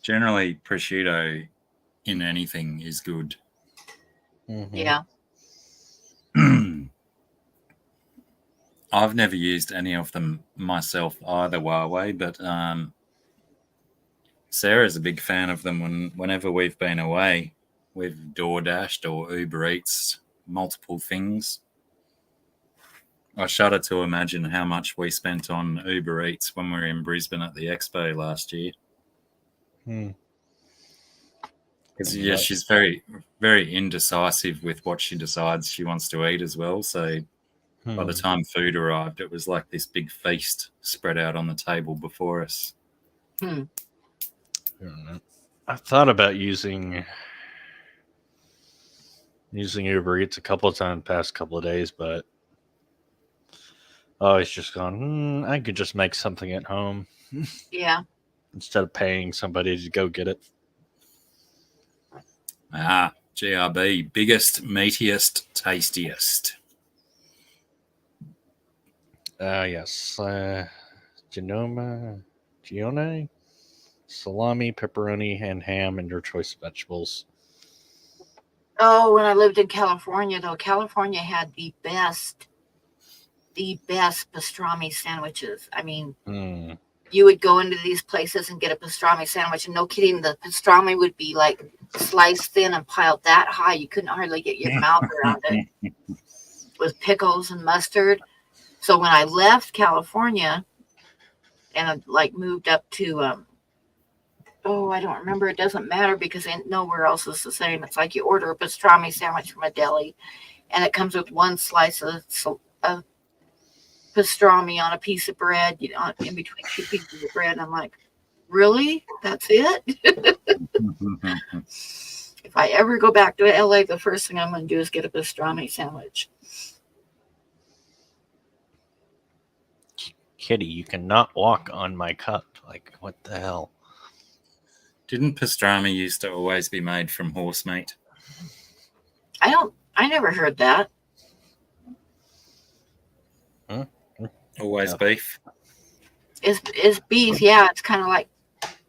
Speaker 2: Generally, prosciutto in anything is good.
Speaker 3: Mm-hmm.
Speaker 1: Yeah.
Speaker 2: I've never used any of them myself either, Huawei, but Sarah's a big fan of them. Whenever we've been away, we've DoorDashed or Uber Eats multiple things. I shudder to imagine how much we spent on Uber Eats when we were in Brisbane at the Expo last year. Because she's very, very indecisive with what she decides she wants to eat as well. So by the time food arrived, it was like this big feast spread out on the table before us.
Speaker 3: I don't know. I've thought about using Uber Eats a couple of times the past couple of days, but it's just gone. I could just make something at home.
Speaker 1: Yeah.
Speaker 3: Instead of paying somebody to go get it.
Speaker 2: GRB, biggest, meatiest, tastiest.
Speaker 3: Yes. Gione, salami, pepperoni, and ham, and your choice of vegetables.
Speaker 1: Oh, when I lived in California, though, California had the best pastrami sandwiches. I mean, you would go into these places and get a pastrami sandwich, and no kidding, the pastrami would be like sliced thin and piled that high you couldn't hardly get your mouth around it, with pickles and mustard. So when I left California and I moved up to I don't remember, it doesn't matter because nowhere else is the same. It's like you order a pastrami sandwich from a deli and it comes with one slice of pastrami on a piece of bread, in between two pieces of bread. And I'm like, really? That's it? If I ever go back to LA, the first thing I'm going to do is get a pastrami sandwich.
Speaker 3: Kitty, you cannot walk on my cup. Like, what the hell?
Speaker 2: Didn't pastrami used to always be made from horse meat?
Speaker 1: I never heard that.
Speaker 2: Always beef?
Speaker 1: Is beef, yeah, it's kind of like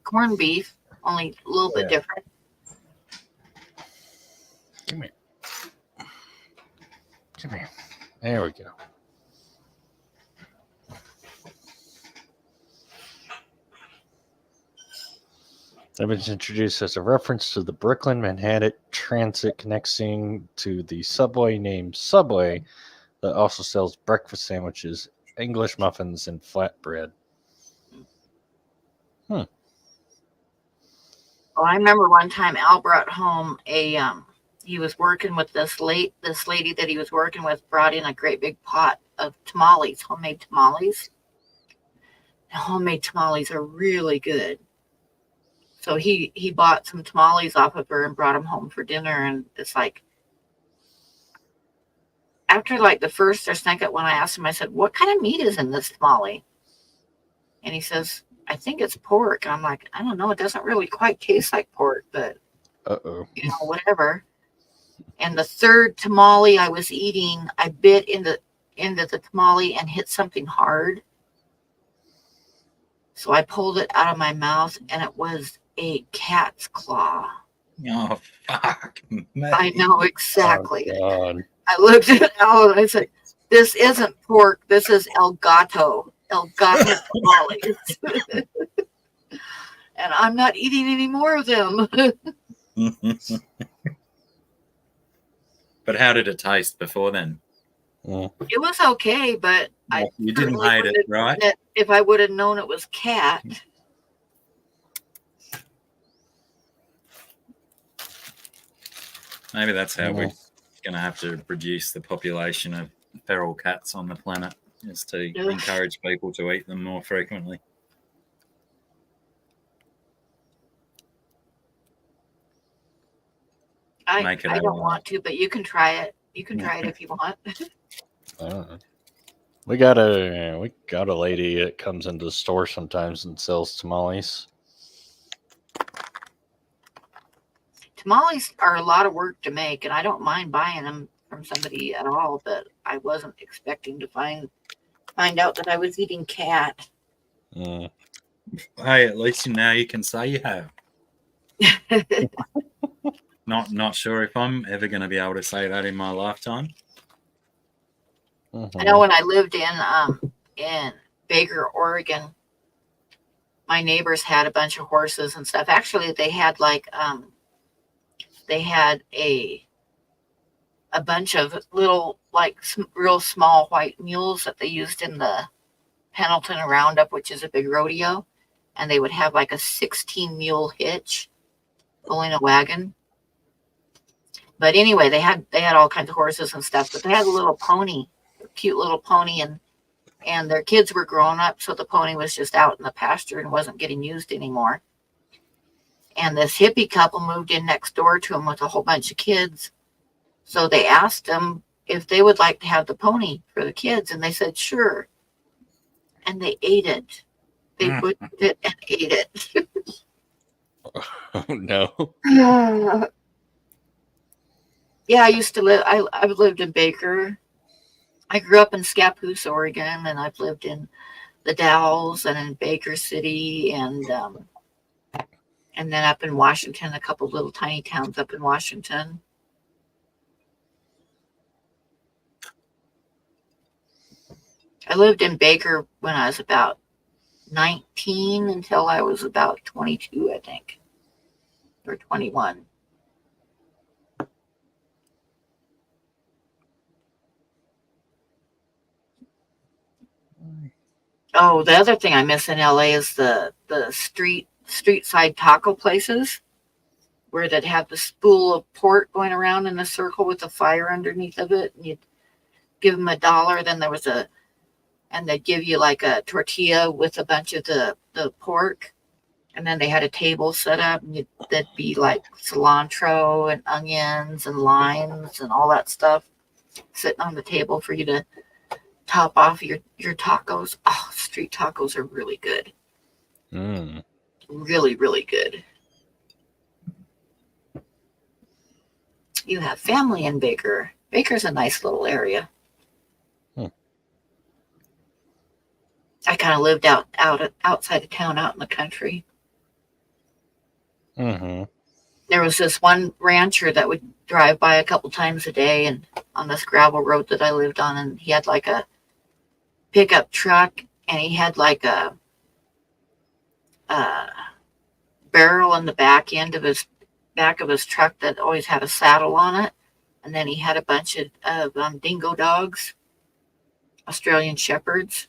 Speaker 1: corned beef, only a little bit different.
Speaker 3: Come here. There we go. That was introduced as a reference to the Brooklyn Manhattan Transit connecting to the subway named Subway that also sells breakfast sandwiches, English muffins, and flatbread.
Speaker 1: Well, I remember one time Al brought home he was working with this lady that he was working with brought in a great big pot of tamales, homemade tamales. And homemade tamales are really good. So he bought some tamales off of her and brought them home for dinner. And it's like, after the first or second one, I asked him, I said, what kind of meat is in this tamale? And he says, I think it's pork. I'm like, I don't know. It doesn't really quite taste like pork, but whatever. And the third tamale I was eating, I bit into the tamale and hit something hard. So I pulled it out of my mouth, and it was a cat's claw.
Speaker 2: Oh, fuck. Man.
Speaker 1: I know exactly.
Speaker 3: Oh, God.
Speaker 1: I looked at Al and I said, this isn't pork. This is El Gato. El Gato tamales. and I'm not eating any more of them.
Speaker 2: But how did it taste before then?
Speaker 1: It was okay, but I
Speaker 2: You didn't
Speaker 1: certainly
Speaker 2: hate it,
Speaker 1: wouldn't have
Speaker 2: right?
Speaker 1: eaten it if I would have known it was cat.
Speaker 2: Maybe that's how we're going to have to reduce the population of feral cats on the planet, is to
Speaker 1: Ugh.
Speaker 2: encourage people to eat them more frequently.
Speaker 1: I
Speaker 2: Make it
Speaker 1: don't want to, but you can try it. You can try it if you want.
Speaker 3: We got a lady that comes into the store sometimes and sells tamales.
Speaker 1: Tamales are a lot of work to make, and I don't mind buying them from somebody at all, but I wasn't expecting to find out that I was eating cat.
Speaker 2: Hey, at least now you can say you have. Not sure if I'm ever going to be able to say that in my lifetime.
Speaker 1: I know when I lived in Baker, Oregon, my neighbors had a bunch of horses and stuff. Actually, they had a bunch of little, like, real small white mules that they used in the Pendleton Roundup, which is a big rodeo, and they would have like a 16 mule hitch pulling a wagon. But anyway, they had all kinds of horses and stuff, but they had a little pony, a cute little pony, and their kids were growing up, so the pony was just out in the pasture and wasn't getting used anymore. And this hippie couple moved in next door to them with a whole bunch of kids. So they asked them if they would like to have the pony for the kids, and they said sure. And they ate it. They butchered it and ate it.
Speaker 3: Oh no.
Speaker 1: Yeah, I used to live. I've lived in Baker. I grew up in Scappoose, Oregon, and I've lived in the Dalles and in Baker City, and then up in Washington, a couple little tiny towns up in Washington. I lived in Baker when I was about 19 until I was about 22, I think, or 21. Oh, the other thing I miss in LA is the street side taco places where they'd have the spool of pork going around in a circle with a fire underneath of it, and you'd give them $1. Then there was and they'd give you like a tortilla with a bunch of the pork, and then they had a table set up, and there'd be like cilantro and onions and limes and all that stuff sitting on the table for you to top off your tacos. Oh, street tacos are really good. Really, really good. You have family in Baker. Baker's a nice little area. I kind of lived outside of town, out in the country. There was this one rancher that would drive by a couple times a day, and on this gravel road that I lived on, and he had like a pickup truck, and he had like a barrel in the back of his truck that always had a saddle on it, and then he had a bunch of dingo dogs, Australian shepherds,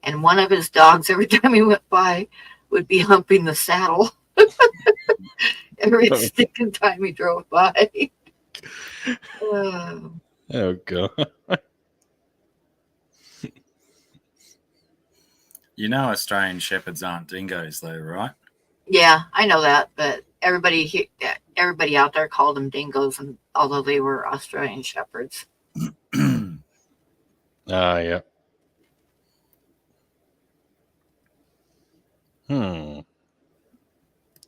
Speaker 1: and one of his dogs, every time he went by, would be humping the saddle. Every stinking time he drove by.
Speaker 3: Oh god.
Speaker 2: You know Australian shepherds aren't dingoes though, right?
Speaker 1: Yeah, I know that, but everybody out there called them dingoes, and although they were Australian shepherds.
Speaker 3: Yeah.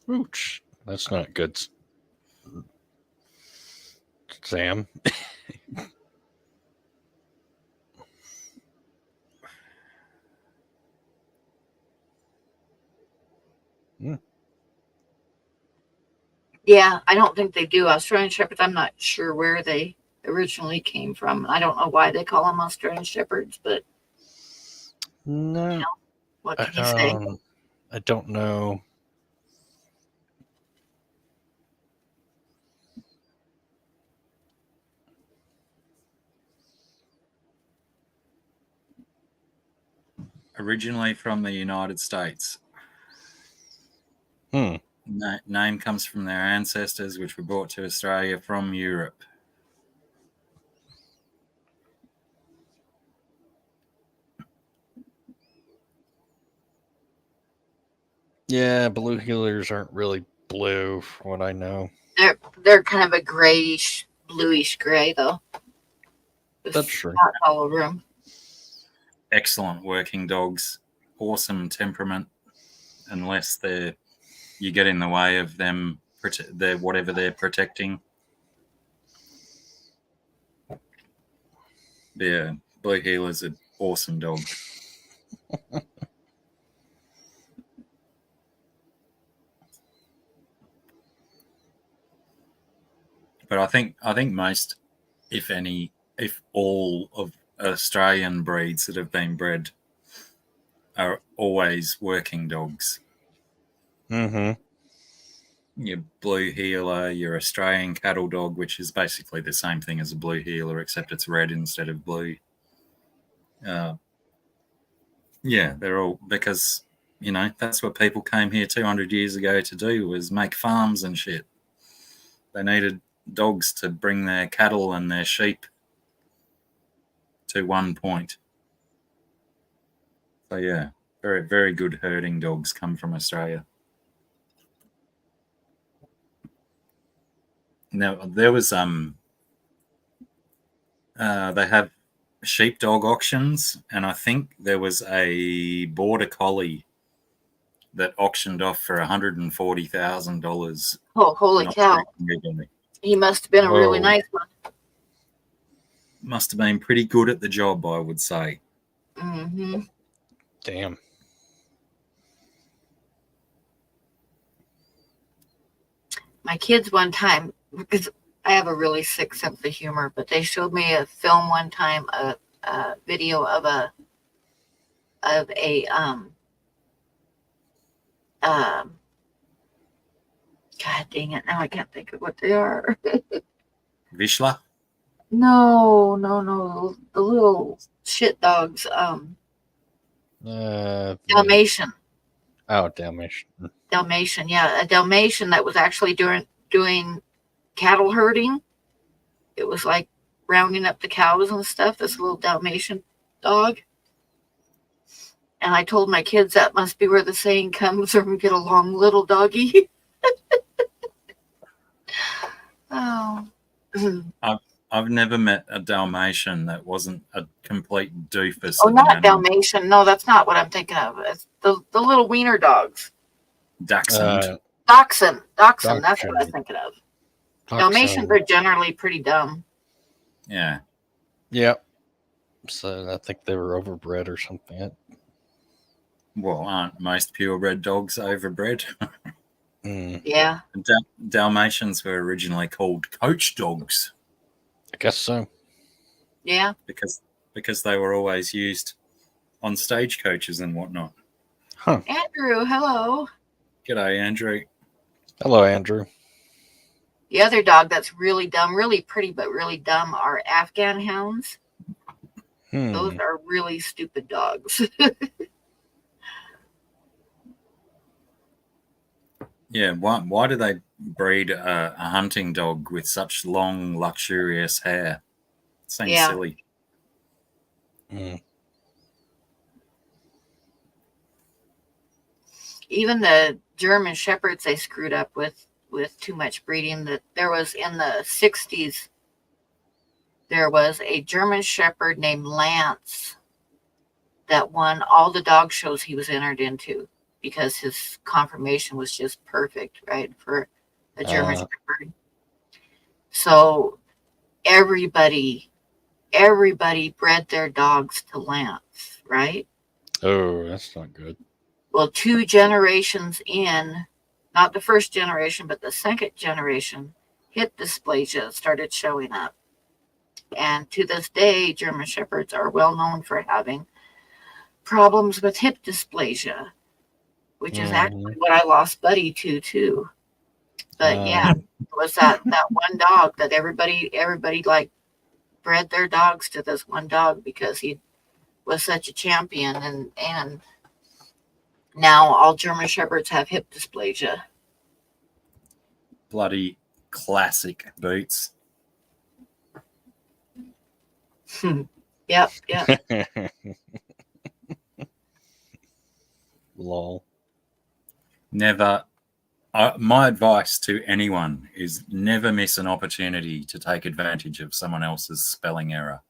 Speaker 3: Ouch. That's not good. Sam.
Speaker 1: Yeah, I don't think they do. Australian shepherds, I'm not sure where they originally came from. I don't know why they call them Australian shepherds, but
Speaker 3: no,
Speaker 1: what can you say?
Speaker 3: I don't know.
Speaker 2: Originally from the United States. Name comes from their ancestors, which were brought to Australia from Europe.
Speaker 3: Yeah, blue healers aren't really blue, from what I know.
Speaker 1: They're kind of a grayish, bluish gray though. With
Speaker 3: That's true.
Speaker 1: spots all over them.
Speaker 2: Excellent working dogs, awesome temperament, unless you get in the way of them, whatever they're protecting. Yeah, Blue Heeler's an awesome dog. But I think most, if all of Australian breeds that have been bred are always working dogs.
Speaker 3: Mm-hmm.
Speaker 2: Your blue heeler, your Australian cattle dog, which is basically the same thing as a blue heeler, except it's red instead of blue. Yeah, they're all, because, that's what people came here 200 years ago to do, was make farms and shit. They needed dogs to bring their cattle and their sheep to one point. So yeah, very, very good herding dogs come from Australia. Now there was they have sheepdog auctions, and I think there was a border collie that auctioned off for $140,000.
Speaker 1: Oh, holy cow! He must have been a really nice one.
Speaker 2: Must have been pretty good at the job, I would say.
Speaker 1: Mm-hmm.
Speaker 3: Damn.
Speaker 1: My kids one time, because I have a really sick sense of humor, but they showed me a film one time, a video of a God dang it, now I can't think of what they are.
Speaker 2: Vishla?
Speaker 1: No, the little shit dogs. Dalmatian.
Speaker 3: Oh, Dalmatian.
Speaker 1: Dalmatian, yeah, a Dalmatian that was actually doing cattle herding. It was like rounding up the cows and stuff. This little Dalmatian dog. And I told my kids that must be where the saying comes from, get along, little doggy. Oh.
Speaker 2: I've never met a Dalmatian that wasn't a complete doofus.
Speaker 1: Oh, not Dalmatian. No, that's not what I'm thinking of. It's the little wiener dogs.
Speaker 2: Dachshund.
Speaker 1: Dachshund. That's what I was thinking of. Dalmatians are generally pretty dumb.
Speaker 2: Yeah.
Speaker 3: Yep. So I think they were overbred or something.
Speaker 2: Well, aren't most purebred dogs overbred?
Speaker 1: Yeah.
Speaker 2: Dalmatians were originally called coach dogs.
Speaker 3: I guess so.
Speaker 1: Yeah.
Speaker 2: Because they were always used on stagecoaches and whatnot.
Speaker 3: Huh.
Speaker 1: Andrew, hello.
Speaker 2: G'day, Andrew.
Speaker 3: Hello, Andrew.
Speaker 1: The other dog that's really dumb, really pretty, but really dumb are Afghan hounds. Those are really stupid dogs.
Speaker 2: Yeah, why do they breed a hunting dog with such long, luxurious hair? It seems silly.
Speaker 1: Even the German Shepherds they screwed up with too much breeding. That there was in the 60s, there was a German Shepherd named Lance that won all the dog shows he was entered into, because his conformation was just perfect, right, for a German Shepherd. So everybody bred their dogs to Lance, right?
Speaker 3: Oh, that's not good.
Speaker 1: Well, 2 generations in, not the first generation, but the second generation, hip dysplasia started showing up. And to this day, German Shepherds are well known for having problems with hip dysplasia, which is actually what I lost Buddy to too. But yeah, it was that one dog that everybody like bred their dogs to this one dog because he was such a champion, and now all German Shepherds have hip dysplasia.
Speaker 2: Bloody classic boots.
Speaker 1: Yep.
Speaker 3: Lol.
Speaker 2: Never. My advice to anyone is never miss an opportunity to take advantage of someone else's spelling error.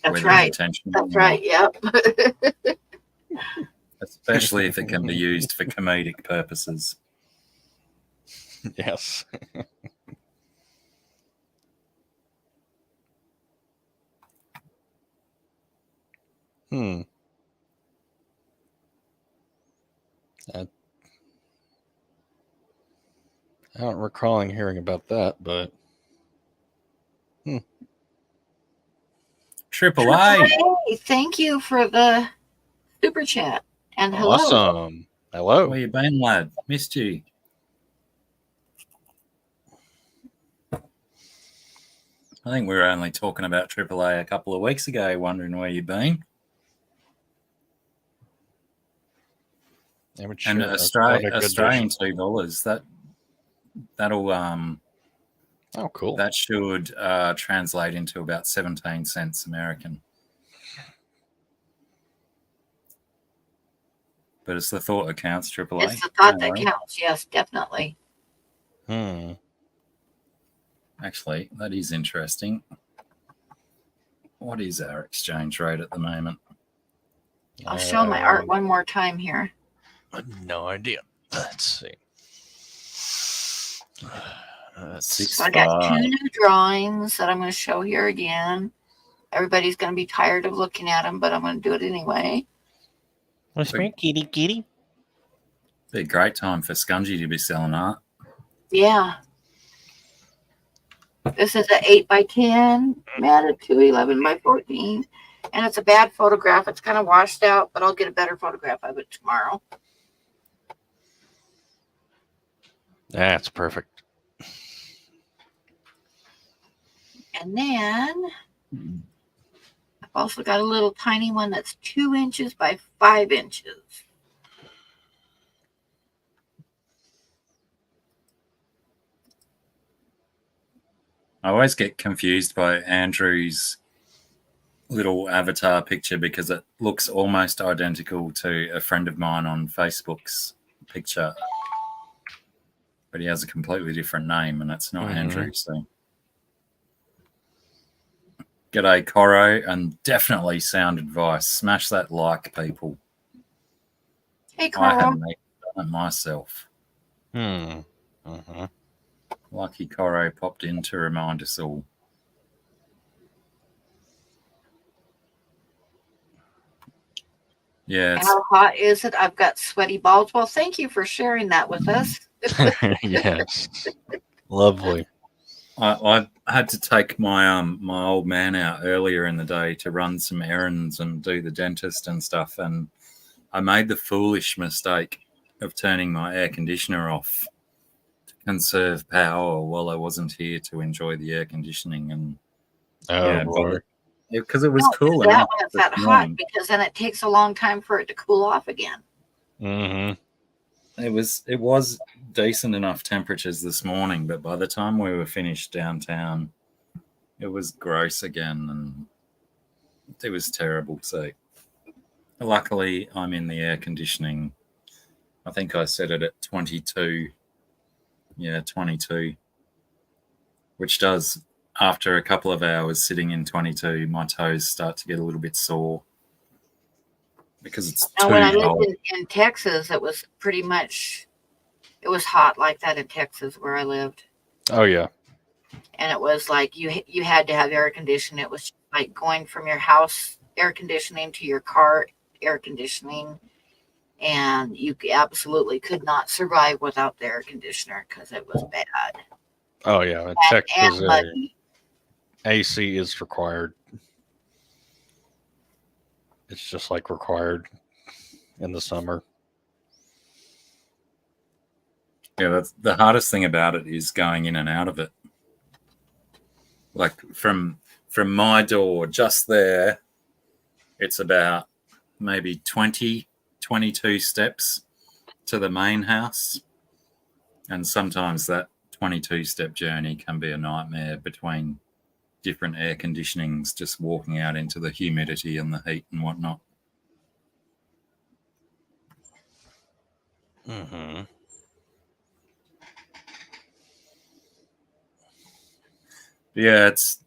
Speaker 1: That's
Speaker 2: whether
Speaker 1: right.
Speaker 2: intentional
Speaker 1: That's
Speaker 2: or
Speaker 1: right.
Speaker 2: not,
Speaker 1: Yep.
Speaker 2: especially if it can be used for comedic purposes.
Speaker 3: Yes. I don't recalling hearing about that, but
Speaker 2: Triple A.
Speaker 1: Hey, thank you for the super chat. And hello.
Speaker 3: awesome. Hello.
Speaker 2: Where you been, lad? Missed you. I think we were only talking about Triple A a couple of weeks ago, wondering where you've been.
Speaker 3: Amateur,
Speaker 2: And
Speaker 3: what a
Speaker 2: Australian
Speaker 3: good dish.
Speaker 2: $2. That'll
Speaker 3: Oh, cool.
Speaker 2: that should translate into about 17 cents American. But it's the thought that counts, Triple A.
Speaker 1: It's the thought that
Speaker 2: worry.
Speaker 1: counts. Yes, definitely.
Speaker 2: Actually, that is interesting. What is our exchange rate at the moment?
Speaker 1: I'll show my art one more time here.
Speaker 3: I have no idea. Let's see.
Speaker 1: So I got 2 new drawings that I'm going to show here again. Everybody's going to be tired of looking at them, but I'm going to do it anyway.
Speaker 3: What's me, kitty?
Speaker 2: Be a great time for Scungy to be selling art.
Speaker 1: Yeah. This is an 8x10, Matt, a 211x14, and it's a bad photograph. It's kind of washed out, but I'll get a better photograph of it tomorrow.
Speaker 3: That's perfect.
Speaker 1: And then I've also got a little tiny one that's 2 inches by 5 inches.
Speaker 2: I always get confused by Andrew's little avatar picture because it looks almost identical to a friend of mine on Facebook's picture. But he has a completely different name, and it's not Andrew. So, g'day, Coro, and definitely sound advice. Smash that like, people.
Speaker 1: Hey,
Speaker 2: I
Speaker 1: Carl.
Speaker 2: haven't even done it myself. Lucky Coro popped in to remind us all. Yeah.
Speaker 1: How hot is it? I've got sweaty balls. Well, thank you for sharing that with us.
Speaker 3: Yes. Lovely.
Speaker 2: I had to take my my old man out earlier in the day to run some errands and do the dentist and stuff, and I made the foolish mistake of turning my air conditioner off to conserve power while I wasn't here to enjoy the air conditioning. And because it was cool
Speaker 1: that
Speaker 2: enough.
Speaker 1: when it's that hot, because then it takes a long time for it to cool off again.
Speaker 2: It was decent enough temperatures this morning, but by the time we were finished downtown, it was gross again, and it was terrible. So luckily, I'm in the air conditioning. I think I set it at 22. Yeah, 22, which does, after a couple of hours sitting in 22, my toes start to get a little bit sore because it's
Speaker 1: now,
Speaker 2: too
Speaker 1: when I
Speaker 2: cold.
Speaker 1: lived in Texas, it was pretty much, it was hot like that in Texas where I lived.
Speaker 3: Oh, yeah.
Speaker 1: And it was like you had to have air conditioning. It was like going from your house air conditioning to your car air conditioning. And you absolutely could not survive without the air conditioner because it was bad.
Speaker 3: Oh, yeah. In Texas, AC is required. It's just like required in the summer.
Speaker 2: Yeah, that's the hardest thing about it is going in and out of it. Like from my door just there it's about maybe 22 steps to the main house. And sometimes that 22-step journey can be a nightmare between different air conditionings, just walking out into the humidity and the heat and whatnot.
Speaker 3: Mm-hmm.
Speaker 2: Yeah, it's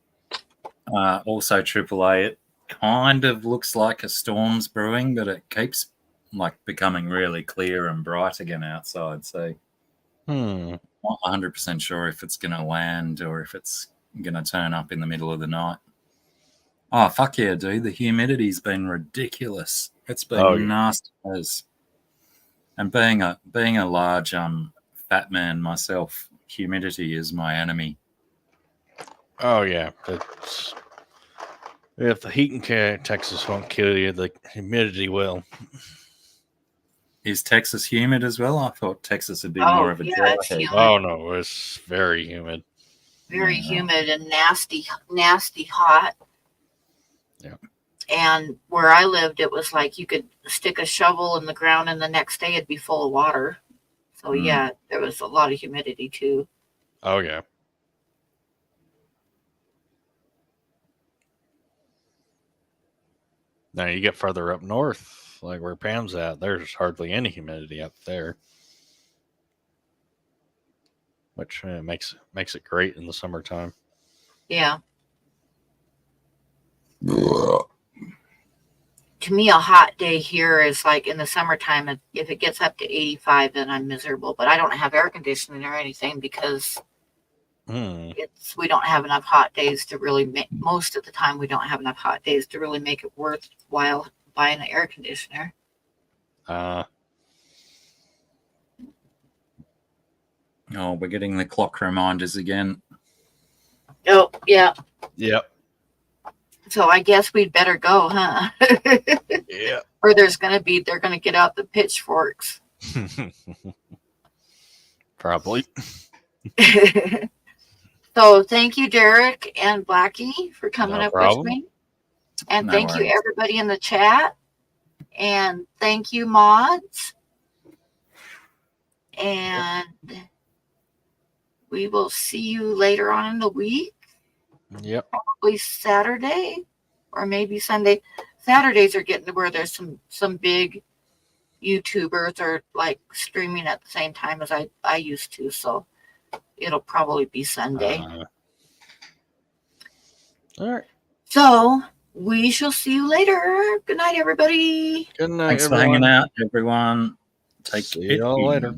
Speaker 2: also AAA. It kind of looks like a storm's brewing, but it keeps like becoming really clear and bright again outside. So not 100% sure if it's going to land or if it's going to turn up in the middle of the night. Oh, fuck yeah, dude. The humidity's been ridiculous. It's been nasty as. And being a large fat man myself, humidity is my enemy.
Speaker 3: Oh yeah, if the heat in Texas won't kill you, the humidity will.
Speaker 2: Is Texas humid as well? I thought Texas would be more of a dry
Speaker 1: it's
Speaker 2: heat.
Speaker 1: humid.
Speaker 3: Oh no, it's very humid.
Speaker 1: Very humid and nasty hot.
Speaker 3: Yeah.
Speaker 1: And where I lived, it was like you could stick a shovel in the ground and the next day it'd be full of water. So yeah, there was a lot of humidity too.
Speaker 3: Oh yeah. Now you get further up north, like where Pam's at, there's hardly any humidity up there, which makes it great in the summertime.
Speaker 1: Yeah. To me, a hot day here is like in the summertime. If it gets up to 85, then I'm miserable. But I don't have air conditioning or anything because we don't have enough hot days to really make. Most of the time, we don't have enough hot days to really make it worthwhile buying an air conditioner.
Speaker 2: Oh, we're getting the clock reminders again.
Speaker 1: Oh, yeah.
Speaker 3: Yep.
Speaker 1: So I guess we'd better go, huh?
Speaker 3: Yeah.
Speaker 1: Or they're going to get out the pitchforks.
Speaker 3: Probably.
Speaker 1: So thank you, Derek and Blackie, for coming
Speaker 3: No
Speaker 1: up
Speaker 3: problem.
Speaker 1: with me. And
Speaker 2: No
Speaker 1: thank you,
Speaker 2: worries.
Speaker 1: everybody in the chat. And thank you, mods. And we will see you later on in the week.
Speaker 3: Yep.
Speaker 1: Probably Saturday or maybe Sunday. Saturdays are getting to where there's some big YouTubers are like streaming at the same time as I used to. So it'll probably be Sunday.
Speaker 3: All right.
Speaker 1: So we shall see you later. Good night, everybody.
Speaker 3: Good night,
Speaker 2: Thanks for
Speaker 3: everyone.
Speaker 2: hanging out, everyone. Take
Speaker 3: See
Speaker 2: it
Speaker 3: y'all
Speaker 2: easy.
Speaker 3: later.